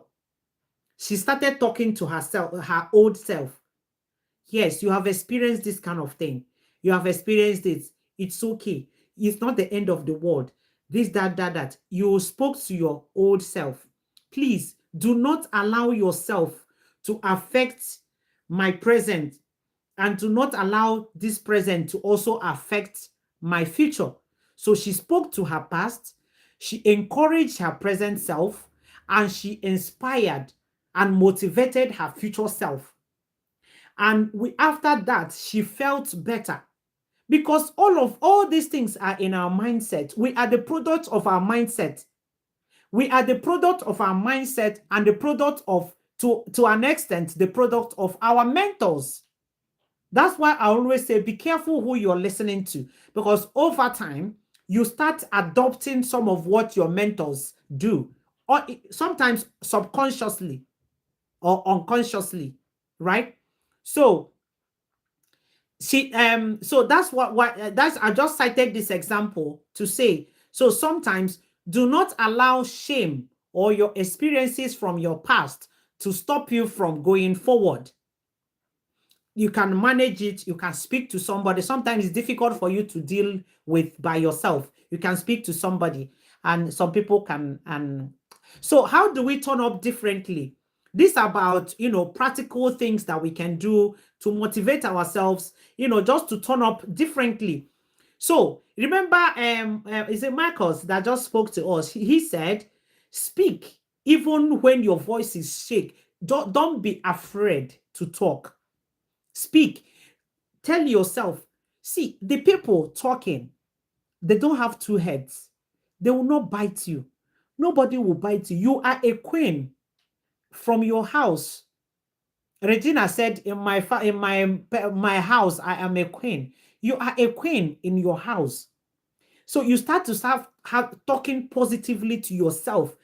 She started talking to herself, her old self. Yes, you have experienced this kind of thing. You have experienced it. It's okay. It's not the end of the world. This, that. You spoke to your old self. Please do not allow yourself to affect my present, and do not allow this present to also affect my future. So she spoke to her past, she encouraged her present self, and she inspired and motivated her future self. And after that, she felt better, because all these things are in our mindset. We are the product of our mindset. We are the product of our mindset, and the product of, to an extent, the product of our mentors. That's why I always say, be careful who you're listening to, because over time, you start adopting some of what your mentors do, or sometimes subconsciously or unconsciously, right? So so that's that's I just cited this example to say, so sometimes do not allow shame or your experiences from your past to stop you from going forward. You can manage it. You can speak to somebody. Sometimes it's difficult for you to deal with by yourself. You can speak to somebody, and some people can. And so how do we turn up differently? This about, practical things that we can do to motivate ourselves, just to turn up differently. So remember, is it Marcus that just spoke to us? He said, speak even when your voice is shake. Don't be afraid to talk. Speak. Tell yourself, see, the people talking, they don't have two heads. They will not bite you. Nobody will bite you. You are a queen from your house. Regina said, in my house, I am a queen. You are a queen in your house. So you start to have talking positively to yourself,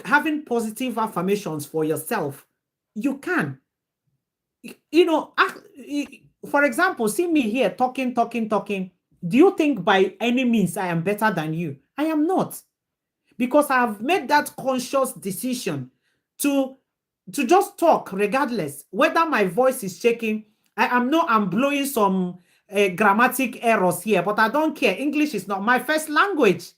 having positive affirmations for yourself. You can. For example, see me here talking. Do you think by any means I am better than you? I am not, because I have made that conscious decision to just talk regardless whether my voice is shaking. I'm blowing some grammatic errors here, but I don't care. English is not my first language.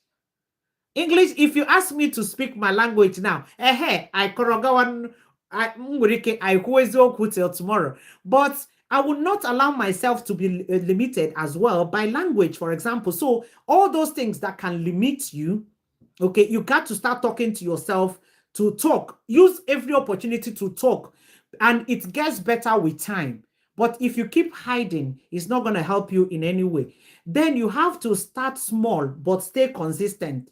English, if you ask me to speak my language now, I korogawan, I till tomorrow. But I will not allow myself to be limited as well by language, for example. So all those things that can limit you, okay, you got to start talking to yourself, to talk. Use every opportunity to talk, and it gets better with time. But if you keep hiding, it's not going to help you in any way. Then you have to start small, but stay consistent.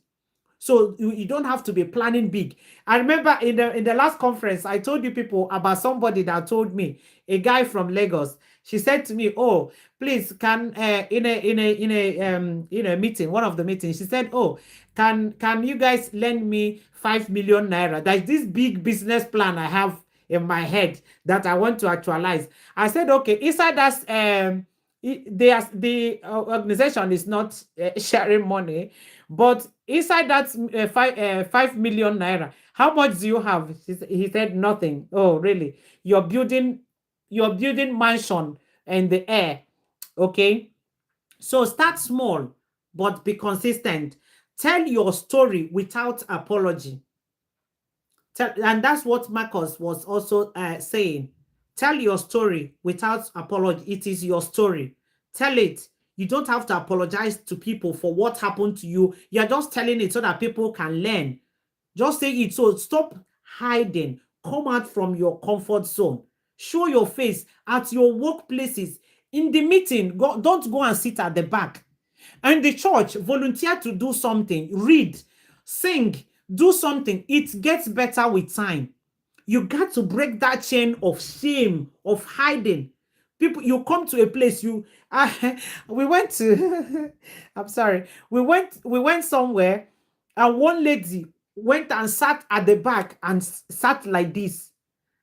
So you don't have to be planning big. I remember in the last conference, I told you people about somebody that told me, a guy from Lagos. She said to me, "Oh, please, can in a meeting, one of the meetings, she said, oh, can you guys lend me 5 million naira? There's this big business plan I have in my head that I want to actualize." I said, "Okay, inside that the organization is not sharing money, but inside that 5 million naira, How much do you have? He said nothing. Oh, really? You're building mansion in the air. Okay. So start small, but be consistent. Tell your story without apology. And that's what Marcus was also saying. Tell your story without apology. It is your story. Tell it. You don't have to apologize to people for what happened to you. You're just telling it so that people can learn. Just say it. So stop hiding. Come out from your comfort zone. Show your face at your workplaces. In the meeting, don't go and sit at the back. And the church, volunteer to do something. Read, sing, do something. It gets better with time. You got to break that chain of shame, of hiding. People, you come to a place, we went to, I'm sorry, we went somewhere, and one lady went and sat at the back and sat like this,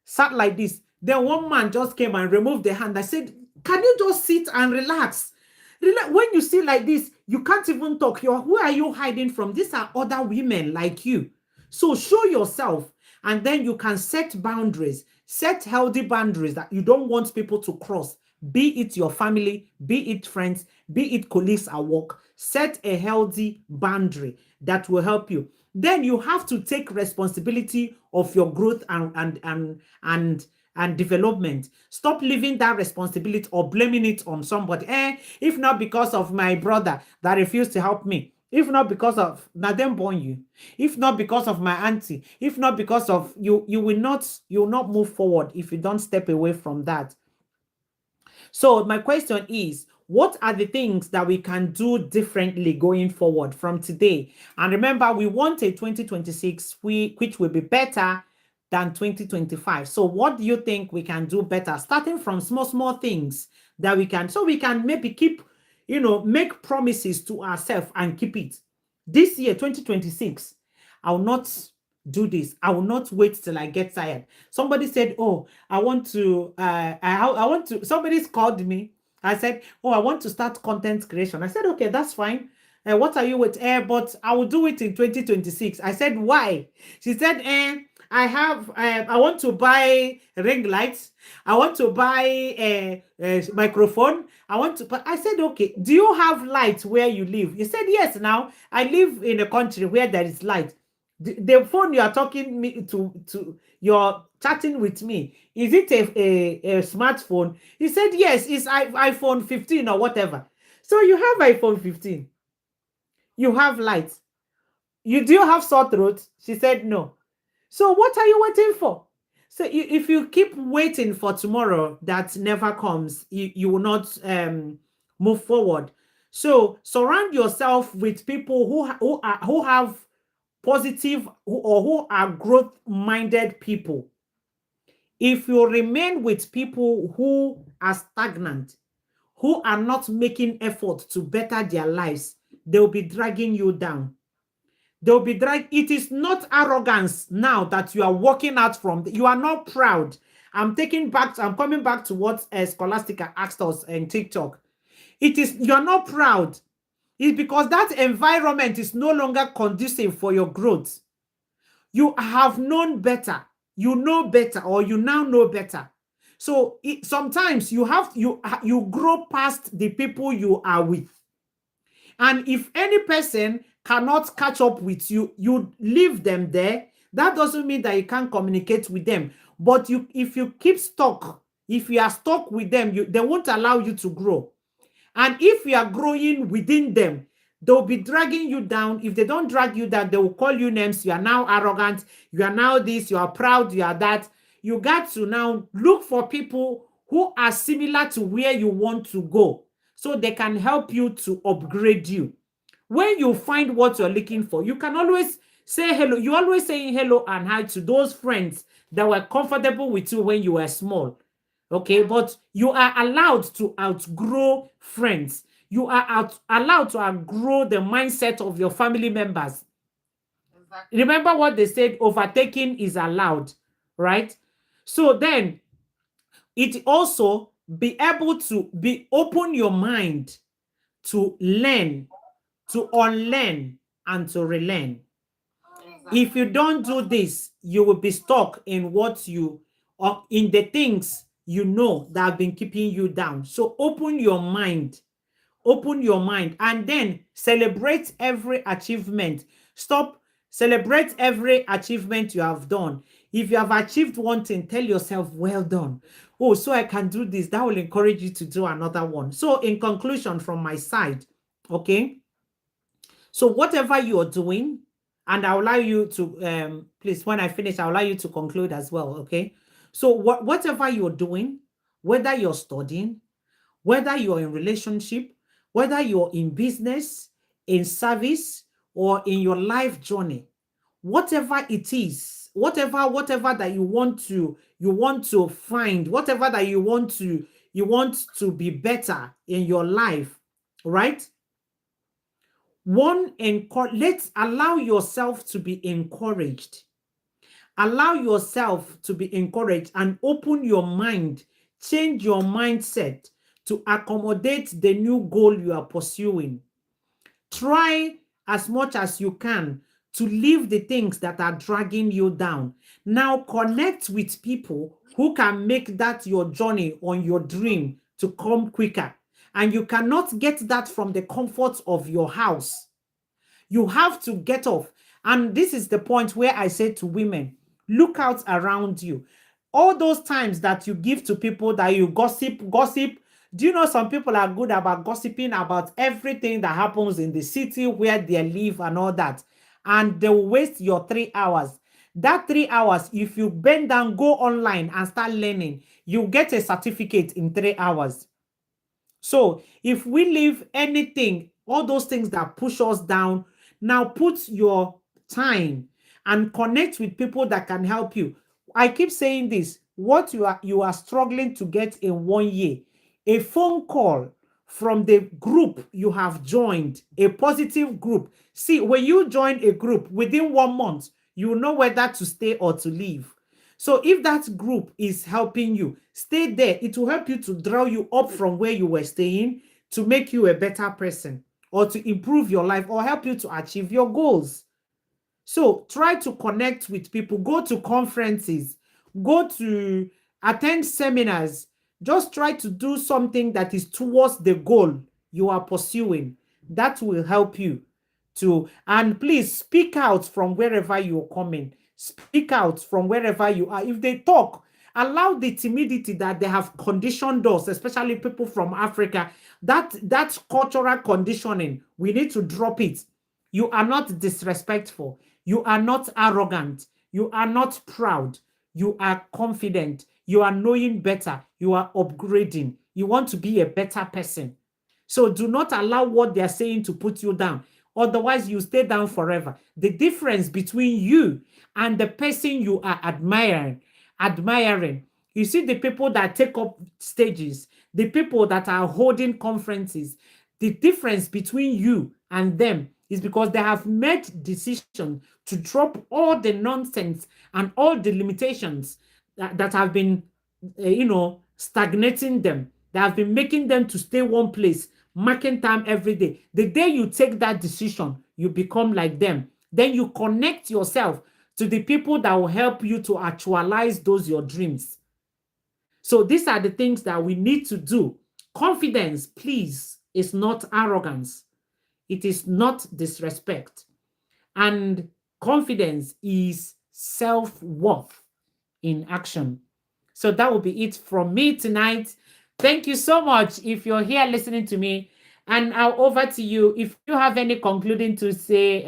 sat like this. Then one man just came and removed the hand. I said, can you just sit and relax? When you sit like this, you can't even talk. Who are you hiding from? These are other women like you. So show yourself, and then you can set boundaries, set healthy boundaries that you don't want people to cross. Be it your family, be it friends, be it colleagues at work. Set a healthy boundary that will help you. Then you have to take responsibility of your growth and development. Stop leaving that responsibility or blaming it on somebody. If not because of my brother that refused to help me, if not because of them born you, if not because of my auntie, if not because of you, you will not move forward if you don't step away from that. So my question is, what are the things that we can do differently going forward from today? And remember, we want a 2026 which will be better than 2025. So what do you think we can do better, starting from small things that we can, so we can maybe keep, make promises to ourselves and keep it. This year, 2026, I will not do this. I will not wait till I get tired. Somebody said, oh, I want to, I want to, somebody's called me. I said, oh, I want to start content creation. I said, okay, that's fine. What are you with? But I will do it in 2026. I said, why? She said, I want to buy ring lights. I want to buy a microphone. But I said, okay, do you have light where you live? You said, yes, now I live in a country where there is light. The phone you are talking me to you're chatting with me, is it a smartphone? He said, yes, it's iPhone 15 or whatever. So you have iPhone 15. You have light. Do you have sore throat? She said, no. So what are you waiting for? So if you keep waiting for tomorrow that never comes, you will not move forward. So surround yourself with people who have positive or who are growth-minded people. If you remain with people who are stagnant, who are not making effort to better their lives, they'll be dragging you down. They'll be It is not arrogance now that you are walking out from. You are not proud. I'm coming back to what Scholastica asked us in TikTok. You're not proud. It's because that environment is no longer conducive for your growth. You have known better. You know better, or you now know better. So sometimes you grow past the people you are with. And if any person cannot catch up with you, you leave them there. That doesn't mean that you can't communicate with them. But if you keep stuck, if you are stuck with them, they won't allow you to grow. And if you are growing within them, they'll be dragging you down. If they don't drag you down, they will call you names. You are now arrogant. You are now this. You are proud. You are that. You got to now look for people who are similar to where you want to go, so they can help you to upgrade you. When you find what you're looking for, you can always say hello. You're always saying hello and hi to those friends that were comfortable with you when you were small. Okay, but you are allowed to outgrow friends. You are allowed to outgrow the mindset of your family members. Exactly. Remember what they said, overtaking is allowed, right? So then it also be able to open your mind to learn, to unlearn, and to relearn. If you don't do this, you will be stuck in what you, or in the things you know that have been keeping you down. So open your mind, and then celebrate every achievement. Celebrate every achievement you have done. If you have achieved one thing, tell yourself, well done. Oh, so I can do this. That will encourage you to do another one. So in conclusion from my side, okay, so whatever you are doing, and I'll allow you to, please, when I finish, I'll allow you to conclude as well, okay? So whatever you're doing, whether you're studying, whether you're in relationship, whether you're in business, in service, or in your life journey, whatever it is, whatever that you want to find, whatever that you want to be better in your life, right? Let's allow yourself to be encouraged. Allow yourself to be encouraged and open your mind, change your mindset to accommodate the new goal you are pursuing. Try as much as you can to leave the things that are dragging you down. Now connect with people who can make that your journey on your dream to come quicker. And you cannot get that from the comfort of your house. You have to get off. And this is the point where I say to women, look out around you. All those times that you give to people that you gossip. Do you know some people are good about gossiping about everything that happens in the city where they live and all that? And they will waste your 3 hours. That 3 hours, if you bend down, go online and start learning, you get a certificate in 3 hours. So if we leave anything, all those things that push us down, now put your time and connect with people that can help you. I keep saying this, what you are struggling to get in 1 year, a phone call from the group you have joined, a positive group. See, when you join a group, within 1 month, you know whether to stay or to leave. So if that group is helping you, stay there. It will help you to draw you up from where you were staying to make you a better person or to improve your life or help you to achieve your goals. So try to connect with people, go to conferences, go to attend seminars. Just try to do something that is towards the goal you are pursuing. That will help you to, and please speak out from wherever you're coming. Speak out from wherever you are. If they talk, allow the timidity that they have conditioned us, especially people from Africa. That cultural conditioning, we need to drop it. You are not disrespectful. You are not arrogant. You are not proud. You are confident. You are knowing better. You are upgrading. You want to be a better person. So do not allow what they are saying to put you down. Otherwise, you stay down forever. The difference between you and the person you are admiring. You see the people that take up stages, the people that are holding conferences, the difference between you and them is because they have made decision to drop all the nonsense and all the limitations that have been, stagnating them. That have been making them to stay one place, marking time every day. The day you take that decision, you become like them. Then you connect yourself to the people that will help you to actualize those your dreams. So these are the things that we need to do. Confidence, please, is not arrogance. It is not disrespect. And confidence is self-worth in action. So that will be it from me tonight. Thank you so much if you're here listening to me. And over to you. If you have any concluding to say,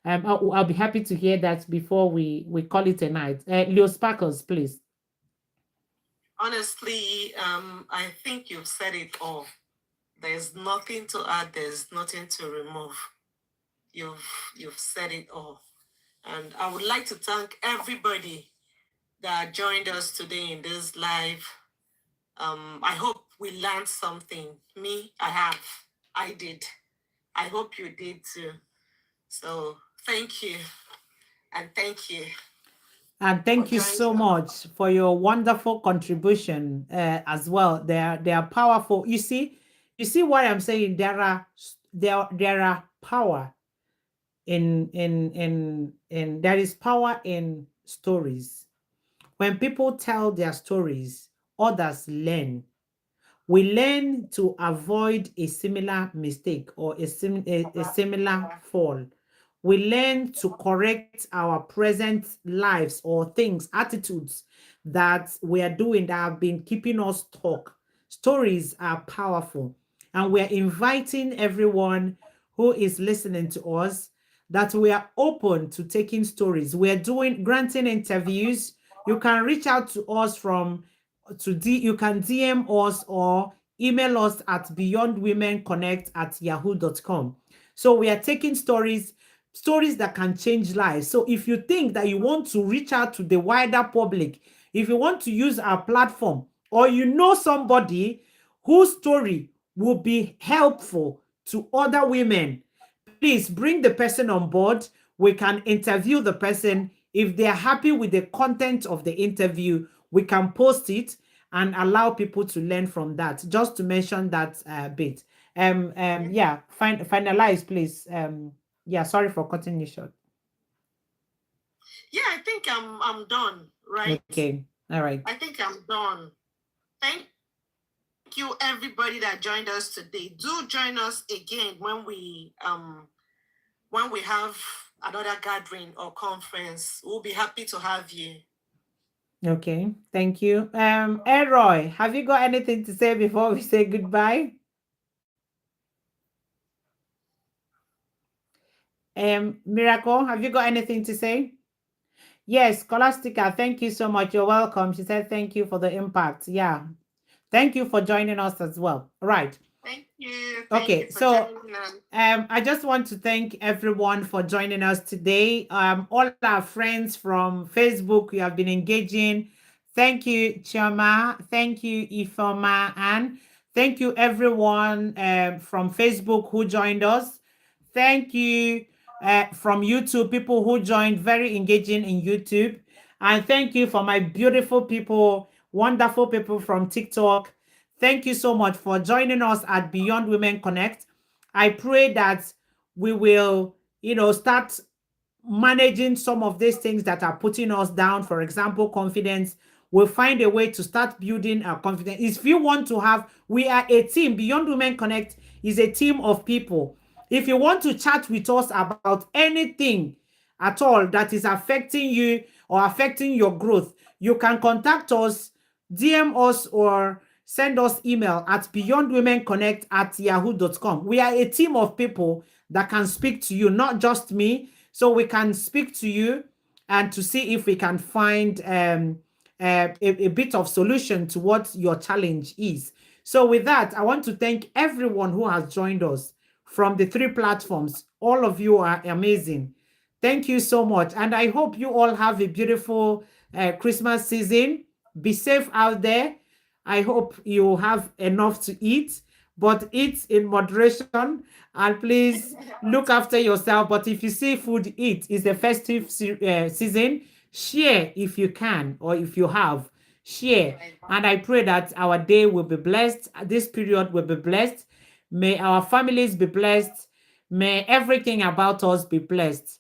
I'll be happy to hear that before we call it a night. Leo Sparkles, please. Honestly, I think you've said it all. There's nothing to add. There's nothing to remove. You've said it all. And I would like to thank everybody that joined us today in this live. I hope we learned something. Me, I did. I hope you did too. So thank you. And thank you. And thank you so much for your wonderful contribution as well. They are powerful. You see what I'm saying? There are power there is power in stories. When people tell their stories, others learn. We learn to avoid a similar mistake or a similar fall. We learn to correct our present lives or things, attitudes that we are doing that have been keeping us stuck. Stories are powerful, and we're inviting everyone who is listening to us that we are open to taking stories. We're doing granting interviews. You can reach out to us you can DM us or email us at beyondwomenconnect@yahoo.com. So we are taking stories that can change lives. So if you think that you want to reach out to the wider public, if you want to use our platform, or you know somebody whose story will be helpful to other women, please bring the person on board. We can interview the person. If they are happy with the content of the interview, we can post it and allow people to learn from that. Just to mention that bit. Yeah, finalize, please. Yeah, sorry for cutting you short. Yeah, I think I'm done, right? Okay, all right. I think I'm done. Thank you, everybody that joined us today. Do join us again when we have another gathering or conference. We'll be happy to have you. Okay, thank you. Elroy, have you got anything to say before we say goodbye? Miracle, have you got anything to say? Yes, Scholastica, thank you so much. You're welcome. She said thank you for the impact. Yeah. Thank you for joining us as well. All right. Thank you. Okay, so I just want to thank everyone for joining us today. All our friends from Facebook, you have been engaging. Thank you, Chioma. Thank you, Ifoma, and thank you everyone from Facebook who joined us. Thank you from YouTube, people who joined, very engaging in YouTube. And thank you for my beautiful people, wonderful people from TikTok. Thank you so much for joining us at Beyond Women Connect. I pray that we will, start managing some of these things that are putting us down. For example, confidence. We'll find a way to start building our confidence. If you want to we are a team. Beyond Women Connect is a team of people. If you want to chat with us about anything at all that is affecting you or affecting your growth, you can contact us, DM us, or send us email at beyondwomenconnect@yahoo.com. We are a team of people that can speak to you, not just me. So we can speak to you and to see if we can find a bit of solution to what your challenge is. So with that, I want to thank everyone who has joined us from the 3 platforms. All of you are amazing. Thank you so much. And I hope you all have a beautiful Christmas season. Be safe out there. I hope you have enough to eat, but eat in moderation, and please look after yourself. But if you see food, eat. It's a festive season. Share if you can, or if you have, share. And I pray that our day will be blessed. This period will be blessed. May our families be blessed. May everything about us be blessed.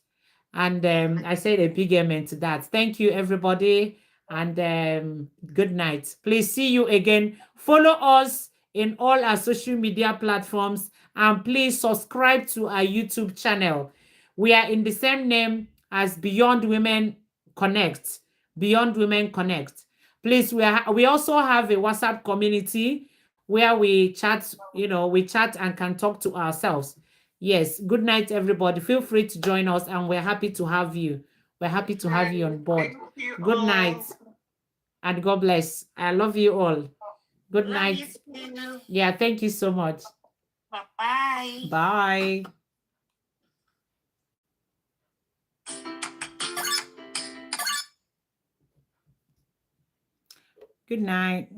And I said a big amen to that. Thank you, everybody. And good night. Please see you again. Follow us in all our social media platforms, and please subscribe to our YouTube channel. We are in the same name as Beyond Women Connect. Beyond Women Connect. Please, we also have a WhatsApp community where we chat, we chat and can talk to ourselves. Yes, good night, everybody. Feel free to join us, and we're happy to have you. We're happy to have you on board. Good night, and God bless. I love you all. Good night. Yeah, thank you so much. Bye-bye. Bye. Good night.